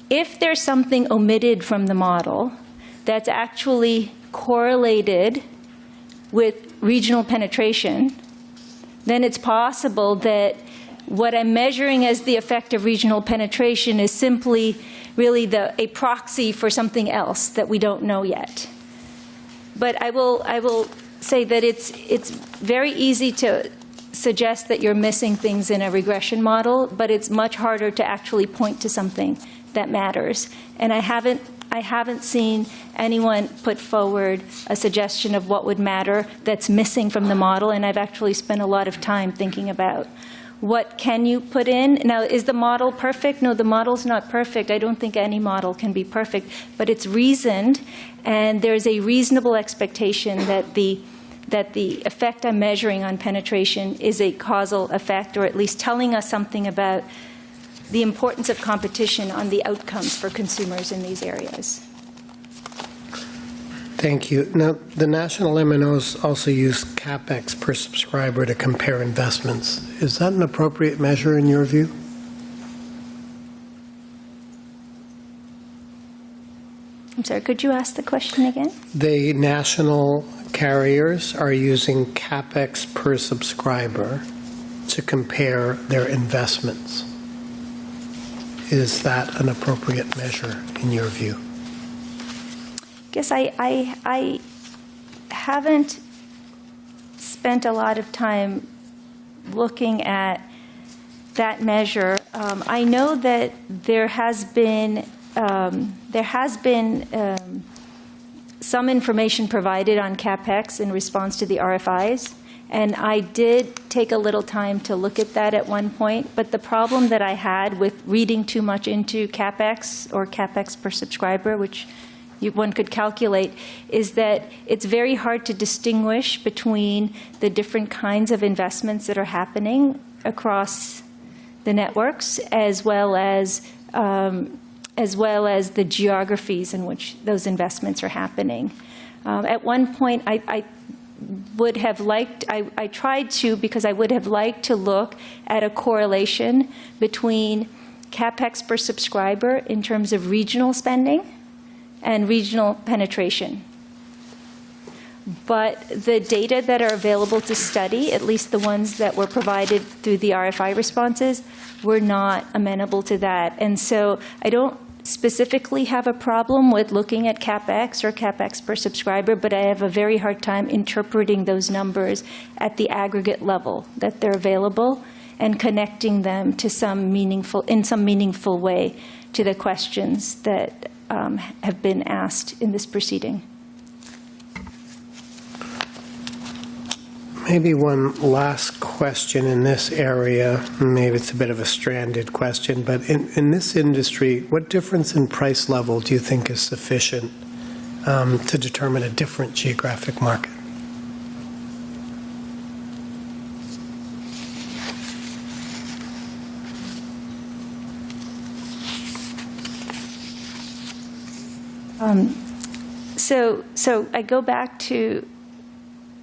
if there's something omitted from the model that's actually correlated with regional penetration, then it's possible that what I'm measuring as the effect of regional penetration is simply really a proxy for something else that we don't know yet. But I will say that it's very easy to suggest that you're missing things in a regression model, but it's much harder to actually point to something that matters. And I haven't seen anyone put forward a suggestion of what would matter that's missing from the model, and I've actually spent a lot of time thinking about what can you put in. Now, is the model perfect? No, the model's not perfect. I don't think any model can be perfect, but it's reasoned, and there's a reasonable expectation that the effect I'm measuring on penetration is a causal effect, or at least telling us something about the importance of competition on the outcomes for consumers in these areas. Thank you. Now, the national MNOs also use CapEx per subscriber to compare investments. Is that an appropriate measure in your view? I'm sorry, could you ask the question again? The national carriers are using CapEx per subscriber to compare their investments. Is that an appropriate measure in your view? I guess I haven't spent a lot of time looking at that measure. I know that there has been some information provided on CapEx in response to the RFIs, and I did take a little time to look at that at one point. But the problem that I had with reading too much into CapEx, or CapEx per subscriber, which one could calculate, is that it's very hard to distinguish between the different kinds of investments that are happening across the networks, as well as the geographies in which those investments are happening. At one point, I would have liked, I tried to, because I would have liked to look at a correlation between CapEx per subscriber in terms of regional spending and regional penetration. But the data that are available to study, at least the ones that were provided through the RFI responses, were not amenable to that. And so I don't specifically have a problem with looking at CapEx or CapEx per subscriber, but I have a very hard time interpreting those numbers at the aggregate level that they're available and connecting them to some meaningful way to the questions that have been asked in this proceeding. Maybe one last question in this area. Maybe it's a bit of a stranded question, but in this industry, what difference in price level do you think is sufficient to determine a different geographic market? So I go back to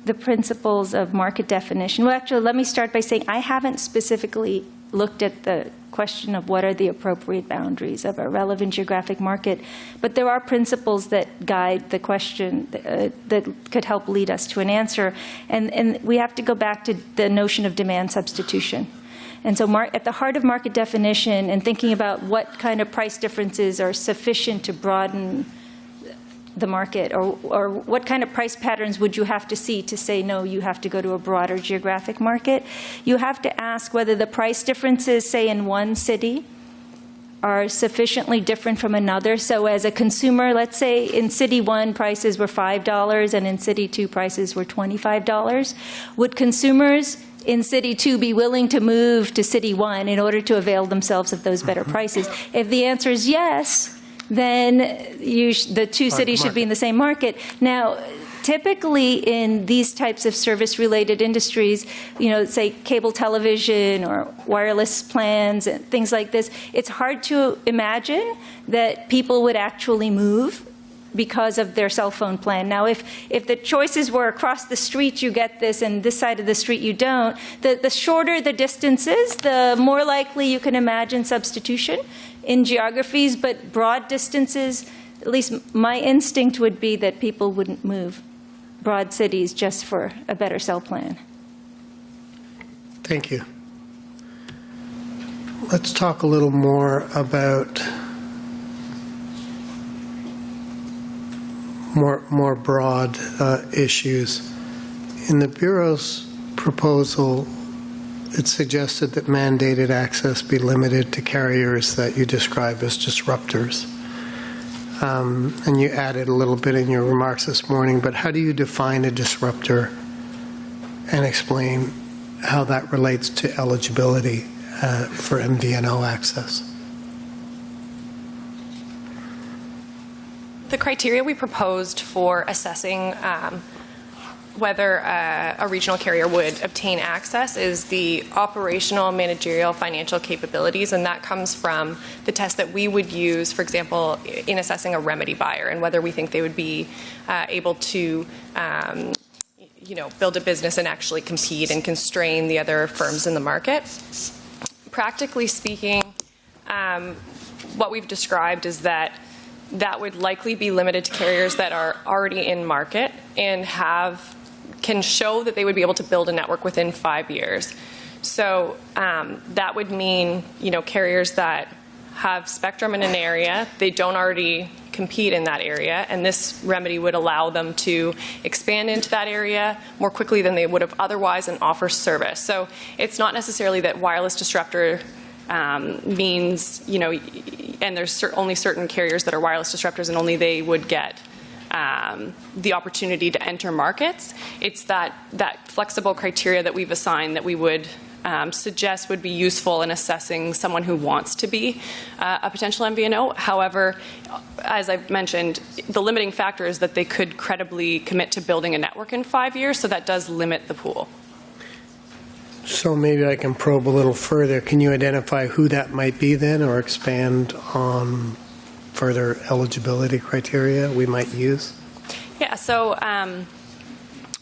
the principles of market definition. Well, actually, let me start by saying I haven't specifically looked at the question of what are the appropriate boundaries of a relevant geographic market, but there are principles that guide the question that could help lead us to an answer. And we have to go back to the notion of demand substitution. And so at the heart of market definition and thinking about what kind of price differences are sufficient to broaden the market, or what kind of price patterns would you have to see to say, no, you have to go to a broader geographic market, you have to ask whether the price differences, say, in one city are sufficiently different from another. So as a consumer, let's say in City 1 prices were $5 and in City 2 prices were $25. Would consumers in City 2 be willing to move to City 1 in order to avail themselves of those better prices? If the answer is yes, then the two cities should be in the same market. Now, typically in these types of service-related industries, say cable television or wireless plans and things like this, it's hard to imagine that people would actually move because of their cell phone plan. Now, if the choices were across the street you get this and this side of the street you don't, the shorter the distances, the more likely you can imagine substitution in geographies, but broad distances, at least my instinct would be that people wouldn't move broad cities just for a better cell plan. Thank you. Let's talk a little more about more broad issues. In the Bureau's proposal, it suggested that mandated access be limited to carriers that you describe as disruptors. And you added a little bit in your remarks this morning, but how do you define a disruptor and explain how that relates to eligibility for MVNO access? The criteria we proposed for assessing whether a regional carrier would obtain access is the operational, managerial, financial capabilities, and that comes from the test that we would use, for example, in assessing a remedy buyer and whether we think they would be able to build a business and actually compete and constrain the other firms in the market. Practically speaking, what we've described is that would likely be limited to carriers that are already in market and can show that they would be able to build a network within 5 years. So that would mean, carriers that have spectrum in an area, they don't already compete in that area, and this remedy would allow them to expand into that area more quickly than they would have otherwise and offer service. So it's not necessarily that wireless disruptor means, and there's only certain carriers that are wireless disruptors and only they would get the opportunity to enter markets. It's that flexible criteria that we've assigned that we would suggest would be useful in assessing someone who wants to be a potential MVNO. However, as I've mentioned, the limiting factor is that they could credibly commit to building a network in 5 years, so that does limit the pool. So maybe I can probe a little further. Can you identify who that might be then, or expand on further eligibility criteria we might use? Yeah, so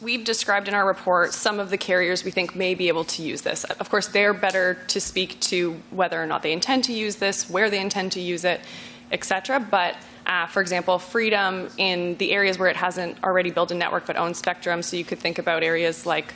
we've described in our report some of the carriers we think may be able to use this. Of course, they're better to speak to whether or not they intend to use this, where they intend to use it, etc. But for example, Freedom in the areas where it hasn't already built a network but owns spectrum, so you could think about areas like,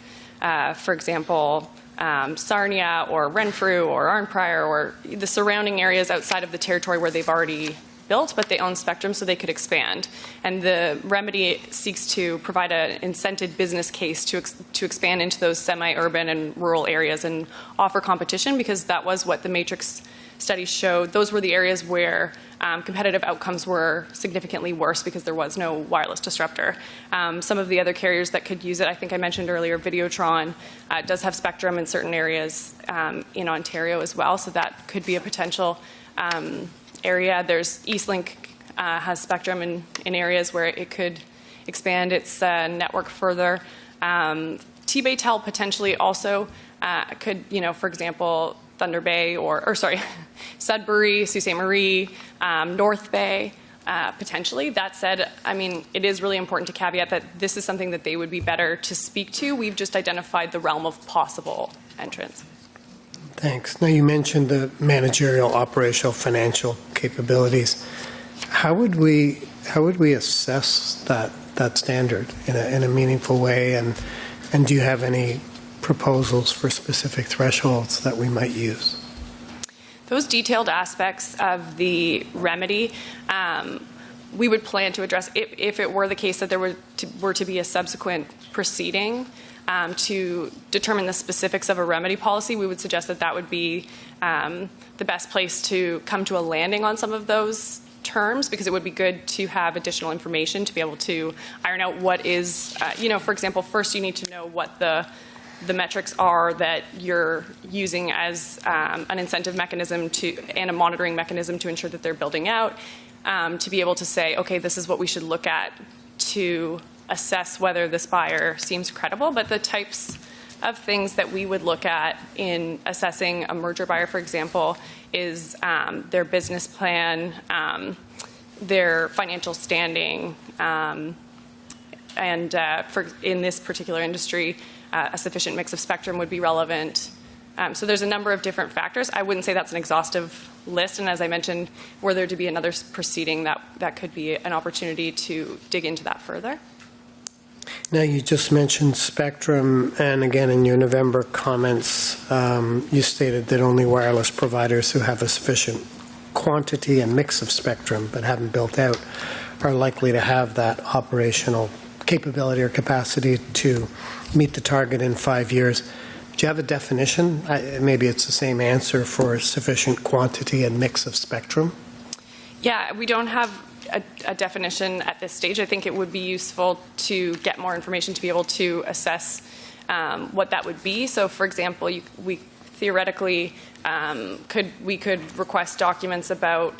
for example, Sarnia or Renfrew or Arnprior or the surrounding areas outside of the territory where they've already built, but they own spectrum, so they could expand. And the remedy seeks to provide an incented business case to expand into those semi-urban and rural areas and offer competition, because that was what the Matrix study showed. Those were the areas where competitive outcomes were significantly worse because there was no wireless disruptor. Some of the other carriers that could use it, I think I mentioned earlier, Videotron does have spectrum in certain areas in Ontario as well, so that could be a potential area. There's Eastlink has spectrum in areas where it could expand its network further. T-Baytel potentially also could, for example, Thunder Bay Sudbury, Sault Ste. Marie, North Bay, potentially. That said, it is really important to caveat that this is something that they would be better to speak to. We've just identified the realm of possible entrance. Thanks. Now, you mentioned the managerial, operational, financial capabilities. How would we assess that standard in a meaningful way? And do you have any proposals for specific thresholds that we might use? Those detailed aspects of the remedy, we would plan to address if it were the case that there were to be a subsequent proceeding. to determine the specifics of a remedy policy, we would suggest that that would be the best place to come to a landing on some of those terms, because it would be good to have additional information to be able to iron out what is, for example, first you need to know what the metrics are that you're using as an incentive mechanism and a monitoring mechanism to ensure that they're building out, to be able to say, okay, this is what we should look at to assess whether this buyer seems credible. But the types of things that we would look at in assessing a merger buyer, for example, is their business plan, their financial standing, and in this particular industry, a sufficient mix of spectrum would be relevant. So there's a number of different factors. I wouldn't say that's an exhaustive list, and as I mentioned, were there to be another proceeding, that could be an opportunity to dig into that further. Now, you just mentioned spectrum, and again, in your November comments, you stated that only wireless providers who have a sufficient quantity and mix of spectrum but haven't built out are likely to have that operational capability or capacity to meet the target in 5 years. Do you have a definition? Maybe it's the same answer for sufficient quantity and mix of spectrum? Yeah, we don't have a definition at this stage. I think it would be useful to get more information to be able to assess what that would be. So, for example, we theoretically could request documents about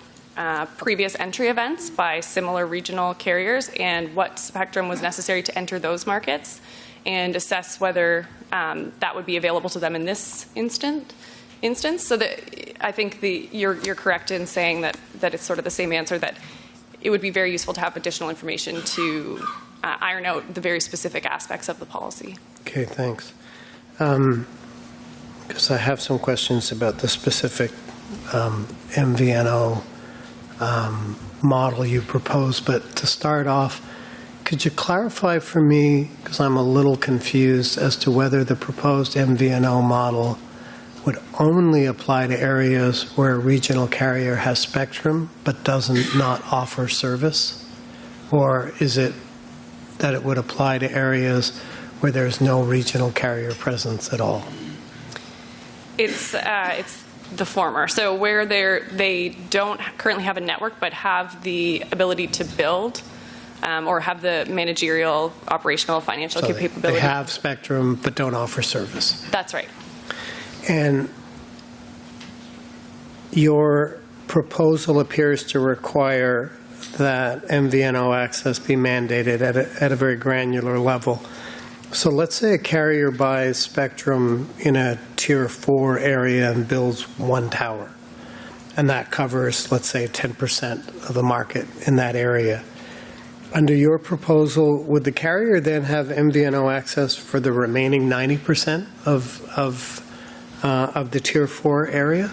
previous entry events by similar regional carriers and what spectrum was necessary to enter those markets, and assess whether that would be available to them in this instance. So that I think you're correct in saying that it's sort of the same answer, that it would be very useful to have additional information to iron out the very specific aspects of the policy. Okay, thanks. Because I have some questions about the specific MVNO model you propose, but to start off, could you clarify for me, because I'm a little confused as to whether the proposed MVNO model would only apply to areas where a regional carrier has spectrum but doesn't not offer service? Or is it that it would apply to areas where there's no regional carrier presence at all? It's the former. So where they don't currently have a network but have the ability to build or have the managerial, operational, financial capability. They have spectrum but don't offer service. That's right. And your proposal appears to require that MVNO access be mandated at a very granular level. So let's say a carrier buys spectrum in a Tier 4 area and builds one tower, and that covers, let's say, 10% of the market in that area. Under your proposal, would the carrier then have MVNO access for the remaining 90% of the Tier 4 area?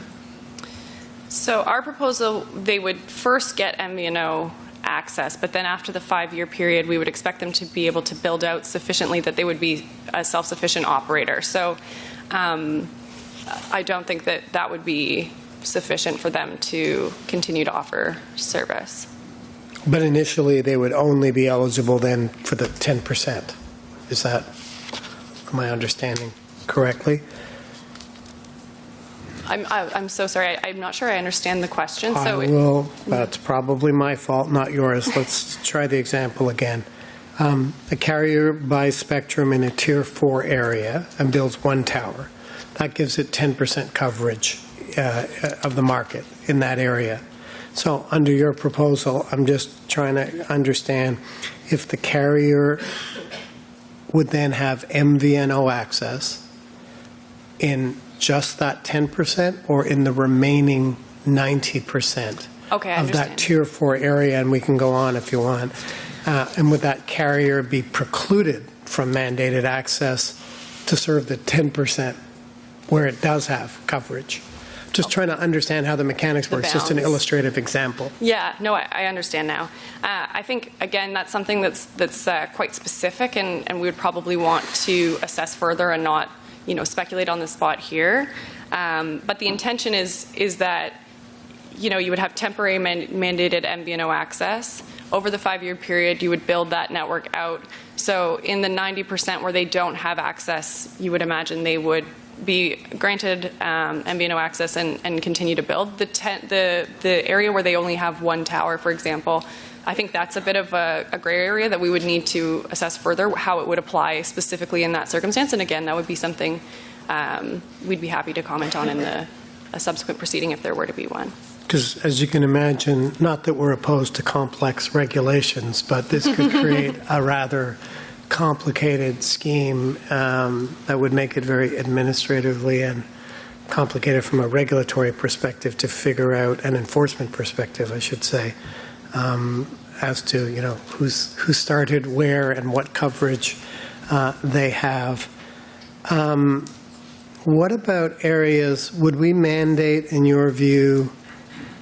So our proposal, they would first get MVNO access, but then after the 5-year period, we would expect them to be able to build out sufficiently that they would be a self-sufficient operator. So I don't think that would be sufficient for them to continue to offer service. But initially, they would only be eligible then for the 10%. Is that, am I understanding correctly? I'm so sorry. I'm not sure I understand the question. That's probably my fault, not yours. Let's try the example again. A carrier buys spectrum in a Tier 4 area and builds one tower. That gives it 10% coverage of the market in that area. So under your proposal, I'm just trying to understand if the carrier would then have MVNO access in just that 10% or in the remaining 90% of that Tier 4 area, and we can go on if you want. And would that carrier be precluded from mandated access to serve the 10% where it does have coverage? Just trying to understand how the mechanics work. It's just an illustrative example. Yeah, no, I understand now. I think, again, that's something that's quite specific, and we would probably want to assess further and not speculate on the spot here. But the intention is that you would have temporary mandated MVNO access over the 5-year period, you would build that network out. So in the 90% where they don't have access, you would imagine they would be granted MVNO access and continue to build. The area where they only have one tower, for example, I think that's a bit of a gray area that we would need to assess further how it would apply specifically in that circumstance. And again, that would be something we'd be happy to comment on in a subsequent proceeding if there were to be one. Because as you can imagine, not that we're opposed to complex regulations, but this could create a rather complicated scheme that would make it very administratively and complicated from a regulatory perspective to figure out, an enforcement perspective, I should say, as to, you know, who started where and what coverage they have. What about areas, would we mandate, in your view,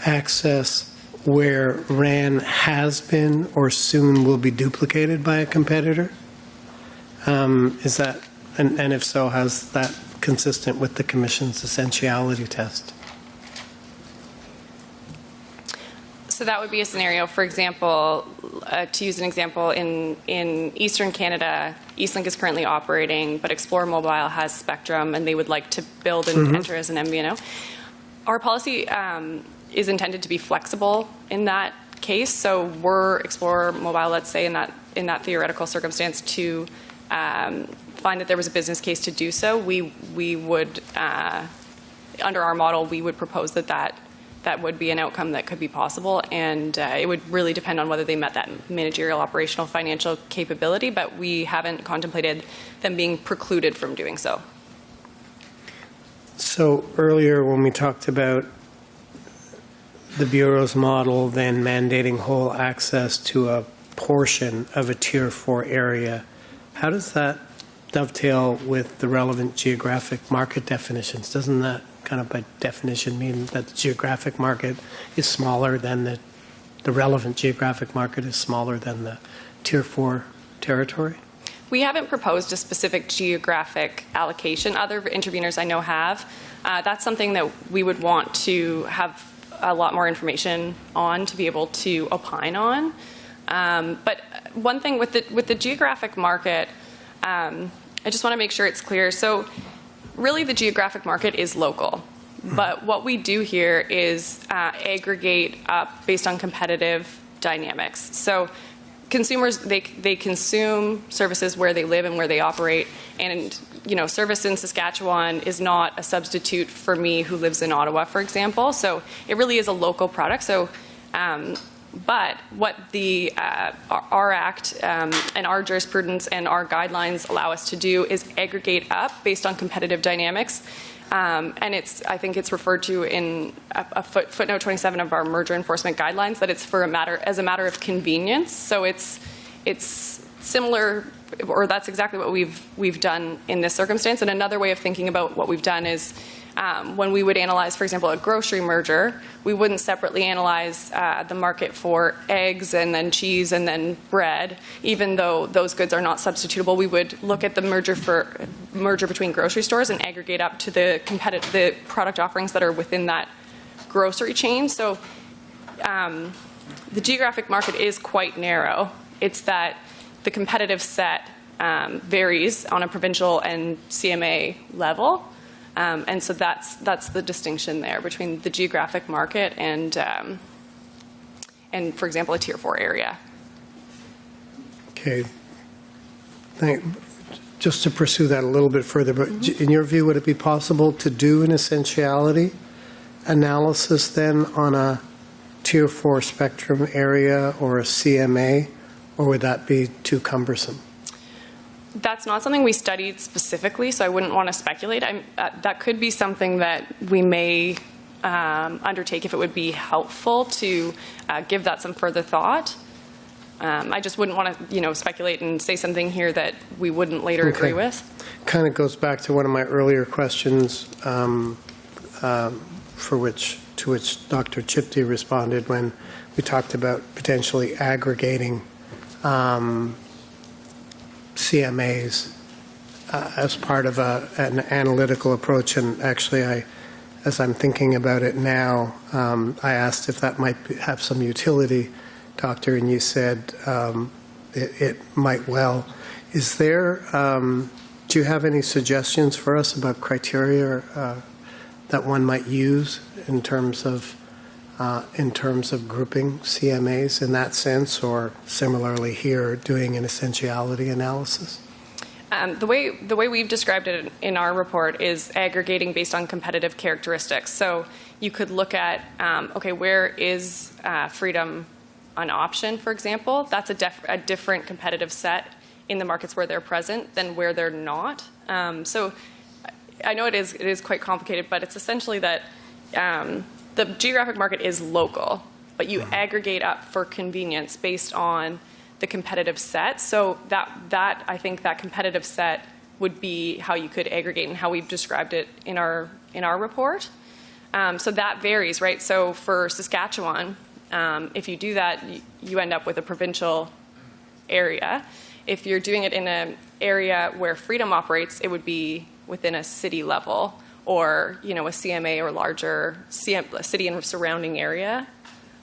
access where RAN has been or soon will be duplicated by a competitor? Is that, and if so, how's that consistent with the Commission's essentiality test? So that would be a scenario, for example, to use an example, in Eastern Canada, Eastlink is currently operating, but Explore Mobile has spectrum and they would like to build and enter as an MVNO. Our policy is intended to be flexible in that case. So were Explore Mobile, let's say in that theoretical circumstance, to find that there was a business case to do so, we would, under our model, we would propose that would be an outcome that could be possible, and it would really depend on whether they met that managerial, operational, financial capability, but we haven't contemplated them being precluded from doing so. So earlier when we talked about the Bureau's model then mandating whole access to a portion of a Tier 4 area, how does that dovetail with the relevant geographic market definitions? Doesn't that kind of by definition mean that the geographic market is smaller than the relevant geographic market is smaller than the Tier 4 territory? We haven't proposed a specific geographic allocation. Other interveners I know have. That's something that we would want to have a lot more information on to be able to opine on. But one thing with the geographic market, I just want to make sure it's clear. So really the geographic market is local. But what we do here is aggregate up based on competitive dynamics. So consumers, they consume services where they live and where they operate, and service in Saskatchewan is not a substitute for me who lives in Ottawa, for example. So it really is a local product. So, but what our Act and our jurisprudence and our guidelines allow us to do is aggregate up based on competitive dynamics. And I think it's referred to in footnote 27 of our merger enforcement guidelines that it's as a matter of convenience. So it's similar, or that's exactly what we've done in this circumstance. And another way of thinking about what we've done is when we would analyze, for example, a grocery merger, we wouldn't separately analyze the market for eggs and then cheese and then bread, even though those goods are not substitutable. We would look at the merger between grocery stores and aggregate up to the product offerings that are within that grocery chain. So the geographic market is quite narrow. It's that the competitive set varies on a provincial and CMA level. And so that's the distinction there between the geographic market and for example, a Tier 4 area. Okay. Just to pursue that a little bit further, but in your view, would it be possible to do an essentiality analysis then on a Tier 4 spectrum area or a CMA, or would that be too cumbersome? That's not something we studied specifically, so I wouldn't want to speculate. That could be something that we may undertake if it would be helpful to give that some further thought. I just wouldn't want to, speculate and say something here that we wouldn't later agree with. Kind of goes back to one of my earlier questions, to which Dr. Chipty responded when we talked about potentially aggregating CMAs as part of an analytical approach. And actually, as I'm thinking about it now, I asked if that might have some utility Doctor, and you said it might well. Is there, do you have any suggestions for us about criteria that one might use in terms of grouping CMAs in that sense, or similarly here, doing an essentiality analysis? The way we've described it in our report is aggregating based on competitive characteristics. So you could look at, okay, where is freedom an option, for example? That's a different competitive set in the markets where they're present than where they're not. So I know it is quite complicated, but it's essentially that the geographic market is local, but you aggregate up for convenience based on the competitive set. So that I think that competitive set would be how you could aggregate and how we've described it in our report. So that varies, right? So for Saskatchewan, if you do that, you end up with a provincial area. If you're doing it in an area where freedom operates, it would be within a city level, or a CMA or larger city and surrounding area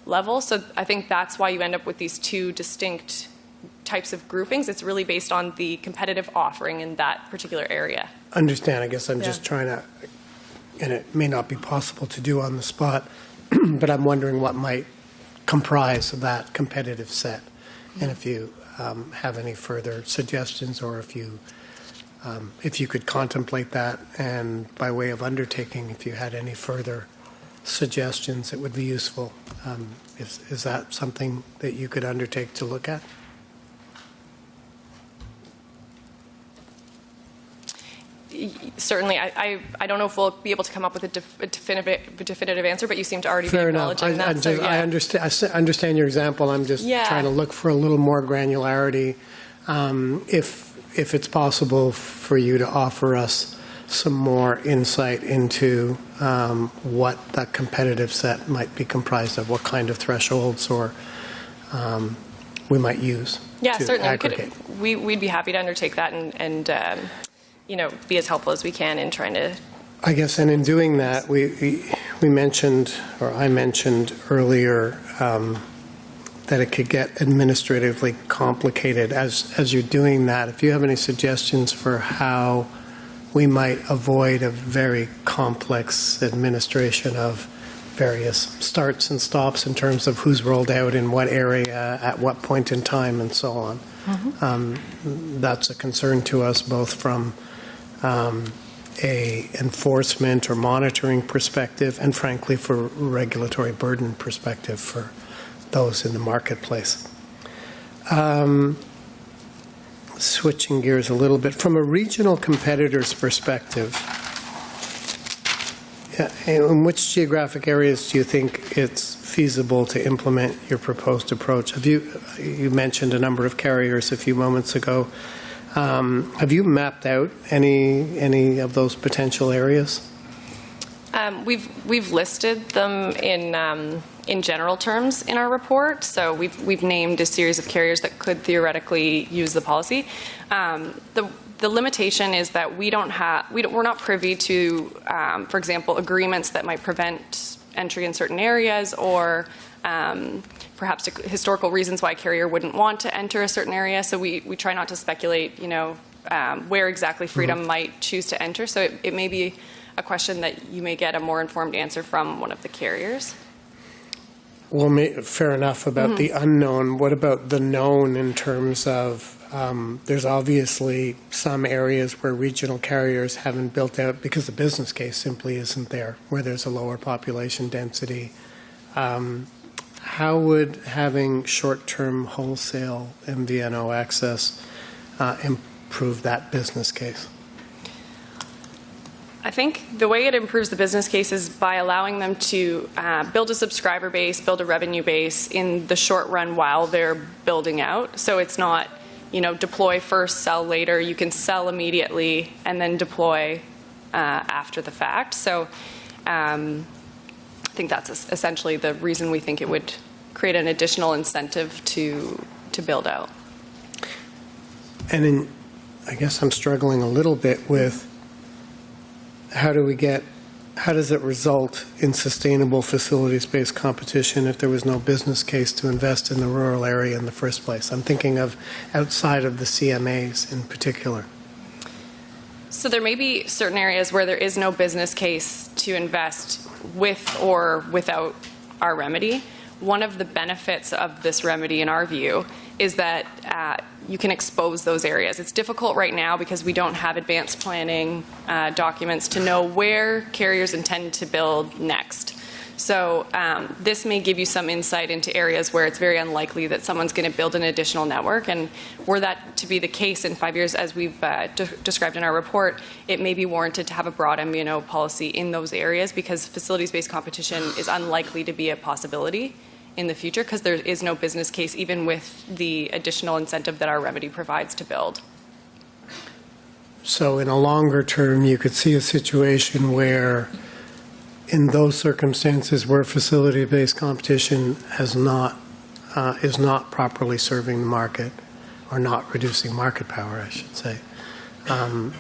level. So I think that's why you end up with these two distinct types of groupings. It's really based on the competitive offering in that particular area. Understand. I guess I'm just trying to, and it may not be possible to do on the spot, but I'm wondering what might comprise of that competitive set. And if you have any further suggestions, or if you could contemplate that, and by way of undertaking, if you had any further suggestions, it would be useful. Is that something that you could undertake to look at? Certainly. I don't know if we'll be able to come up with a definitive answer, but you seem to already Fair be enough. acknowledging that. So, yeah. I understand your example. I'm just trying to look for a little more granularity. If it's possible for you to offer us some more insight into what that competitive set might be comprised of, what kind of thresholds or we might use to certainly. aggregate. We'd be happy to undertake that and be as helpful as we can in trying to. I guess, and in doing that, we mentioned, or I mentioned earlier, that it could get administratively complicated. As you're doing that, if you have any suggestions for how we might avoid a very complex administration of various starts and stops in terms of who's rolled out in what area, at what point in time, and so on. Mm-hmm. That's a concern to us, both from a enforcement or monitoring perspective, and frankly for regulatory burden perspective for those in the marketplace. Switching gears a little bit, from a regional competitor's perspective, in which geographic areas do you think it's feasible to implement your proposed approach? You mentioned a number of carriers a few moments ago. Have you mapped out any of those potential areas? We've listed them in general terms in our report. So we've named a series of carriers that could theoretically use the policy. The limitation is that we're not privy to, for example, agreements that might prevent entry in certain areas, or perhaps historical reasons why a carrier wouldn't want to enter a certain area. So we try not to speculate, where exactly freedom might choose to enter. So it may be a question that you may get a more informed answer from one of the carriers. Well, fair enough about the unknown. What about the known in terms of there's obviously some areas where regional carriers haven't built out because the business case simply isn't there, where there's a lower population density. How would having short-term wholesale MVNO access improve that business case? I think the way it improves the business case is by allowing them to build a subscriber base, build a revenue base in the short run while they're building out. So it's not, deploy first, sell later. You can sell immediately and then deploy after the fact. So I think that's essentially the reason we think it would create an additional incentive to build out. And I guess I'm struggling a little bit with how do we get how does it result in sustainable facilities-based competition if there was no business case to invest in the rural area in the first place? I'm thinking of outside of the CMAs in particular. So there may be certain areas where there is no business case to invest with or without our remedy. One of the benefits of this remedy, in our view, is that you can expose those areas. It's difficult right now because we don't have advanced planning documents to know where carriers intend to build next. So this may give you some insight into areas where it's very unlikely that someone's going to build an additional network. And were that to be the case in 5 years, as we've described in our report, it may be warranted to have a broad MVNO policy in those areas because facilities-based competition is unlikely to be a possibility in the future because there is no business case even with the additional incentive that our remedy provides to build. So in a longer term, you could see a situation where in those circumstances where facility-based competition is not properly serving the market or not reducing market power, I should say,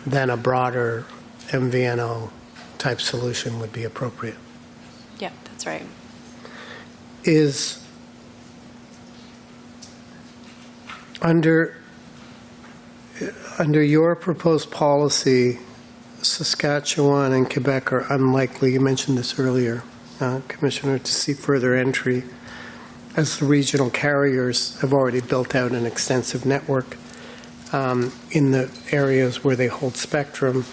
then a broader MVNO type solution would be appropriate. Yeah, that's right. Is under your proposed policy, Saskatchewan and Quebec are unlikely, you mentioned this earlier, Commissioner, to see further entry as the regional carriers have already built out an extensive network in the areas where they hold spectrum.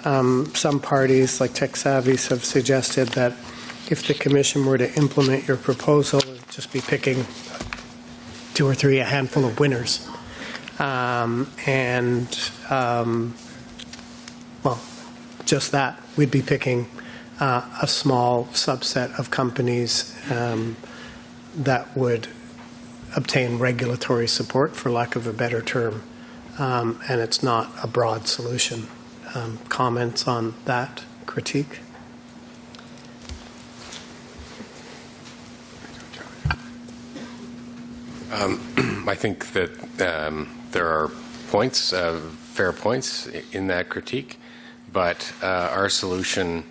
Some parties, like Tech Savvies, have suggested that if the Commission were to implement your proposal, it would just be picking two or three, a handful of winners. Well, just that. We'd be picking a small subset of companies that would obtain regulatory support, for lack of a better term, and it's not a broad solution. Comments on that critique? I think that there are points, fair points in that critique, but our solution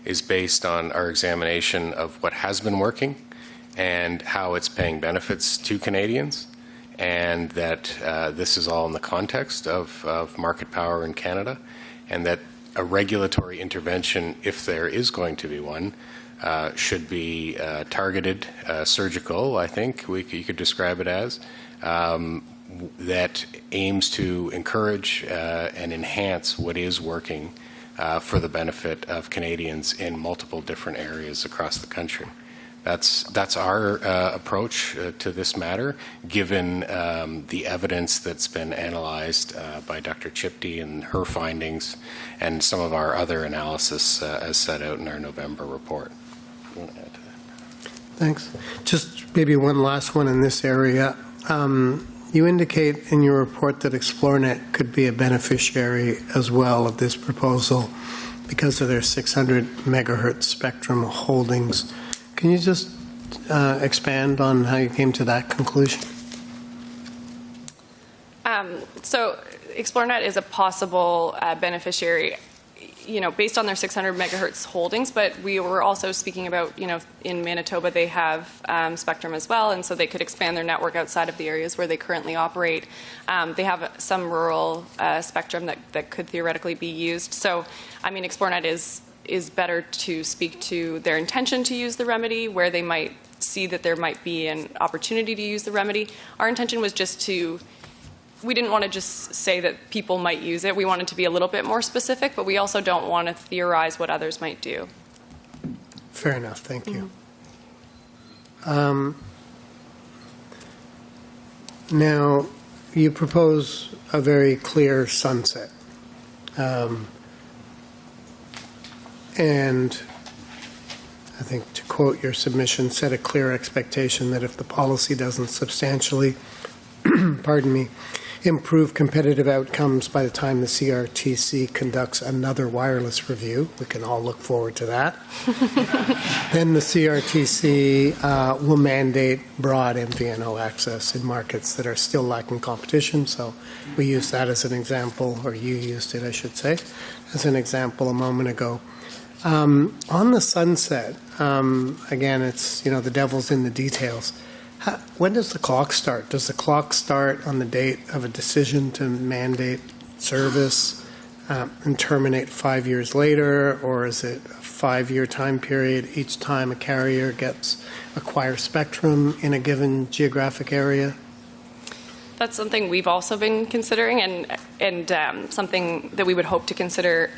is based on our examination of what has been working and how it's paying benefits to Canadians, and that this is all in the context of market power in Canada, and that a regulatory intervention, if there is going to be one, should be targeted, surgical, I think you could describe it as, that aims to encourage and enhance what is working for the benefit of Canadians in multiple different areas across the country. That's our approach to this matter, given the evidence that's been analyzed by Dr. Chipty and her findings, and some of our other analysis as set out in our November report. You want to add to that? Thanks. Just maybe one last one in this area. You indicate in your report that Xplornet could be a beneficiary as well of this proposal because of their 600 megahertz spectrum holdings. Can you just expand on how you came to that conclusion? So Xplornet is a possible beneficiary, based on their 600 megahertz holdings, but we were also speaking about, in Manitoba they have spectrum as well, and so they could expand their network outside of the areas where they currently operate. They have some rural spectrum that could theoretically be used. So, Xplornet is better to speak to their intention to use the remedy, where they might see that there might be an opportunity to use the remedy. Our intention was we didn't want to just say that people might use it. We wanted to be a little bit more specific, but we also don't want to theorize what others might do. Fair enough. Thank you. Now, you propose a very clear sunset. And I think, to quote your submission, set a clear expectation that if the policy doesn't substantially, improve competitive outcomes by the time the CRTC conducts another wireless review, we can all look forward to that, then the CRTC will mandate broad MVNO access in markets that are still lacking competition. So we used that as an example, or you used it, I should say, as an example a moment ago. On the sunset, again, it's, the devil's in the details. When does the clock start? Does the clock start on the date of a decision to mandate service and terminate 5 years later, or is it a 5-year time period each time a carrier acquires spectrum in a given geographic area? That's something we've also been considering, and something that we would hope to consider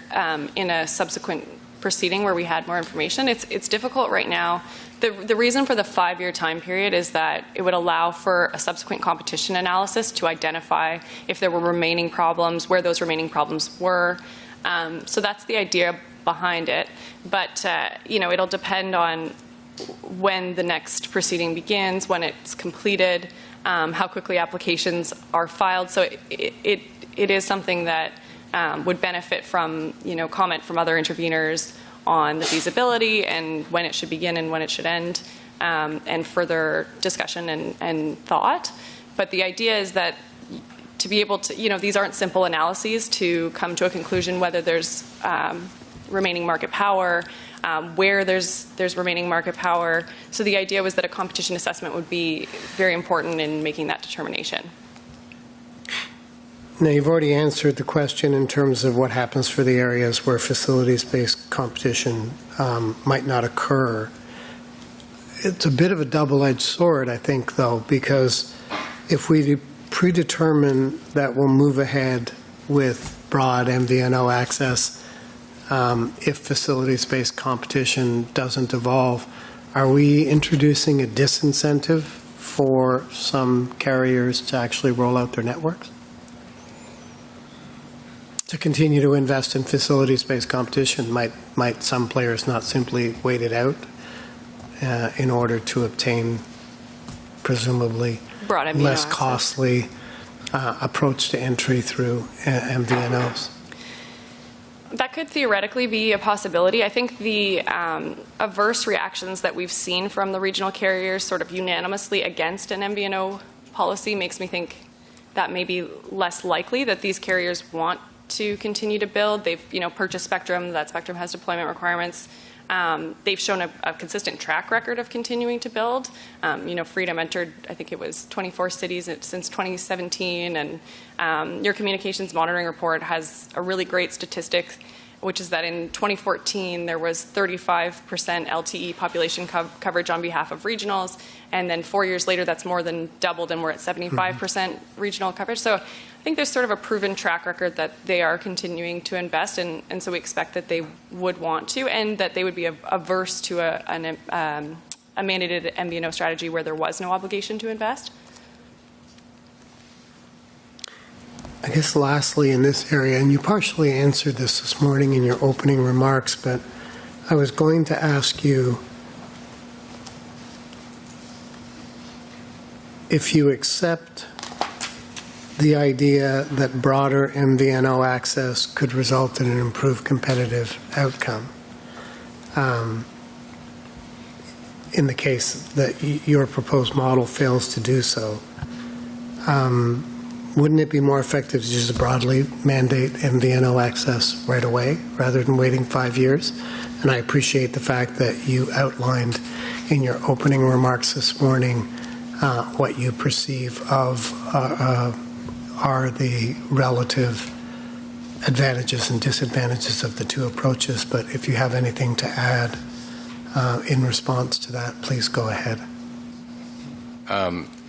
in a subsequent proceeding where we had more information. It's difficult right now. The reason for the 5-year time period is that it would allow for a subsequent competition analysis to identify if there were remaining problems, where those remaining problems were. So that's the idea behind it. But, it'll depend on when the next proceeding begins, when it's completed, how quickly applications are filed. So it is something that would benefit from, comment from other interveners on the feasibility and when it should begin and when it should end, and further discussion and thought. But the idea is that to be able to, these aren't simple analyses to come to a conclusion whether there's remaining market power, where there's remaining market power. So the idea was that a competition assessment would be very important in making that determination. Now, you've already answered the question in terms of what happens for the areas where facilities-based competition might not occur. It's a bit of a double-edged sword, I think, though, because if we predetermine that we'll move ahead with broad MVNO access, if facilities-based competition doesn't evolve, are we introducing a disincentive for some carriers to actually roll out their networks? To continue to invest in facilities-based competition, might some players not simply wait it out in order to obtain presumably less costly approach to entry through MVNOs? That could theoretically be a possibility. I think the adverse reactions that we've seen from the regional carriers sort of unanimously against an MVNO policy makes me think that may be less likely that these carriers want to continue to build. They've purchased spectrum. That spectrum has deployment requirements. They've shown a consistent track record of continuing to build. Freedom entered, I think it was 24 cities since 2017, and your communications monitoring report has a really great statistic, which is that in 2014 there was 35% LTE population coverage on behalf of regionals, and then 4 years later that's more than doubled, and we're at 75% regional coverage. So I think there's sort of a proven track record that they are continuing to invest, and so we expect that they would want to, and that they would be averse to a mandated MVNO strategy where there was no obligation to invest. I guess lastly in this area, and you partially answered this morning in your opening remarks, but I was going to ask you if you accept the idea that broader MVNO access could result in an improved competitive outcome in the case that your proposed model fails to do so. Wouldn't it be more effective to just broadly mandate MVNO access right away rather than waiting 5 years? And I appreciate the fact that you outlined in your opening remarks this morning what you perceive of are the relative advantages and disadvantages of the two approaches. But if you have anything to add in response to that, please go ahead.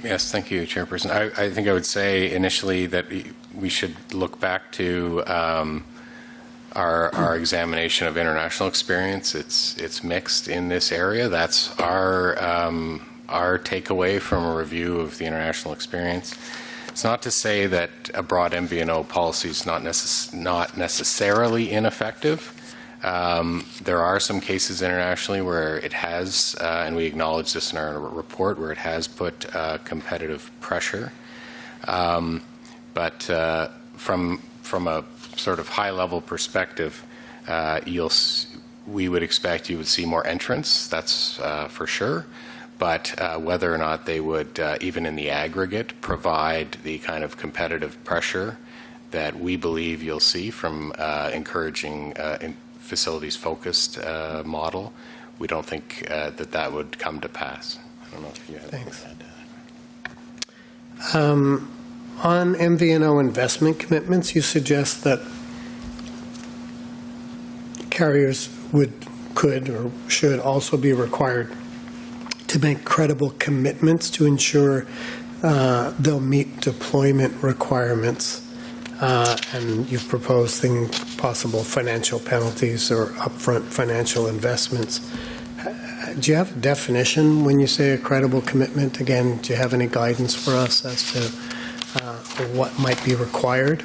Yes, thank you, Chairperson. I think I would say initially that we should look back to our examination of international experience. It's mixed in this area. That's our takeaway from a review of the international experience. It's not to say that a broad MVNO policy is not necessarily ineffective. There are some cases internationally where it has, and we acknowledge this in our report, where it has put competitive pressure. But from a sort of high-level perspective, we would expect you would see more entrants. That's for sure. But whether or not they would, even in the aggregate, provide the kind of competitive pressure that we believe you'll see from encouraging facilities-focused model, we don't think that would come to pass. I don't know if you have anything to add to that. On MVNO investment commitments, you suggest that carriers could or should also be required to make credible commitments to ensure they'll meet deployment requirements. And you've proposed possible financial penalties or upfront financial investments. Do you have a definition when you say a credible commitment? Again, do you have any guidance for us as to what might be required?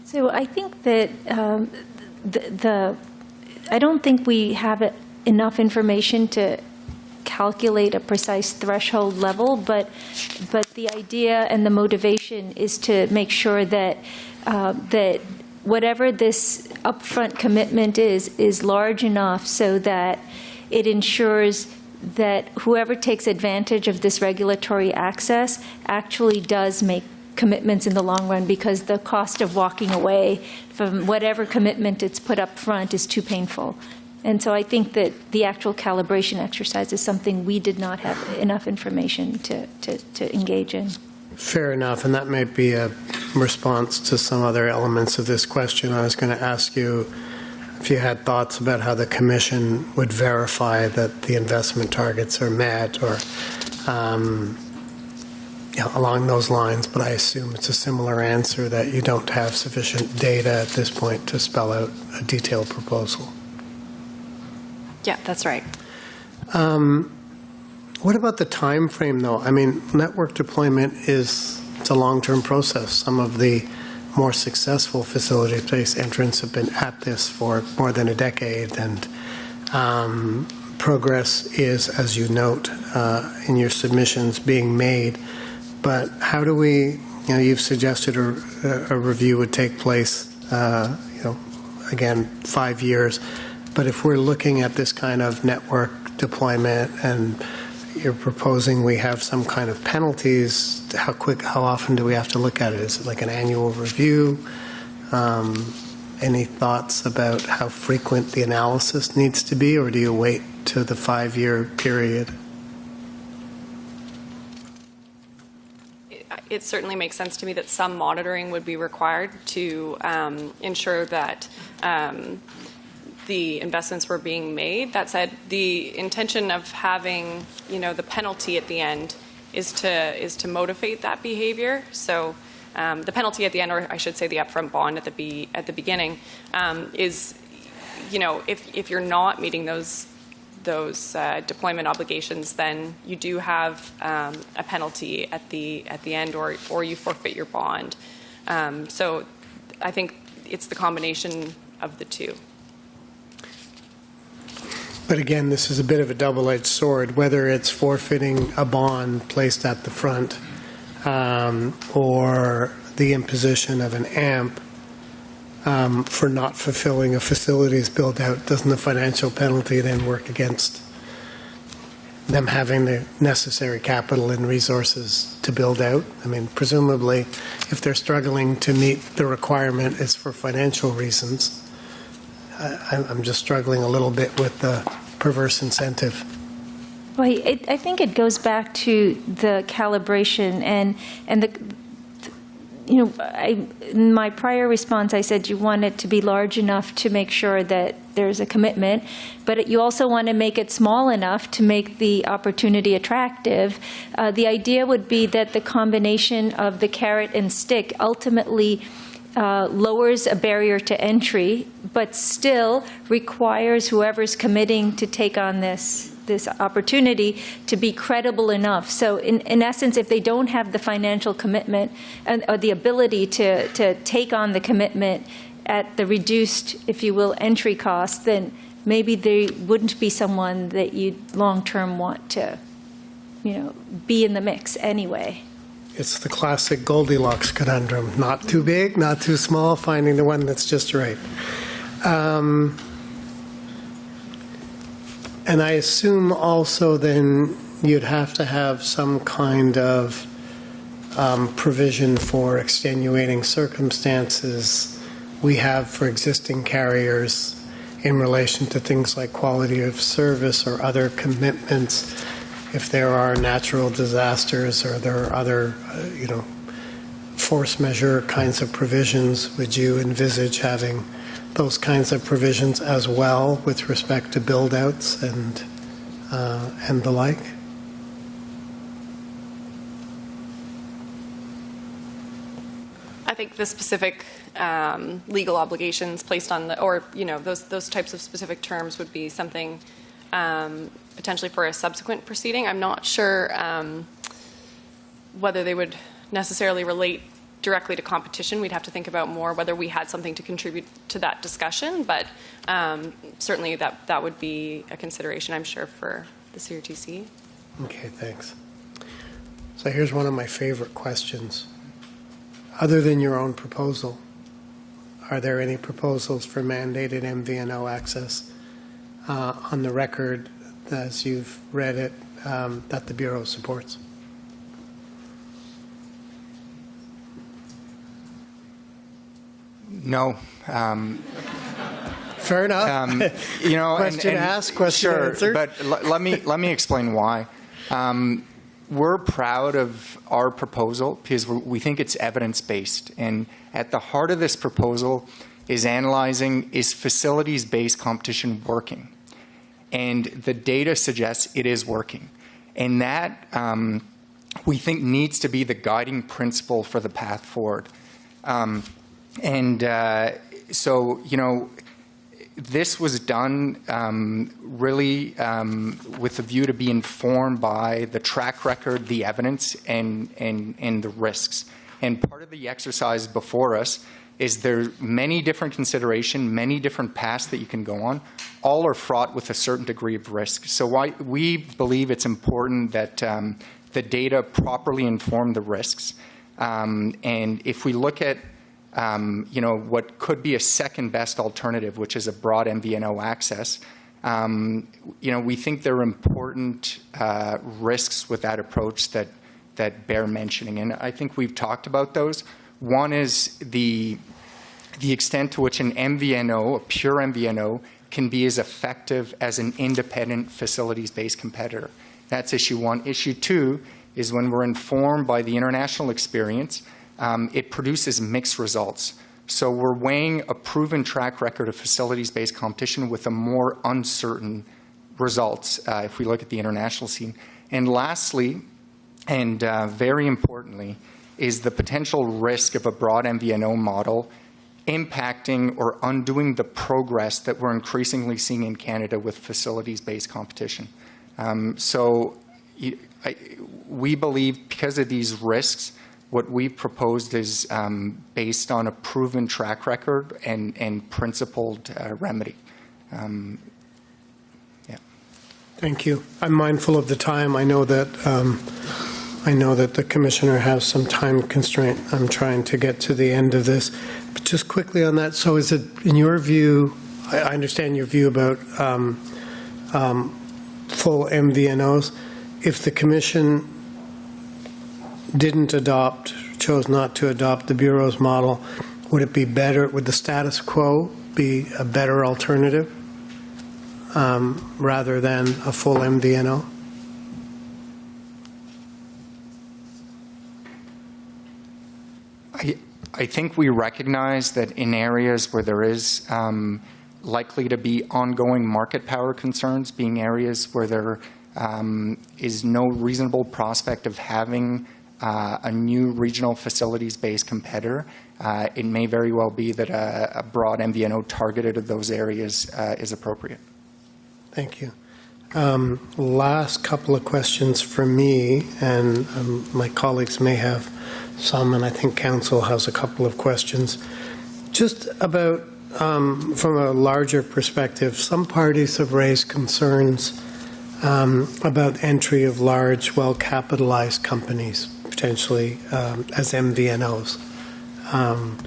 So I think that I don't think we have enough information to calculate a precise threshold level, but the idea and the motivation is to make sure that that whatever this upfront commitment is large enough so that it ensures that whoever takes advantage of this regulatory access actually does make commitments in the long run, because the cost of walking away from whatever commitment it's put up front is too painful. And so I think that the actual calibration exercise is something we did not have enough information to engage in. Fair enough, and that may be a response to some other elements of this question. I was going to ask you if you had thoughts about how the Commission would verify that the investment targets are met, or along those lines, but I assume it's a similar answer, that you don't have sufficient data at this point to spell out a detailed proposal. Yeah, that's right. What about the time frame, though? I mean, network deployment it's a long-term process. Some of the more successful facility-based entrants have been at this for more than a decade, and progress is, as you note in your submissions, being made. But how do we, you've suggested a review would take place, again, 5 years. But if we're looking at this kind of network deployment and you're proposing we have some kind of penalties, how often do we have to look at it? Is it like an annual review? Any thoughts about how frequent the analysis needs to be, or do you wait to the 5-year period? It certainly makes sense to me that some monitoring would be required to ensure that the investments were being made. That said, the intention of having, the penalty at the end is to motivate that behavior. So the penalty at the end, or I should say the upfront bond at the beginning, is, if you're not meeting those deployment obligations, then you do have a penalty at the end, or you forfeit your bond. So I think it's the combination of the two. But again, this is a bit of a double-edged sword, whether it's forfeiting a bond placed at the front or the imposition of an AMP for not fulfilling a facilities build-out. Doesn't the financial penalty then work against them having the necessary capital and resources to build out? I mean, presumably, if they're struggling to meet the requirement, it's for financial reasons. I'm just struggling a little bit with the perverse incentive. Well, I think it goes back to the calibration and in my prior response, I said you want it to be large enough to make sure that there's a commitment, but you also want to make it small enough to make the opportunity attractive. The idea would be that the combination of the carrot and stick ultimately lowers a barrier to entry, but still requires whoever's committing to take on this opportunity to be credible enough. So in essence, if they don't have the financial commitment or the ability to take on the commitment at the reduced, if you will, entry cost, then maybe they wouldn't be someone that you'd long-term want to, be in the mix anyway. It's the classic Goldilocks conundrum. Not too big, not too small, finding the one that's just right. And I assume also then you'd have to have some kind of provision for extenuating circumstances we have for existing carriers in relation to things like quality of service or other commitments, if there are natural disasters or there are other, force majeure kinds of provisions, would you envisage having those kinds of provisions as well with respect to build-outs and the like? I think the specific legal obligations placed on those types of specific terms would be something potentially for a subsequent proceeding. I'm not sure whether they would necessarily relate directly to competition. We'd have to think about more whether we had something to contribute to that discussion, but certainly that would be a consideration, I'm sure, for the CRTC. Okay, thanks. So here's one of my favorite questions. Other than your own proposal, are there any proposals for mandated MVNO access on the record, as you've read it, that the Bureau supports? No. Fair enough. Question asked, question sure, answered. But let me explain why. We're proud of our proposal because we think it's evidence-based. And at the heart of this proposal is analyzing, is facilities-based competition working? And the data suggests it is working. And that, we think, needs to be the guiding principle for the path forward. This was done really with a view to be informed by the track record, the evidence, and the risks. And part of the exercise before us is there are many different considerations, many different paths that you can go on. All are fraught with a certain degree of risk. So we believe it's important that the data properly inform the risks. And if we look at what could be a second best alternative, which is a broad MVNO access, we think there are important risks with that approach that bear mentioning. And I think we've talked about those. One is the extent to which an MVNO, a pure MVNO, can be as effective as an independent facilities-based competitor. That's issue one. Issue two is when we're informed by the international experience, it produces mixed results. So we're weighing a proven track record of facilities-based competition with a more uncertain results if we look at the international scene. And lastly, and very importantly, is the potential risk of a broad MVNO model impacting or undoing the progress that we're increasingly seeing in Canada with facilities-based competition. We believe because of these risks, what we proposed is based on a proven track record and principled remedy. Yeah. Thank you. I'm mindful of the time. I know that the Commissioner has some time constraint. I'm trying to get to the end of this. But just quickly on that, so is it, in your view, I understand your view about full MVNOs. If the Commission chose not to adopt the Bureau's model, would it be better, would the status quo be a better alternative rather than a full MVNO? I think we recognize that in areas where there is likely to be ongoing market power concerns, being areas where there is no reasonable prospect of having a new regional facilities-based competitor, it may very well be that a broad MVNO targeted at those areas is appropriate. Thank you. Last couple of questions for me, and my colleagues may have some, and I think Counsel has a couple of questions. Just about, from a larger perspective, some parties have raised concerns about entry of large, well-capitalized companies, potentially as MVNOs.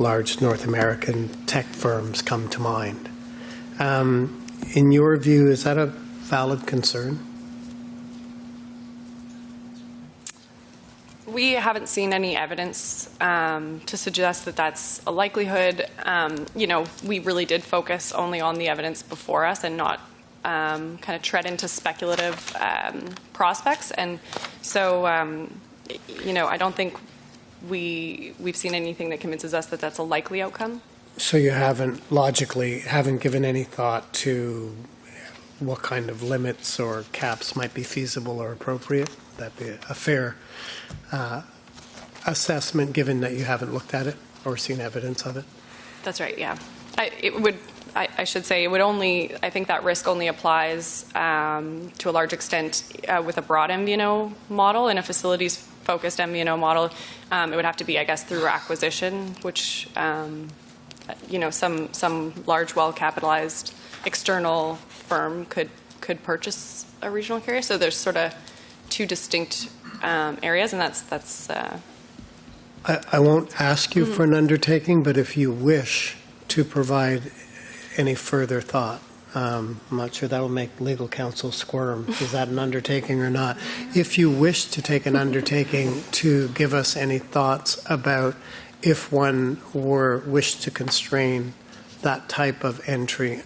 Large North American tech firms come to mind. In your view, is that a valid concern? We haven't seen any evidence to suggest that that's a likelihood. We really did focus only on the evidence before us and not kind of tread into speculative prospects. And so, I don't think we've seen anything that convinces us that that's a likely outcome. So you haven't given any thought to what kind of limits or caps might be feasible or appropriate? Would that be a fair assessment, given that you haven't looked at it or seen evidence of it? That's right, yeah. I should say, I think that risk only applies to a large extent with a broad MVNO model. In a facilities-focused MVNO model, it would have to be, I guess, through acquisition, which, some large, well-capitalized external firm could purchase a regional carrier. So there's sort of two distinct areas, and that's. I won't ask you for an undertaking, but if you wish to provide any further thought, I'm not sure that'll make legal counsel squirm. Is that an undertaking or not? If you wish to take an undertaking to give us any thoughts about if one were wished to constrain that type of entry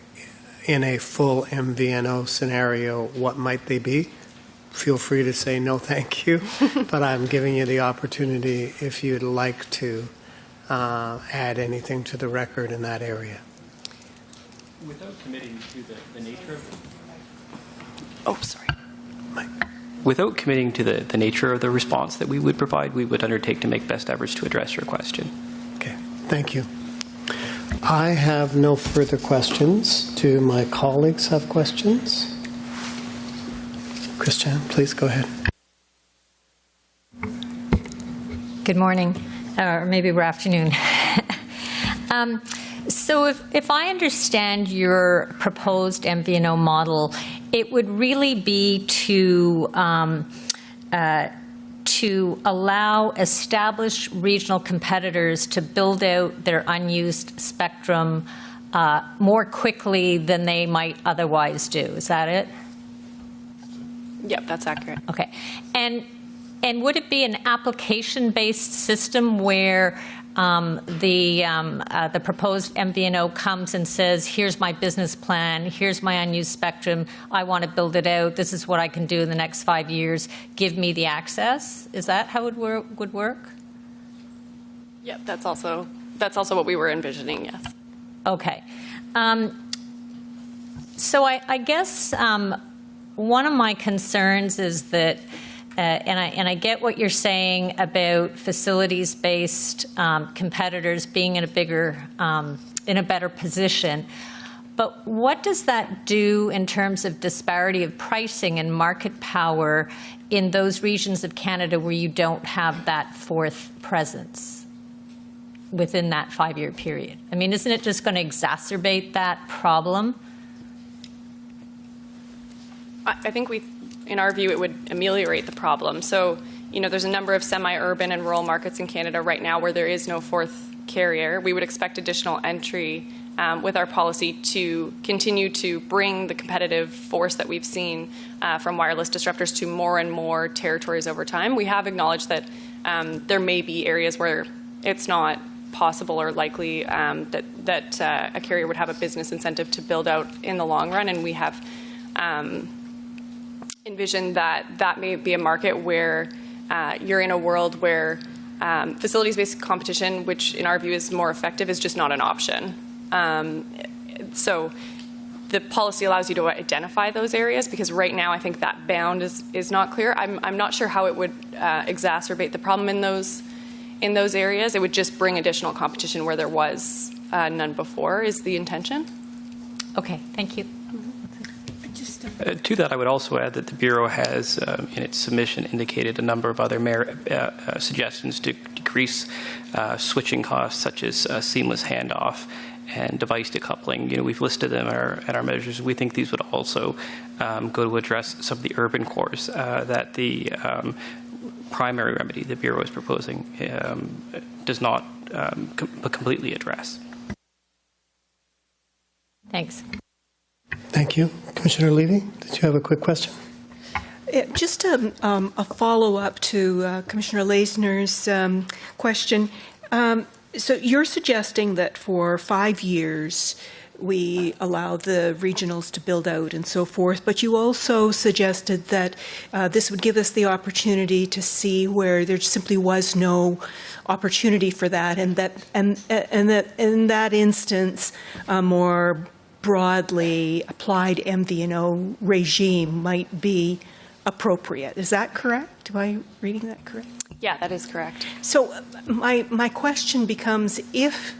in a full MVNO scenario, what might they be? Feel free to say no, thank you. But I'm giving you the opportunity if you'd like to add anything to the record in that area. Without committing to the nature of Mike. Without committing to the nature of the response that we would provide, we would undertake to make best efforts to address your question. Okay, thank you. I have no further questions. Do my colleagues have questions? Christian, please go ahead. Good morning, or maybe we're afternoon. So if I understand your proposed MVNO model, it would really be to allow established regional competitors to build out their unused spectrum more quickly than they might otherwise do. Is that it? Yep, that's accurate. Okay. And would it be an application-based system where the proposed MVNO comes and says, here's my business plan, here's my unused spectrum, I want to build it out, this is what I can do in the next 5 years, give me the access? Is that how it would work? Yep, that's also what we were envisioning, yes. Okay. So I guess one of my concerns is that and I get what you're saying about facilities-based competitors being in a better position. But what does that do in terms of disparity of pricing and market power in those regions of Canada where you don't have that fourth presence within that 5-year period? I mean, isn't it just going to exacerbate that problem? I think in our view, it would ameliorate the problem. So, there's a number of semi-urban and rural markets in Canada right now where there is no fourth carrier. We would expect additional entry with our policy to continue to bring the competitive force that we've seen from wireless disruptors to more and more territories over time. We have acknowledged that there may be areas where it's not possible or likely that a carrier would have a business incentive to build out in the long run, and we have envision that may be a market where you're in a world where facilities-based competition, which in our view is more effective, is just not an option. So the policy allows you to identify those areas, because right now I think that bound is not clear. I'm not sure how it would exacerbate the problem in those areas. It would just bring additional competition where there was none before, is the intention. Okay, thank you. To that, I would also add that the Bureau has, in its submission, indicated a number of other suggestions to decrease switching costs, such as seamless handoff and device decoupling. We've listed them in our measures. We think these would also go to address some of the urban cores that the primary remedy the Bureau is proposing does not completely address. Thanks. Thank you. Commissioner Levy, did you have a quick question? Just a follow-up to Commissioner Leisner's question. So you're suggesting that for 5 years, we allow the regionals to build out and so forth, but you also suggested that this would give us the opportunity to see where there simply was no opportunity for that, and that in that instance, a more broadly applied MVNO regime might be appropriate. Is that correct? Am I reading that correct? Yeah, that is correct. So my question becomes, if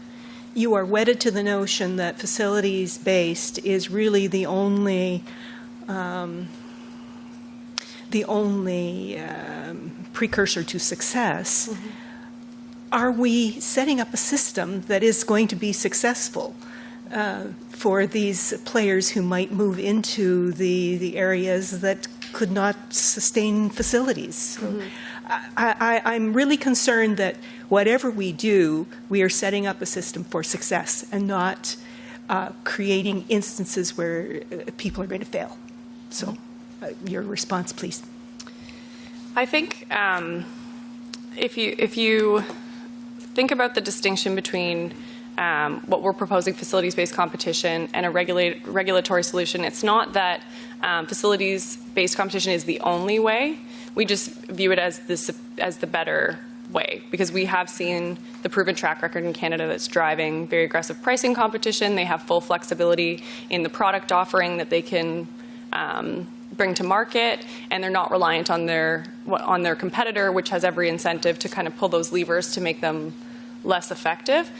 you are wedded to the notion that facilities-based is really the only precursor to success, are we setting up a system that is going to be successful for these players who might move into the areas that could not sustain facilities? I'm really concerned that whatever we do, we are setting up a system for success and not creating instances where people are going to fail. So your response, please. I think if you think about the distinction between what we're proposing, facilities-based competition, and a regulatory solution, it's not that facilities-based competition is the only way. We just view it as the better way, because we have seen the proven track record in Canada that's driving very aggressive pricing competition. They have full flexibility in the product offering that they can bring to market, and they're not reliant on their competitor, which has every incentive to kind of pull those levers to make them less effective.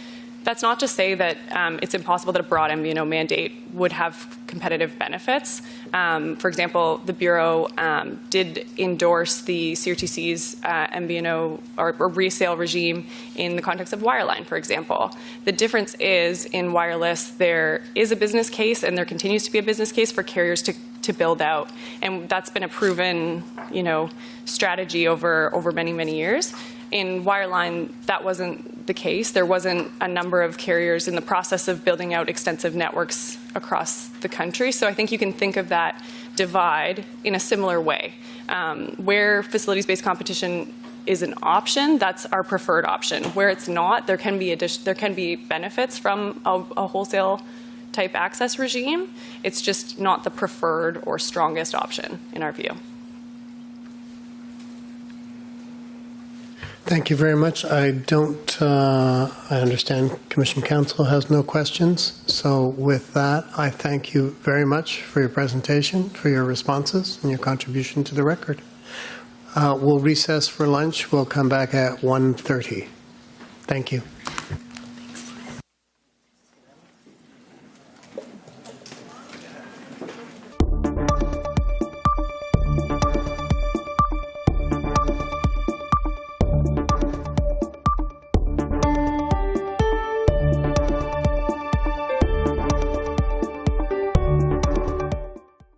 That's not to say that it's impossible that a broad MVNO mandate would have competitive benefits. For example, the Bureau did endorse the CRTC's MVNO or resale regime in the context of wireline, for example. The difference is, in wireless, there is a business case, and there continues to be a business case for carriers to build out. And that's been a proven, strategy over many, many years. In wireline, that wasn't the case. There wasn't a number of carriers in the process of building out extensive networks across the country. So I think you can think of that divide in a similar way. Where facilities-based competition is an option, that's our preferred option. Where it's not, there can be benefits from a wholesale type access regime. It's just not the preferred or strongest option in our view. Thank you very much. I understand Commission Counsel has no questions. So with that, I thank you very much for your presentation, for your responses, and your contribution to the record. We'll recess for lunch. We'll come back at 1:30. Thank you.